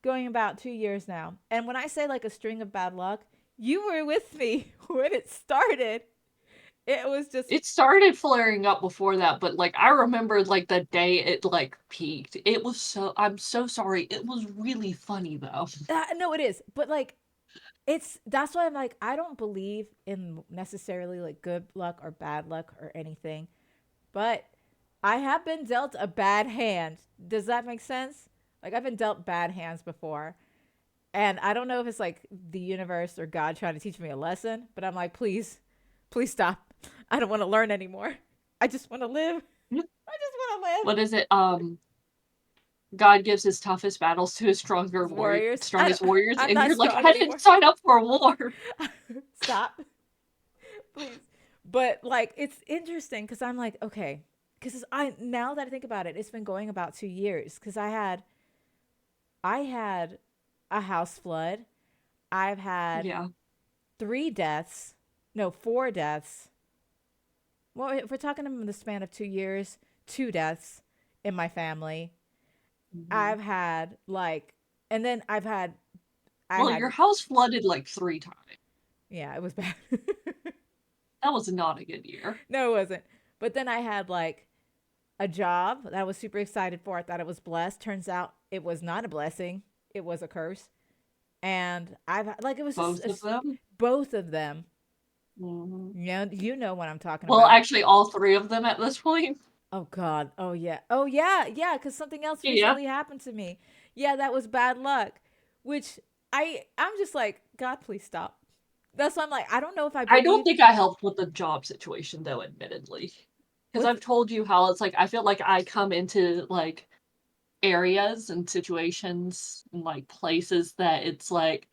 [SPEAKER 1] Going about 2 years now. And when I say like a string of bad luck, you were with me when it started. It was just
[SPEAKER 2] It started flaring up before that, but like I remember like the day it like peaked. It was so I'm so sorry. It was really funny though.
[SPEAKER 1] no, it is. But like it's that's why I'm like I don't believe in necessarily like good luck or bad luck or anything. But I have been dealt a bad hand. Does that make sense? Like I've been dealt bad hands before. And I don't know if it's like the universe or God trying to teach me a lesson, but I'm like, please, please stop. I don't want to learn anymore. I just want to live. I just want to live.
[SPEAKER 2] What is it? God gives his toughest battles to his
[SPEAKER 1] Warriors.
[SPEAKER 2] strongest warriors,
[SPEAKER 1] I'm
[SPEAKER 2] and
[SPEAKER 1] not
[SPEAKER 2] you're like,
[SPEAKER 1] strong
[SPEAKER 2] I didn't
[SPEAKER 1] anymore.
[SPEAKER 2] sign up for a war.
[SPEAKER 1] Stop, please. But like, it's interesting because I'm like, okay, because I now that I think about it, it's been going about 2 years because I had a house flood. I've had
[SPEAKER 2] Yeah.
[SPEAKER 1] 3 deaths, no, 4 deaths. Well, if we're talking in the span of 2 years, 2 deaths in my family.
[SPEAKER 2] Mhm.
[SPEAKER 1] I've had like, and then I
[SPEAKER 2] Well, your
[SPEAKER 1] had,
[SPEAKER 2] house flooded like 3 times.
[SPEAKER 1] yeah, it was bad.
[SPEAKER 2] That was not a good year.
[SPEAKER 1] No, it wasn't. But then I had like a job that I was super excited for. I thought it was blessed. Turns out it was not a blessing. It was a curse. And like it was just
[SPEAKER 2] Both of them.
[SPEAKER 1] both of them.
[SPEAKER 2] Mhm.
[SPEAKER 1] You know what I'm talking
[SPEAKER 2] Well,
[SPEAKER 1] about.
[SPEAKER 2] actually, all three of them at this point.
[SPEAKER 1] Oh God. Oh yeah. Oh yeah. Yeah. Because something else
[SPEAKER 2] Yeah.
[SPEAKER 1] recently happened to me. Yeah, that was bad luck. Which I'm just like, God, please stop. That's why I'm like, I don't know if I
[SPEAKER 2] I don't
[SPEAKER 1] believe.
[SPEAKER 2] think I helped with the job situation, though, admittedly. Because
[SPEAKER 1] With
[SPEAKER 2] I've told you how it's like, I feel like I come into like areas and situations and like places that it's like,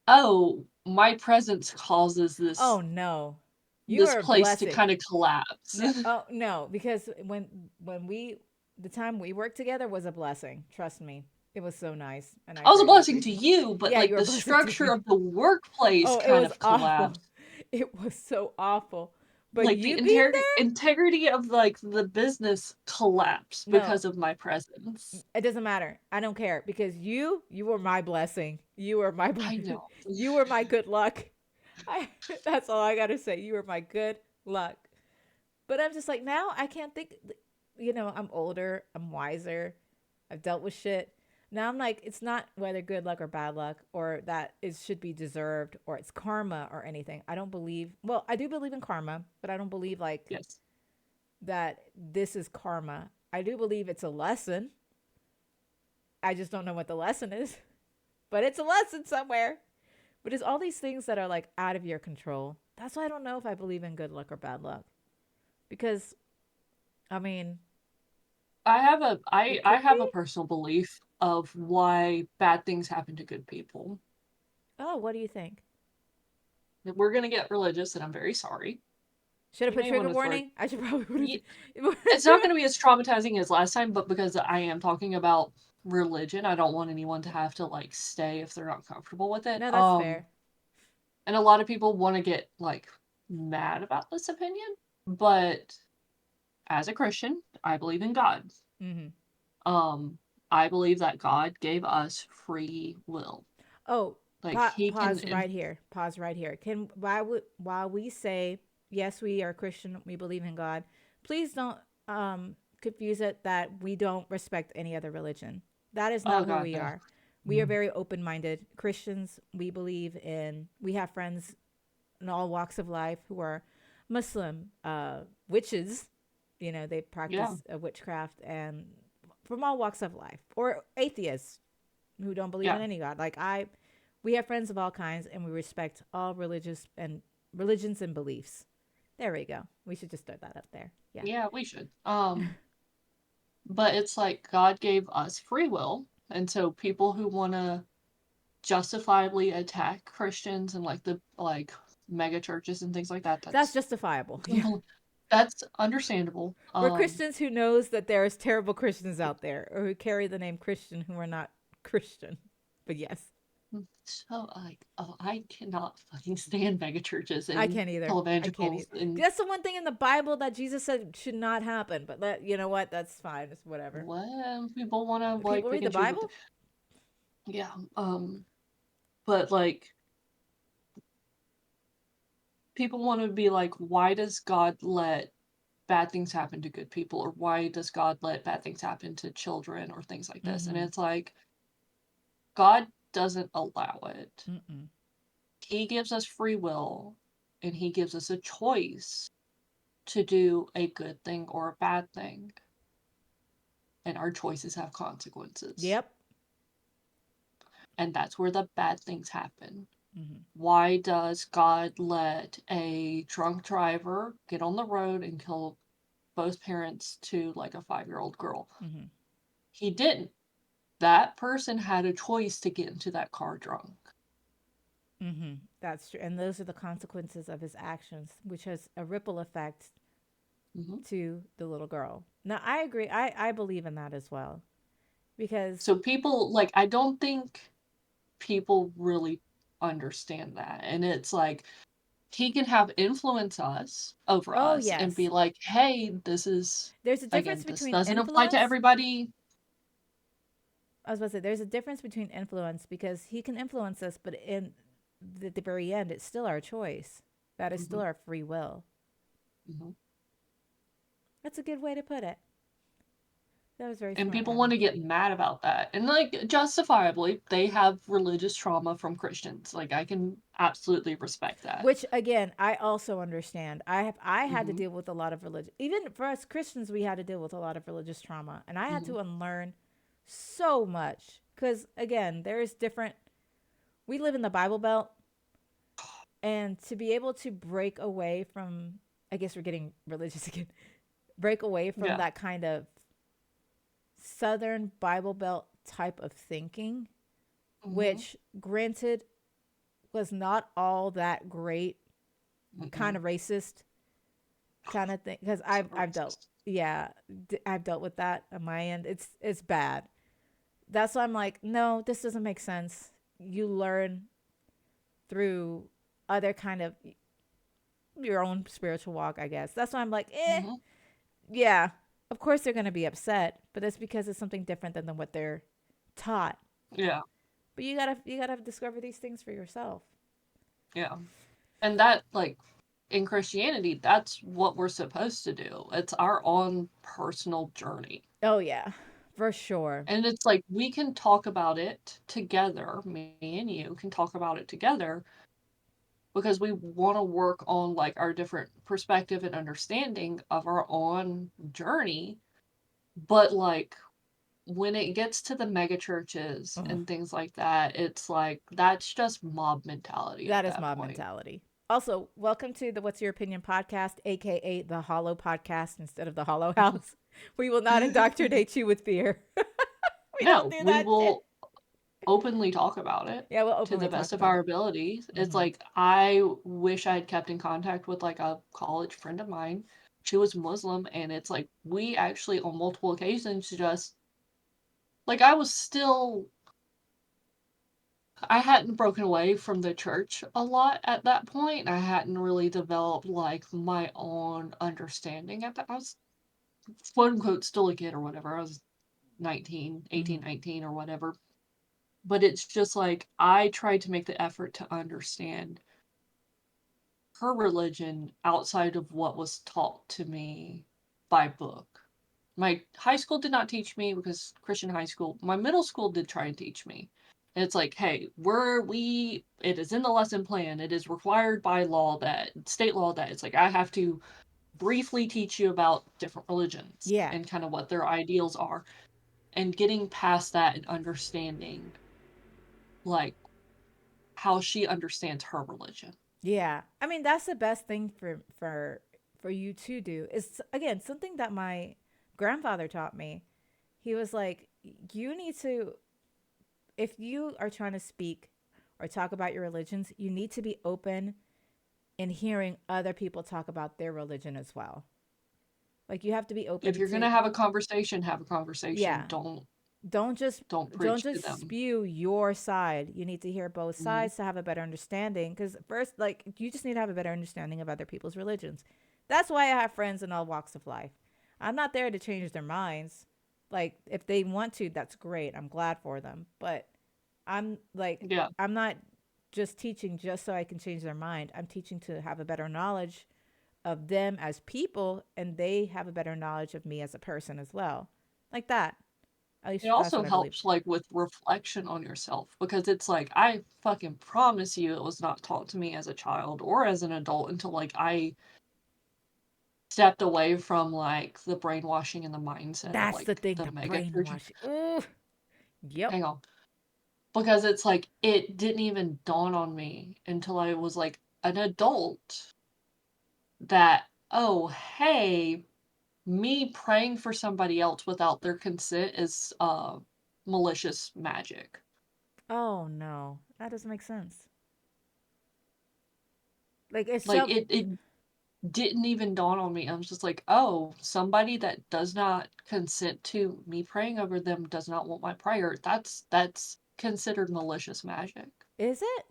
[SPEAKER 2] oh, my presence causes
[SPEAKER 1] oh no, you
[SPEAKER 2] this
[SPEAKER 1] are a
[SPEAKER 2] place to
[SPEAKER 1] blessing.
[SPEAKER 2] kind of collapse.
[SPEAKER 1] No, oh no, because when we the time we worked together was a blessing. Trust me. It was so nice, and I
[SPEAKER 2] I was a
[SPEAKER 1] greatly
[SPEAKER 2] blessing to
[SPEAKER 1] appreciate.
[SPEAKER 2] you, but
[SPEAKER 1] Yeah, you
[SPEAKER 2] like
[SPEAKER 1] were a
[SPEAKER 2] the
[SPEAKER 1] blessing to
[SPEAKER 2] structure
[SPEAKER 1] me.
[SPEAKER 2] of the workplace
[SPEAKER 1] Oh, it
[SPEAKER 2] kind
[SPEAKER 1] was
[SPEAKER 2] of
[SPEAKER 1] awful.
[SPEAKER 2] collapsed.
[SPEAKER 1] It was so awful. But
[SPEAKER 2] Like the
[SPEAKER 1] you being there,
[SPEAKER 2] integrity of like the business collapsed
[SPEAKER 1] no,
[SPEAKER 2] because of my presence.
[SPEAKER 1] it doesn't matter. I don't care because you were my blessing. You were my
[SPEAKER 2] I know.
[SPEAKER 1] you were my good luck. I, that's all I gotta say. You were my good luck. But I'm just like now I can't think. I'm older. I'm wiser. I've dealt with shit. Now I'm like, it's not whether good luck or bad luck or that it should be deserved or it's karma or anything. I don't believe. Well, I do believe in karma, but I don't believe like
[SPEAKER 2] Yes.
[SPEAKER 1] that this is karma. I do believe it's a lesson. I just don't know what the lesson is, but it's a lesson somewhere. But it's all these things that are like out of your control. That's why I don't know if I believe in good luck or bad luck. Because I mean, it
[SPEAKER 2] I
[SPEAKER 1] could
[SPEAKER 2] have
[SPEAKER 1] be.
[SPEAKER 2] a personal belief of why bad things happen to good people.
[SPEAKER 1] Oh, what do you think?
[SPEAKER 2] We're gonna get religious, and I'm very sorry.
[SPEAKER 1] Should have
[SPEAKER 2] You
[SPEAKER 1] put
[SPEAKER 2] may want
[SPEAKER 1] trigger
[SPEAKER 2] to throw.
[SPEAKER 1] warning. I should probably would
[SPEAKER 2] It's not gonna be as traumatizing as last time, but because I am talking about religion, I don't want anyone to have to like stay if they're not comfortable with it.
[SPEAKER 1] No, that's fair.
[SPEAKER 2] And a lot of people want to get like mad about this opinion, but as a Christian, I believe in God.
[SPEAKER 1] Mm-hmm.
[SPEAKER 2] Um, I believe that God gave us free will.
[SPEAKER 1] Oh,
[SPEAKER 2] Like he can,
[SPEAKER 1] pause right here. Pause right here. Can while we say yes, we are Christian, we believe in God. Please don't confuse it that we don't respect any other religion. That is
[SPEAKER 2] oh
[SPEAKER 1] not who
[SPEAKER 2] God,
[SPEAKER 1] we
[SPEAKER 2] no.
[SPEAKER 1] are. We are very open-minded Christians. We believe in. We have friends in all walks of life who are Muslim, witches. They
[SPEAKER 2] Yeah,
[SPEAKER 1] practice witchcraft and from all walks of life, or atheists who don't believe
[SPEAKER 2] yeah,
[SPEAKER 1] in any God. We have friends of all kinds, and we respect all religious and religions and beliefs. There we go. We should just throw that up there. Yeah.
[SPEAKER 2] yeah, we should. But it's like God gave us free will, and so people who want to justifiably attack Christians and like the like mega churches and things like that,
[SPEAKER 1] That's justifiable. Yeah.
[SPEAKER 2] that's understandable.
[SPEAKER 1] We're Christians who knows that there's terrible Christians out there or who carry the name Christian who are not Christian. But yes,
[SPEAKER 2] So like, oh, I cannot fucking stand mega churches
[SPEAKER 1] I
[SPEAKER 2] and
[SPEAKER 1] can't either. I can't
[SPEAKER 2] televangelicals
[SPEAKER 1] either.
[SPEAKER 2] and
[SPEAKER 1] That's the one thing in the Bible that Jesus said should not happen. But you know what? That's fine. It's whatever.
[SPEAKER 2] what people want to like
[SPEAKER 1] People
[SPEAKER 2] pick
[SPEAKER 1] read the
[SPEAKER 2] and choose what.
[SPEAKER 1] Bible?
[SPEAKER 2] Yeah. But like people want to be like, why does God let bad things happen to good people, or why does God let bad things happen to children or things like this? And
[SPEAKER 1] Mm-hmm.
[SPEAKER 2] it's like God doesn't allow it.
[SPEAKER 1] Mm-mm.
[SPEAKER 2] He gives us free will, and he gives us a choice to do a good thing or a bad thing. And our choices have consequences.
[SPEAKER 1] Yep.
[SPEAKER 2] And that's where the bad things happen.
[SPEAKER 1] Mm-hmm.
[SPEAKER 2] Why does God let a drunk driver get on the road and kill both parents to like a 5-year-old girl?
[SPEAKER 1] Mm-hmm.
[SPEAKER 2] He didn't. That person had a choice to get into that car drunk.
[SPEAKER 1] Mm-hmm. That's true. And those are the consequences of his actions, which has a ripple effect
[SPEAKER 2] Mm-hmm.
[SPEAKER 1] to the little girl. Now, I agree. I believe in that as well. Because,
[SPEAKER 2] So people like I don't think people really understand that. And it's like he can have influence us over
[SPEAKER 1] oh,
[SPEAKER 2] us and be
[SPEAKER 1] yes,
[SPEAKER 2] like, hey, this is
[SPEAKER 1] there's a difference
[SPEAKER 2] again, this
[SPEAKER 1] between
[SPEAKER 2] doesn't apply to
[SPEAKER 1] influence.
[SPEAKER 2] everybody.
[SPEAKER 1] I was about to say, there's a difference between influence because he can influence us, but in the very end, it's still our choice. That is
[SPEAKER 2] Mm-hmm,
[SPEAKER 1] still our free will.
[SPEAKER 2] mm-hmm.
[SPEAKER 1] That's a good way to put it. That was very
[SPEAKER 2] And
[SPEAKER 1] smart,
[SPEAKER 2] people want
[SPEAKER 1] Abby.
[SPEAKER 2] to get mad about that. And like justifiably, they have religious trauma from Christians. Like I can absolutely respect that.
[SPEAKER 1] Which again, I also understand. I had to
[SPEAKER 2] Mm-hmm,
[SPEAKER 1] deal with a lot of religion. Even for us Christians, we had to deal with a lot of religious trauma, and I had
[SPEAKER 2] mm-hmm.
[SPEAKER 1] to unlearn so much because again, there's different. We live in the Bible Belt, and to be able to break away from, I guess we're getting religious again. Break away from
[SPEAKER 2] Yeah.
[SPEAKER 1] that kind of Southern Bible Belt type of thinking,
[SPEAKER 2] Mm-hmm.
[SPEAKER 1] which granted was not all that great,
[SPEAKER 2] Mm-mm.
[SPEAKER 1] kind of racist kind of thing because
[SPEAKER 2] Super
[SPEAKER 1] I've dealt
[SPEAKER 2] racist.
[SPEAKER 1] Yeah, I've dealt with that on my end. It's bad. That's why I'm like, no, this doesn't make sense. You learn through other kind of your own spiritual walk, I guess. That's why I'm like,
[SPEAKER 2] Hmm.
[SPEAKER 1] yeah. Of course they're gonna be upset, but it's because it's something different than what they're taught.
[SPEAKER 2] Yeah,
[SPEAKER 1] But you gotta discover these things for yourself.
[SPEAKER 2] yeah. And that, like, in Christianity, that's what we're supposed to do. It's our own personal journey.
[SPEAKER 1] Oh yeah, for sure.
[SPEAKER 2] And it's like we can talk about it together, me and you can talk about it together because we want to work on like our different perspective and understanding of our own journey. But like when it gets to the mega churches
[SPEAKER 1] Ugh,
[SPEAKER 2] and things like that, it's like that's just mob mentality at
[SPEAKER 1] that is
[SPEAKER 2] that
[SPEAKER 1] mob
[SPEAKER 2] point.
[SPEAKER 1] mentality. Also, welcome to the What's Your Opinion podcast, aka the Hollow Podcast instead of the Hollow House. We will not indoctrinate you with fear. We don't
[SPEAKER 2] No,
[SPEAKER 1] do
[SPEAKER 2] we
[SPEAKER 1] that shit.
[SPEAKER 2] will openly talk about it
[SPEAKER 1] Yeah, we'll
[SPEAKER 2] to the
[SPEAKER 1] openly talk
[SPEAKER 2] best of
[SPEAKER 1] about
[SPEAKER 2] our
[SPEAKER 1] it.
[SPEAKER 2] abilities. It's
[SPEAKER 1] Mm-hmm.
[SPEAKER 2] like I wish I had kept in contact with like a college friend of mine. She was Muslim, and it's like we actually on multiple occasions just like I hadn't broken away from the church a lot at that point. I hadn't really developed like my own understanding at that. I was quote unquote still a kid or whatever. I was 19,
[SPEAKER 1] Mm-hmm.
[SPEAKER 2] 18, 19 or whatever. But it's just like I tried to make the effort to understand her religion outside of what was taught to me by book. My high school did not teach me because Christian high school, my middle school did try and teach me. And it's like, hey, it is in the lesson plan. It is required by law that, state law that it's like, I have to briefly teach you about different religions
[SPEAKER 1] Yeah,
[SPEAKER 2] and kind of what their ideals are. And getting past that and understanding, like, how she understands her religion.
[SPEAKER 1] yeah. I mean, that's the best thing for you to do. Is again something that my grandfather taught me. He was like, you need to, if you are trying to speak or talk about your religions, you need to be open in hearing other people talk about their religion as well. Like you have to be
[SPEAKER 2] If
[SPEAKER 1] open
[SPEAKER 2] you're
[SPEAKER 1] to,
[SPEAKER 2] gonna have a conversation, have a conversation.
[SPEAKER 1] yeah.
[SPEAKER 2] Don't
[SPEAKER 1] Don't just
[SPEAKER 2] don't
[SPEAKER 1] don't
[SPEAKER 2] preach to
[SPEAKER 1] just
[SPEAKER 2] them.
[SPEAKER 1] spew your side. You need to hear both
[SPEAKER 2] Hmm.
[SPEAKER 1] sides to have a better understanding. Because first, like you just need to have a better understanding of other people's religions. That's why I have friends in all walks of life. I'm not there to change their minds. Like if they want to, that's great. I'm glad for them. But I'm like
[SPEAKER 2] Yeah.
[SPEAKER 1] I'm not just teaching just so I can change their mind. I'm teaching to have a better knowledge of them as people, and they have a better knowledge of me as a person as well. Like that. At
[SPEAKER 2] It
[SPEAKER 1] least that's
[SPEAKER 2] also
[SPEAKER 1] what I believe.
[SPEAKER 2] helps like with reflection on yourself because it's like I fucking promise you it was not taught to me as a child or as an adult until like I stepped away from like the brainwashing and the mindset of
[SPEAKER 1] That's the
[SPEAKER 2] like
[SPEAKER 1] thing,
[SPEAKER 2] the
[SPEAKER 1] the
[SPEAKER 2] mega church.
[SPEAKER 1] brainwashing. Ooh, yep.
[SPEAKER 2] Hang on. Because it's like it didn't even dawn on me until I was like an adult that, oh, hey, me praying for somebody else without their consent is malicious magic.
[SPEAKER 1] Oh no, that doesn't make sense. Like it's
[SPEAKER 2] Like
[SPEAKER 1] so.
[SPEAKER 2] it didn't even dawn on me. I was just like, oh, somebody that does not consent to me praying over them does not want my prayer. That's considered malicious magic.
[SPEAKER 1] Is it?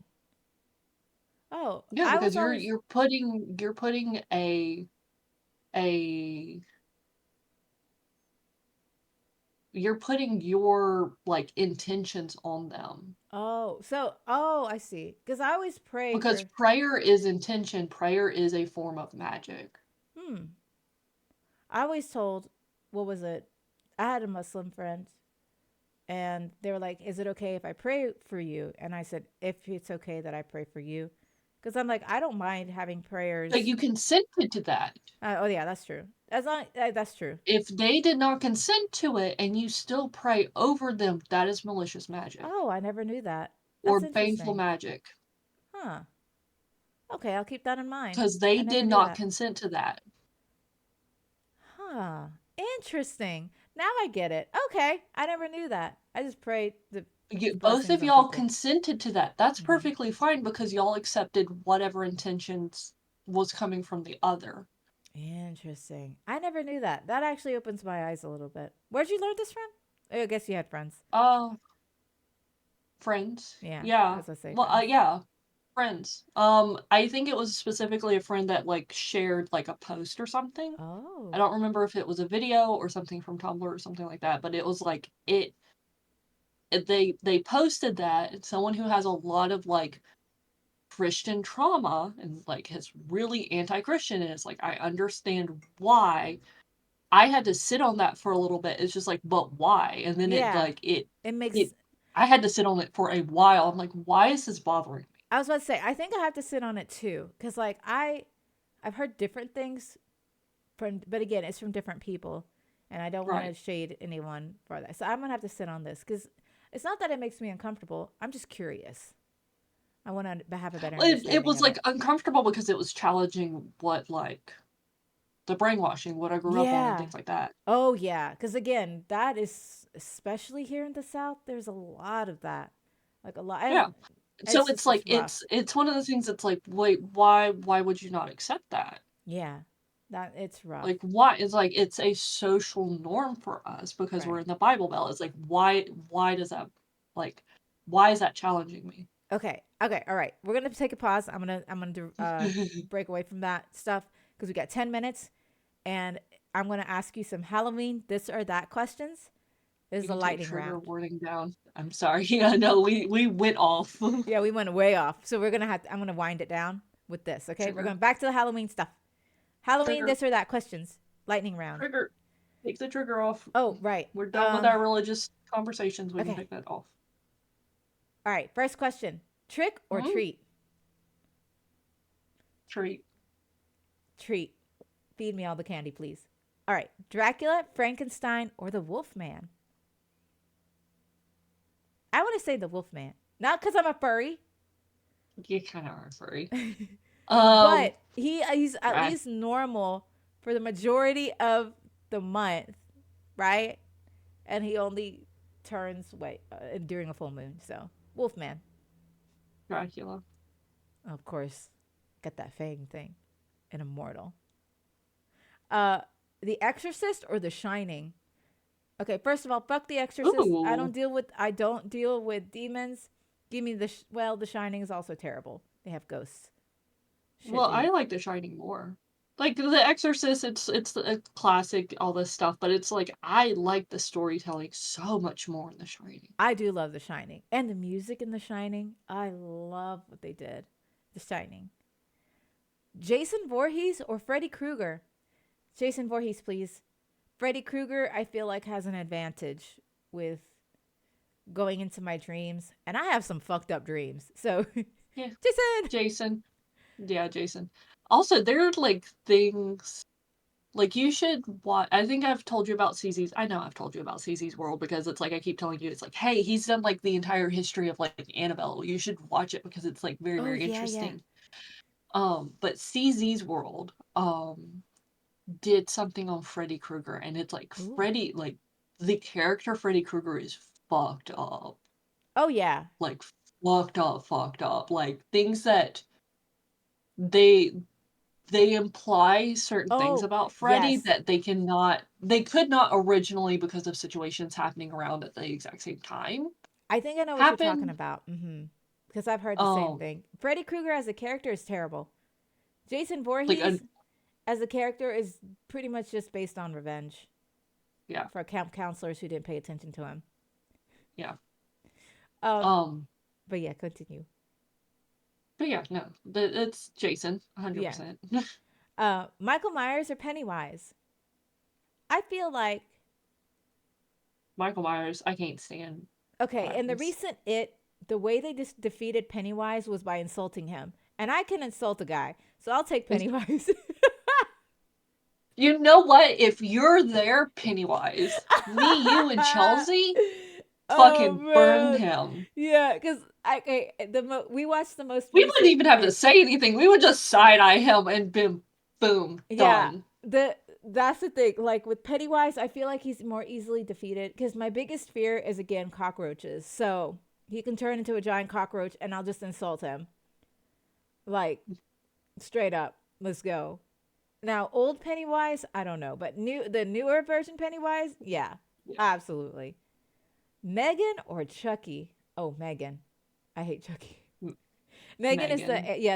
[SPEAKER 1] Oh,
[SPEAKER 2] Yeah,
[SPEAKER 1] I
[SPEAKER 2] because
[SPEAKER 1] was always.
[SPEAKER 2] you're putting a you're putting your like intentions on them.
[SPEAKER 1] I see. Because I always pray
[SPEAKER 2] Because
[SPEAKER 1] for.
[SPEAKER 2] prayer is intention, prayer is a form of magic.
[SPEAKER 1] Hmm. I always told. What was it? I had a Muslim friend, and they were like, "Is it okay if I pray for you?" And I said, "If it's okay that I pray for you," because I'm like, I don't mind having
[SPEAKER 2] But
[SPEAKER 1] prayers.
[SPEAKER 2] you consented to that.
[SPEAKER 1] Oh yeah, that's true. As long that's true.
[SPEAKER 2] If they did not consent to it and you still pray over them, that is malicious magic
[SPEAKER 1] Oh, I never knew that.
[SPEAKER 2] or
[SPEAKER 1] That's
[SPEAKER 2] baneful
[SPEAKER 1] interesting.
[SPEAKER 2] magic
[SPEAKER 1] Huh. Okay, I'll keep that in mind.
[SPEAKER 2] because
[SPEAKER 1] I
[SPEAKER 2] they
[SPEAKER 1] never
[SPEAKER 2] did
[SPEAKER 1] knew
[SPEAKER 2] not
[SPEAKER 1] that.
[SPEAKER 2] consent to that.
[SPEAKER 1] Huh. Interesting. Now I get it. Okay, I never knew that. I just prayed the
[SPEAKER 2] Both
[SPEAKER 1] blessings
[SPEAKER 2] of
[SPEAKER 1] on
[SPEAKER 2] y'all
[SPEAKER 1] people.
[SPEAKER 2] consented to that. That's
[SPEAKER 1] Hmm.
[SPEAKER 2] perfectly fine because y'all accepted whatever intentions was coming from the other.
[SPEAKER 1] Interesting. I never knew that. That actually opens my eyes a little bit. Where'd you learn this from? I guess you had friends.
[SPEAKER 2] Uh, Friends.
[SPEAKER 1] Yeah, I
[SPEAKER 2] Yeah.
[SPEAKER 1] was gonna say
[SPEAKER 2] Well,
[SPEAKER 1] friends.
[SPEAKER 2] yeah. Friends. I think it was specifically a friend that like shared like a post or something. I
[SPEAKER 1] Oh,
[SPEAKER 2] don't remember if it was a video or something from Tumblr or something like that, but it was like they posted that, and someone who has a lot of like Christian trauma and like is really anti-Christian, and it's like I understand why. I had to sit on that for a little bit. It's just like, but why? And then
[SPEAKER 1] yeah. It
[SPEAKER 2] it
[SPEAKER 1] makes.
[SPEAKER 2] I had to sit on it for a while. I'm like, why is this bothering me?
[SPEAKER 1] I was about to say. I think I have to sit on it too, because like I've heard different things from, but again, it's from different people, and I don't want to
[SPEAKER 2] Right.
[SPEAKER 1] shade anyone for that. So I'm gonna have to sit on this because it's not that it makes me uncomfortable. I'm just curious. I want to have a better
[SPEAKER 2] It
[SPEAKER 1] understanding
[SPEAKER 2] was
[SPEAKER 1] of
[SPEAKER 2] like
[SPEAKER 1] it.
[SPEAKER 2] uncomfortable because it was challenging what like the brainwashing, what I grew up on, and
[SPEAKER 1] Yeah.
[SPEAKER 2] things like that.
[SPEAKER 1] Oh yeah, because again, that is especially here in the South. There's a lot of that, like a lot, and
[SPEAKER 2] Yeah. So it's
[SPEAKER 1] it's
[SPEAKER 2] like
[SPEAKER 1] rough.
[SPEAKER 2] it's one of the things that's like, wait, why would you not accept that?
[SPEAKER 1] Yeah, that it's rough.
[SPEAKER 2] Like why? It's like it's a social norm for us because we're
[SPEAKER 1] Right.
[SPEAKER 2] in the Bible Belt. It's like why does that like why is that challenging me?
[SPEAKER 1] Okay. Okay. All right. We're gonna take a pause. I'm gonna break away from that stuff because we got 10 minutes, and I'm gonna ask you some Halloween this or that questions. This
[SPEAKER 2] You
[SPEAKER 1] is a
[SPEAKER 2] can take
[SPEAKER 1] lightning
[SPEAKER 2] trigger
[SPEAKER 1] round.
[SPEAKER 2] warning down. I'm sorry. Yeah, no, we went off.
[SPEAKER 1] Yeah, we went way off, so we're gonna have. I'm gonna wind it down with this. Okay. We're
[SPEAKER 2] Trigger.
[SPEAKER 1] going back to the Halloween stuff. Halloween
[SPEAKER 2] Trigger.
[SPEAKER 1] this or that questions. Lightning round.
[SPEAKER 2] Trigger. Take the trigger off.
[SPEAKER 1] Oh right.
[SPEAKER 2] We're done with our religious conversations. We can
[SPEAKER 1] Okay.
[SPEAKER 2] take that off.
[SPEAKER 1] All right. First question: trick or
[SPEAKER 2] Hmm.
[SPEAKER 1] treat?
[SPEAKER 2] Treat.
[SPEAKER 1] Treat. Feed me all the candy, please. All right. Dracula, Frankenstein, or the Wolfman? I want to say the Wolfman. Not because I'm a furry,
[SPEAKER 2] You kind of are furry. Um,
[SPEAKER 1] but he's at
[SPEAKER 2] Drac.
[SPEAKER 1] least normal for the majority of the month, right? And he only turns white during a full moon. So Wolfman,
[SPEAKER 2] Dracula.
[SPEAKER 1] of course, got that fang thing, an immortal. Uh, The Exorcist or The Shining? Okay, first of all, fuck The Exorcist.
[SPEAKER 2] Ooh.
[SPEAKER 1] I don't deal with demons. Give me well, The Shining is also terrible. They have ghosts.
[SPEAKER 2] Well, I
[SPEAKER 1] Shitty.
[SPEAKER 2] like The Shining more. Like The Exorcist, it's a classic, all this stuff, but it's like I like the storytelling so much more in The Shining.
[SPEAKER 1] I do love The Shining. And the music in The Shining. I love what they did. The Shining. Jason Voorhees or Freddy Krueger? Jason Voorhees, please. Freddy Krueger, I feel like, has an advantage with going into my dreams. And I have some fucked up dreams. So,
[SPEAKER 2] Yeah,
[SPEAKER 1] Jason!
[SPEAKER 2] Jason. Yeah, Jason. Also, there are like things like you should watch. I think I've told you about CZ's. I know I've told you about CZ's World because it's like I keep telling you. It's like, hey, he's done like the entire history of like Annabelle. You should watch it because it's like very
[SPEAKER 1] Oh,
[SPEAKER 2] very
[SPEAKER 1] yeah, yeah.
[SPEAKER 2] interesting. But CZ's World did something on Freddy Krueger, and it's like
[SPEAKER 1] Ooh.
[SPEAKER 2] Freddy like the character Freddy Krueger is fucked up,
[SPEAKER 1] Oh, yeah.
[SPEAKER 2] like fucked up, like things that they they imply certain things
[SPEAKER 1] Oh,
[SPEAKER 2] about Freddy
[SPEAKER 1] yes.
[SPEAKER 2] that they could not originally because of situations happening around at the exact same time
[SPEAKER 1] I think I know what you're talking
[SPEAKER 2] happen.
[SPEAKER 1] about. Mm-hmm. Because I've heard the same
[SPEAKER 2] Um,
[SPEAKER 1] thing. Freddy Krueger as a character is terrible. Jason
[SPEAKER 2] like a
[SPEAKER 1] Voorhees as a character is pretty much just based on revenge
[SPEAKER 2] yeah,
[SPEAKER 1] for camp counselors who didn't pay attention to him.
[SPEAKER 2] yeah.
[SPEAKER 1] Um,
[SPEAKER 2] Um,
[SPEAKER 1] but yeah, continue.
[SPEAKER 2] but yeah, no, it's Jason,
[SPEAKER 1] Yeah.
[SPEAKER 2] 100%.
[SPEAKER 1] Michael Myers or Pennywise? I feel like
[SPEAKER 2] Michael Myers, I can't stand
[SPEAKER 1] okay, in the
[SPEAKER 2] clowns.
[SPEAKER 1] recent It, the way they just defeated Pennywise was by insulting him, and I can insult a guy, so I'll take Pennywise.
[SPEAKER 2] You know what? If you're there, Pennywise, me, you, and Chelsea
[SPEAKER 1] Oh
[SPEAKER 2] fucking burned
[SPEAKER 1] man,
[SPEAKER 2] him.
[SPEAKER 1] yeah, because we watched the most
[SPEAKER 2] We wouldn't
[SPEAKER 1] recent
[SPEAKER 2] even have to
[SPEAKER 1] It.
[SPEAKER 2] say anything. We would just side eye him and boom,
[SPEAKER 1] Yeah,
[SPEAKER 2] done.
[SPEAKER 1] that's the thing. Like with Pennywise, I feel like he's more easily defeated because my biggest fear is again cockroaches. So he can turn into a giant cockroach, and I'll just insult him, like straight up. Let's go. Now, old Pennywise, I don't know, but the newer version Pennywise, yeah,
[SPEAKER 2] Yeah.
[SPEAKER 1] absolutely. Megan or Chucky? Oh, Megan. I hate Chucky.
[SPEAKER 2] M-
[SPEAKER 1] Megan is
[SPEAKER 2] Megan.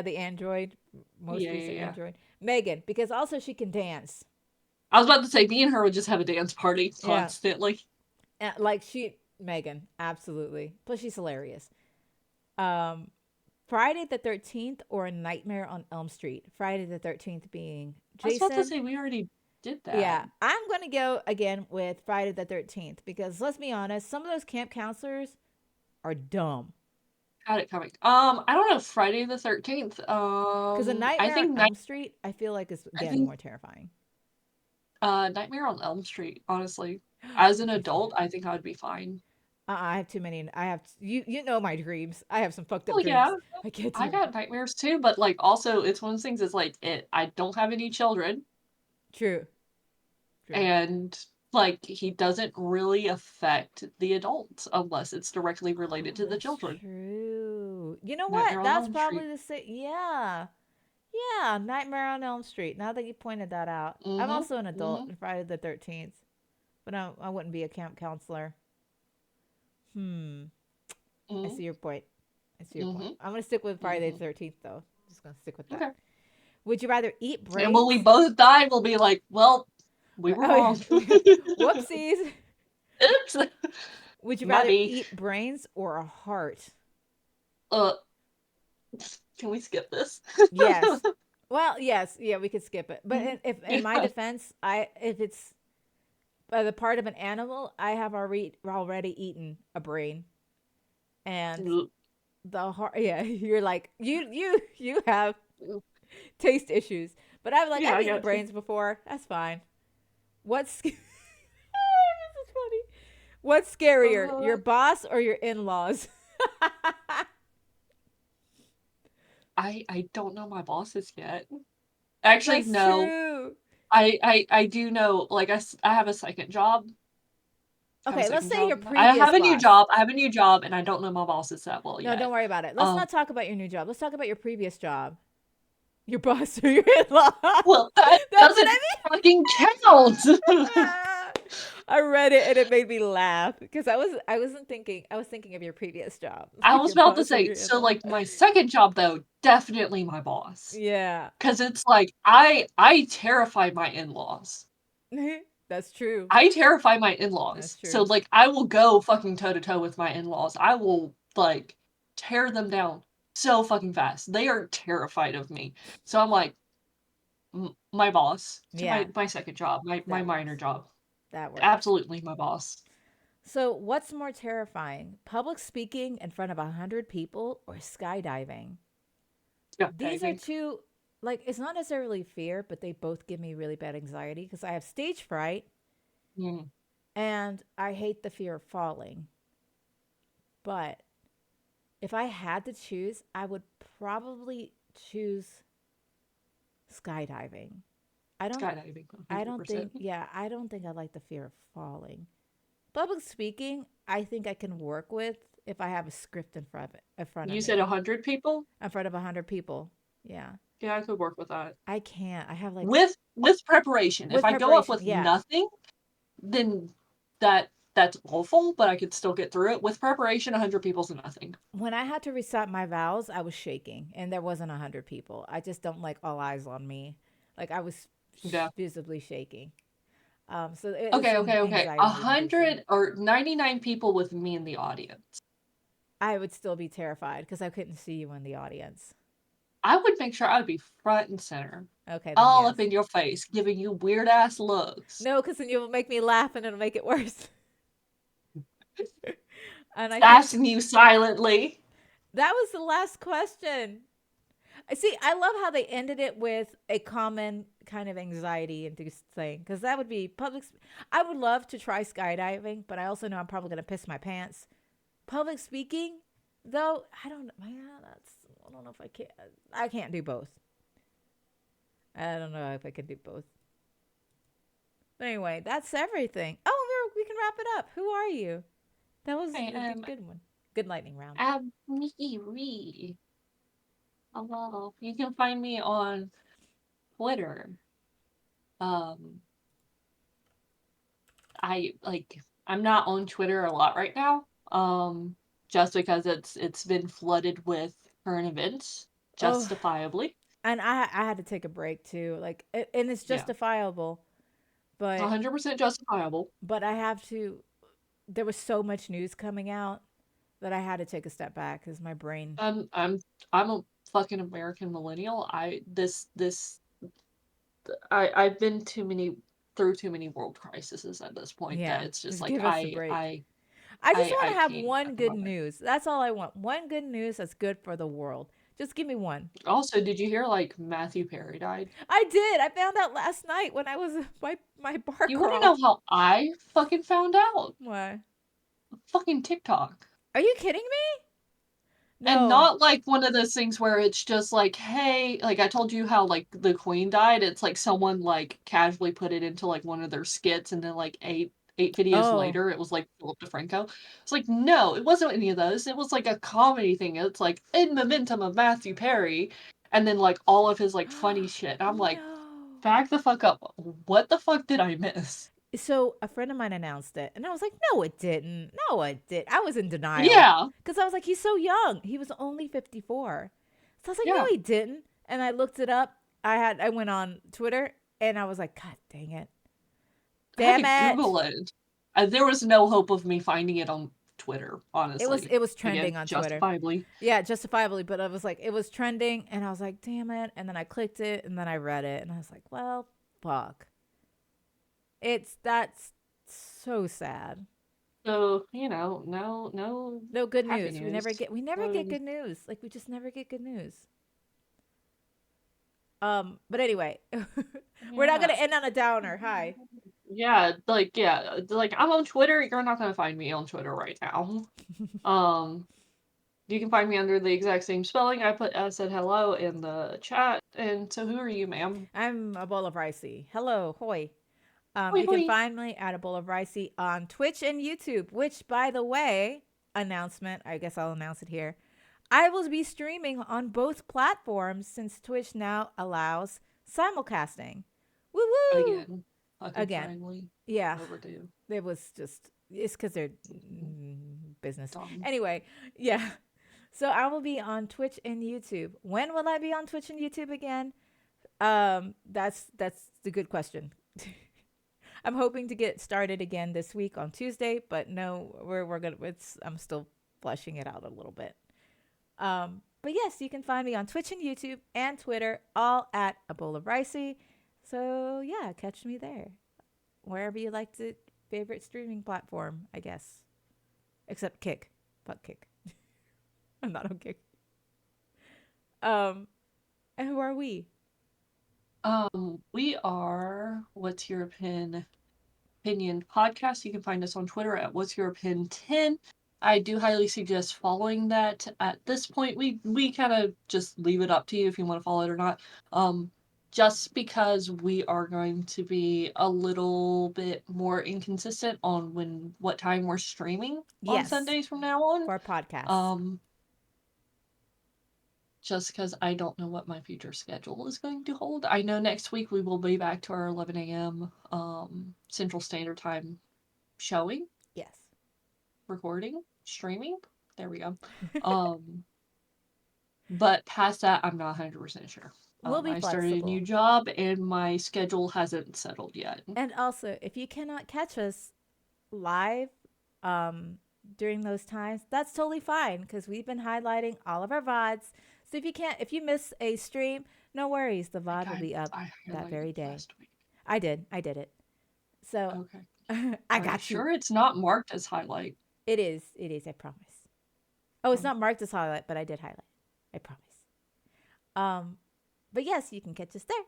[SPEAKER 1] the android, most
[SPEAKER 2] Yeah, yeah,
[SPEAKER 1] recent
[SPEAKER 2] yeah.
[SPEAKER 1] android. Megan, because also she can dance.
[SPEAKER 2] I was about to say, me and her would just have a dance party
[SPEAKER 1] Yeah,
[SPEAKER 2] constantly.
[SPEAKER 1] like Megan, absolutely. Plus, she's hilarious. Um, Friday the 13th or Nightmare on Elm Street. Friday the 13th being
[SPEAKER 2] I was about to
[SPEAKER 1] Jason.
[SPEAKER 2] say, we already did that.
[SPEAKER 1] Yeah, I'm going to go again with Friday the 13th because let's be honest, some of those camp counselors are dumb.
[SPEAKER 2] Got it coming. I don't know. Friday the 13th.
[SPEAKER 1] Because a
[SPEAKER 2] I
[SPEAKER 1] Nightmare on
[SPEAKER 2] think
[SPEAKER 1] Elm Street, I feel like is
[SPEAKER 2] I
[SPEAKER 1] again
[SPEAKER 2] think
[SPEAKER 1] more terrifying.
[SPEAKER 2] Nightmare on Elm Street. Honestly, as an
[SPEAKER 1] Okay,
[SPEAKER 2] adult, I think I would be fine.
[SPEAKER 1] I have too many. You know my dreams. I have some fucked up
[SPEAKER 2] Oh yeah,
[SPEAKER 1] dreams. I can't
[SPEAKER 2] I
[SPEAKER 1] do.
[SPEAKER 2] got nightmares too, but like also it's one of those things. Is like it. I don't have any children,
[SPEAKER 1] True, true.
[SPEAKER 2] and like he doesn't really affect the adults unless it's directly related
[SPEAKER 1] Oh,
[SPEAKER 2] to the
[SPEAKER 1] that's
[SPEAKER 2] children.
[SPEAKER 1] true. You know what?
[SPEAKER 2] Nightmare on
[SPEAKER 1] That's
[SPEAKER 2] Elm
[SPEAKER 1] probably
[SPEAKER 2] Street.
[SPEAKER 1] the same. Yeah. Yeah, Nightmare on Elm Street. Now that you pointed that out. I'm
[SPEAKER 2] Mm-hmm.
[SPEAKER 1] also an adult
[SPEAKER 2] Mm-hmm.
[SPEAKER 1] in Friday the 13th, but I wouldn't be a camp counselor. Hmm. I
[SPEAKER 2] Mm-hmm.
[SPEAKER 1] see your point. I see your point.
[SPEAKER 2] Mm-hmm.
[SPEAKER 1] I'm going to stick with Friday the
[SPEAKER 2] Mm-hmm.
[SPEAKER 1] 13th, though. Just going to stick with that.
[SPEAKER 2] Okay.
[SPEAKER 1] Would you rather eat
[SPEAKER 2] And when we
[SPEAKER 1] brains?
[SPEAKER 2] both die, we'll be like, well, we were
[SPEAKER 1] Oh,
[SPEAKER 2] wrong.
[SPEAKER 1] yeah. Whoopsies.
[SPEAKER 2] Oops.
[SPEAKER 1] Would you rather
[SPEAKER 2] Maybe.
[SPEAKER 1] eat brains or a heart?
[SPEAKER 2] Uh, can we skip this?
[SPEAKER 1] Yes. Well, yes. Yeah, we could skip it. But if in my
[SPEAKER 2] Yeah.
[SPEAKER 1] defense, if it's the part of an animal, I have already eaten a brain, and the heart. Yeah, you're like you have taste issues, but I'm like
[SPEAKER 2] Yeah,
[SPEAKER 1] I've
[SPEAKER 2] I
[SPEAKER 1] eaten
[SPEAKER 2] got you.
[SPEAKER 1] brains before. That's fine. What's this is funny. What's scarier,
[SPEAKER 2] Uh,
[SPEAKER 1] your boss or your in-laws?
[SPEAKER 2] I don't know my bosses yet. Actually,
[SPEAKER 1] That's
[SPEAKER 2] no.
[SPEAKER 1] true.
[SPEAKER 2] I do know. Like I have a second job. I have a
[SPEAKER 1] Okay, let's
[SPEAKER 2] second
[SPEAKER 1] say your
[SPEAKER 2] job. I
[SPEAKER 1] previous
[SPEAKER 2] have a new
[SPEAKER 1] boss.
[SPEAKER 2] job. I have a new job, and I don't know my bosses that well
[SPEAKER 1] No, don't
[SPEAKER 2] yet.
[SPEAKER 1] worry about it. Let's
[SPEAKER 2] Um,
[SPEAKER 1] not talk about your new job. Let's talk about your previous job. Your boss or your in-law.
[SPEAKER 2] well, that
[SPEAKER 1] That's what
[SPEAKER 2] doesn't
[SPEAKER 1] I
[SPEAKER 2] fucking count.
[SPEAKER 1] mean. I read it and it made me laugh because I was thinking of your previous job,
[SPEAKER 2] I
[SPEAKER 1] like
[SPEAKER 2] was
[SPEAKER 1] your
[SPEAKER 2] about to
[SPEAKER 1] boss or
[SPEAKER 2] say,
[SPEAKER 1] your
[SPEAKER 2] so
[SPEAKER 1] in-law.
[SPEAKER 2] like my second job though, definitely my boss.
[SPEAKER 1] Yeah,
[SPEAKER 2] 'Cause it's like I terrify my in-laws.
[SPEAKER 1] that's true.
[SPEAKER 2] I terrify my
[SPEAKER 1] That's
[SPEAKER 2] in-laws. So
[SPEAKER 1] true.
[SPEAKER 2] like I will go fucking toe to toe with my in-laws. I will like tear them down so fucking fast. They are terrified of me. So I'm like my boss to
[SPEAKER 1] Yeah,
[SPEAKER 2] my second job, my
[SPEAKER 1] that
[SPEAKER 2] minor
[SPEAKER 1] works.
[SPEAKER 2] job.
[SPEAKER 1] That works.
[SPEAKER 2] Absolutely my boss.
[SPEAKER 1] So, what's more terrifying, public speaking in front of 100 people or skydiving? These are
[SPEAKER 2] Skydiving.
[SPEAKER 1] two, like, it's not necessarily fear, but they both give me really bad anxiety because I have stage fright
[SPEAKER 2] Mm,
[SPEAKER 1] and I hate the fear of falling. But if I had to choose, I would probably choose skydiving. I don't
[SPEAKER 2] skydiving,
[SPEAKER 1] I don't
[SPEAKER 2] 100%.
[SPEAKER 1] think yeah, I don't think I like the fear of falling. Public speaking, I think I can work with if I have a script in front of
[SPEAKER 2] You said
[SPEAKER 1] me.
[SPEAKER 2] 100 people?
[SPEAKER 1] In front of 100 people. Yeah.
[SPEAKER 2] Yeah, I could work with that.
[SPEAKER 1] I can't. I have like
[SPEAKER 2] With preparation. If
[SPEAKER 1] with
[SPEAKER 2] I go up
[SPEAKER 1] preparation.
[SPEAKER 2] with
[SPEAKER 1] Yeah.
[SPEAKER 2] nothing, then that's awful, but I could still get through it. With preparation, 100 people's nothing.
[SPEAKER 1] When I had to recite my vows, I was shaking and there wasn't 100 people. I just don't like all eyes on me. Like I was
[SPEAKER 2] Yeah.
[SPEAKER 1] visibly shaking. So it's
[SPEAKER 2] Okay, okay, okay.
[SPEAKER 1] anxiety inducing.
[SPEAKER 2] 100 or 99 people with me in the audience.
[SPEAKER 1] I would still be terrified because I couldn't see you in the audience.
[SPEAKER 2] I would make sure I'd be front and center,
[SPEAKER 1] Okay, then
[SPEAKER 2] all
[SPEAKER 1] yes.
[SPEAKER 2] up in your face, giving you weird ass looks,
[SPEAKER 1] No, because then you'll make me laugh and it'll make it worse. And I can't.
[SPEAKER 2] asking you silently.
[SPEAKER 1] That was the last question. I see. I love how they ended it with a common kind of anxiety induced thing because that would be I would love to try skydiving, but I also know I'm probably going to piss my pants. Public speaking, though, I don't. Man, I don't know if I can. I can't do both. I don't know if I can do both. But anyway, that's everything. Oh, we can wrap it up. Who are you? That was
[SPEAKER 2] I
[SPEAKER 1] a
[SPEAKER 2] am
[SPEAKER 1] good one. Good lightning round.
[SPEAKER 2] Abmiri. Hello. You can find me on Twitter Um, I'm not on Twitter a lot right now. Just because it's been flooded with current events,
[SPEAKER 1] Oh,
[SPEAKER 2] justifiably.
[SPEAKER 1] and I had to take a break too. Like, and it's
[SPEAKER 2] Yeah,
[SPEAKER 1] justifiable, but
[SPEAKER 2] 100% justifiable.
[SPEAKER 1] I have to. There was so much news coming out that I had to take a step back because my brain.
[SPEAKER 2] I'm I'm I'm a fucking American millennial. I've been through too many world crises at this point that
[SPEAKER 1] Yeah,
[SPEAKER 2] it's just
[SPEAKER 1] just
[SPEAKER 2] like
[SPEAKER 1] give us a break.
[SPEAKER 2] I
[SPEAKER 1] I just
[SPEAKER 2] I
[SPEAKER 1] want
[SPEAKER 2] I
[SPEAKER 1] to have
[SPEAKER 2] can't
[SPEAKER 1] one
[SPEAKER 2] at the
[SPEAKER 1] good
[SPEAKER 2] moment.
[SPEAKER 1] news. That's all I want. One good news that's good for the world. Just give me one.
[SPEAKER 2] Also, did you hear like Matthew Perry died?
[SPEAKER 1] I did. I found out last night when I was my bar
[SPEAKER 2] You want to
[SPEAKER 1] crawl.
[SPEAKER 2] know how I fucking found out?
[SPEAKER 1] Why?
[SPEAKER 2] Fucking TikTok.
[SPEAKER 1] Are you kidding me?
[SPEAKER 2] And
[SPEAKER 1] No.
[SPEAKER 2] not like one of those things where it's just like, hey, like I told you how like the queen died. It's like someone like casually put it into like one of their skits, and then like eight videos
[SPEAKER 1] Oh.
[SPEAKER 2] later, it was like Philip DeFranco. It's like no, it wasn't any of those. It was like a comedy thing. It's like in momentum of Matthew Perry, and then like all of his like funny shit. I'm like,
[SPEAKER 1] No.
[SPEAKER 2] back the fuck up. What the fuck did I miss?
[SPEAKER 1] So a friend of mine announced it, and I was like, "No, it didn't. No, it did." I was in denial
[SPEAKER 2] Yeah,
[SPEAKER 1] because I was like, "He's so young. He was only 54." So I was like, "No,
[SPEAKER 2] yeah.
[SPEAKER 1] he didn't." And I looked it up. I went on Twitter, and I was like, "God dang it,
[SPEAKER 2] I had to
[SPEAKER 1] damn it!"
[SPEAKER 2] Google it. There was no hope of me finding it on Twitter, honestly.
[SPEAKER 1] It was
[SPEAKER 2] Again,
[SPEAKER 1] trending on Twitter.
[SPEAKER 2] justifiably.
[SPEAKER 1] Yeah, justifiably, but I was like, it was trending, and I was like, "Damn it!" And then I clicked it, and then I read it, and I was like, "Well, fuck." That's so sad.
[SPEAKER 2] So, no
[SPEAKER 1] No good
[SPEAKER 2] happy
[SPEAKER 1] news.
[SPEAKER 2] news.
[SPEAKER 1] We never get
[SPEAKER 2] No,
[SPEAKER 1] good news. Like we just never get good news. But anyway, we're not
[SPEAKER 2] yeah.
[SPEAKER 1] gonna end on a downer. Hi.
[SPEAKER 2] Yeah, I'm on Twitter. You're not gonna find me on Twitter right now. Um, you can find me under the exact same spelling. I said hello in the chat. And so who are you, ma'am?
[SPEAKER 1] I'm a bowl of ricey. Hello, hoy.
[SPEAKER 2] Hoi
[SPEAKER 1] You can
[SPEAKER 2] hoi.
[SPEAKER 1] find me at a bowl of ricey on Twitch and YouTube. Which, by the way, announcement. I guess I'll announce it here. I will be streaming on both platforms since Twitch now allows simulcasting. Woo woo!
[SPEAKER 2] Again. Fucking
[SPEAKER 1] Again,
[SPEAKER 2] finally.
[SPEAKER 1] yeah.
[SPEAKER 2] Overdue.
[SPEAKER 1] It was just it's because they're business.
[SPEAKER 2] Dumb.
[SPEAKER 1] Anyway, yeah. So I will be on Twitch and YouTube. When will I be on Twitch and YouTube again? That's the good question. I'm hoping to get started again this week on Tuesday, but no, we're gonna. It's I'm still fleshing it out a little bit. But yes, you can find me on Twitch and YouTube and Twitter, all at a bowl of ricey. So yeah, catch me there, wherever you like to favorite streaming platform, I guess. Except Kick. Fuck Kick. I'm not on Kick. Um, and who are we?
[SPEAKER 2] We are What's Your Opinion podcast. You can find us on Twitter at What's Your Opinion 10. I do highly suggest following that. At this point, we kind of just leave it up to you if you want to follow it or not. Um, just because we are going to be a little bit more inconsistent on what time we're streaming on
[SPEAKER 1] Yes,
[SPEAKER 2] Sundays from now on.
[SPEAKER 1] for podcasts.
[SPEAKER 2] Um, just because I don't know what my future schedule is going to hold. I know next week we will be back to our 11 a.m. Central Standard Time showing,
[SPEAKER 1] Yes.
[SPEAKER 2] recording, streaming. There we go. Um, but past that, I'm not 100% sure.
[SPEAKER 1] We'll be
[SPEAKER 2] I started a new
[SPEAKER 1] flexible.
[SPEAKER 2] job and my schedule hasn't settled yet.
[SPEAKER 1] And also, if you cannot catch us live um, during those times, that's totally fine because we've been highlighting all of our VODs. So if you miss a stream, no worries. The VOD will be up
[SPEAKER 2] I
[SPEAKER 1] that
[SPEAKER 2] highlighted
[SPEAKER 1] very day.
[SPEAKER 2] last week.
[SPEAKER 1] I did it. So
[SPEAKER 2] Okay.
[SPEAKER 1] I
[SPEAKER 2] Are you
[SPEAKER 1] got you.
[SPEAKER 2] sure it's not marked as highlight?
[SPEAKER 1] It is. It is. I promise. Oh, it's
[SPEAKER 2] Oh,
[SPEAKER 1] not marked as highlight, but I did highlight. I promise. Um, but yes, you can catch us there.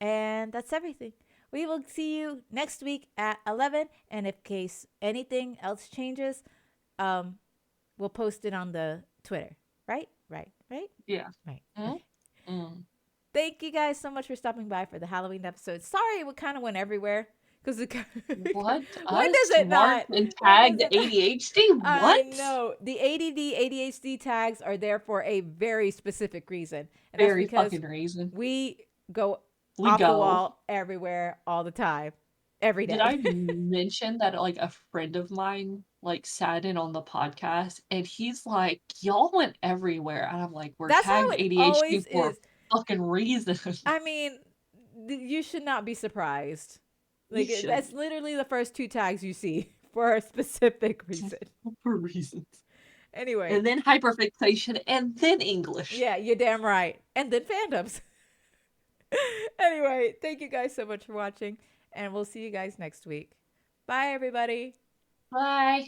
[SPEAKER 1] And that's everything. We will see you next week at 11. And if case anything else changes, um, we'll post it on the Twitter. Right? Right?
[SPEAKER 2] yeah.
[SPEAKER 1] Right.
[SPEAKER 2] Mm?
[SPEAKER 1] Okay.
[SPEAKER 2] Mm.
[SPEAKER 1] Thank you guys so much for stopping by for the Halloween episode. Sorry, we kind of went everywhere because
[SPEAKER 2] What?
[SPEAKER 1] when
[SPEAKER 2] Us
[SPEAKER 1] does it not?
[SPEAKER 2] marked and
[SPEAKER 1] When does
[SPEAKER 2] tagged
[SPEAKER 1] it?
[SPEAKER 2] ADHD?
[SPEAKER 1] I
[SPEAKER 2] What?
[SPEAKER 1] know the ADD ADHD tags are there for a very specific reason, and that's
[SPEAKER 2] Very
[SPEAKER 1] because
[SPEAKER 2] fucking reason.
[SPEAKER 1] we go
[SPEAKER 2] We
[SPEAKER 1] off the
[SPEAKER 2] go.
[SPEAKER 1] wall, everywhere, all the time, every
[SPEAKER 2] Did
[SPEAKER 1] day.
[SPEAKER 2] I mention that like a friend of mine like sat in on the podcast and he's like, y'all went everywhere. And I'm like, we're
[SPEAKER 1] That's how
[SPEAKER 2] tagged
[SPEAKER 1] it
[SPEAKER 2] ADHD
[SPEAKER 1] always
[SPEAKER 2] for
[SPEAKER 1] is.
[SPEAKER 2] a fucking reason.
[SPEAKER 1] I mean, you should not be surprised.
[SPEAKER 2] You
[SPEAKER 1] Like
[SPEAKER 2] should
[SPEAKER 1] that's literally the first two tags you see for a specific reason.
[SPEAKER 2] for reasons.
[SPEAKER 1] Anyway,
[SPEAKER 2] And then hyperfixation and then English.
[SPEAKER 1] yeah, you're damn right. And then fandoms. Anyway, thank you guys so much for watching, and we'll see you guys next week. Bye, everybody.
[SPEAKER 2] Bye.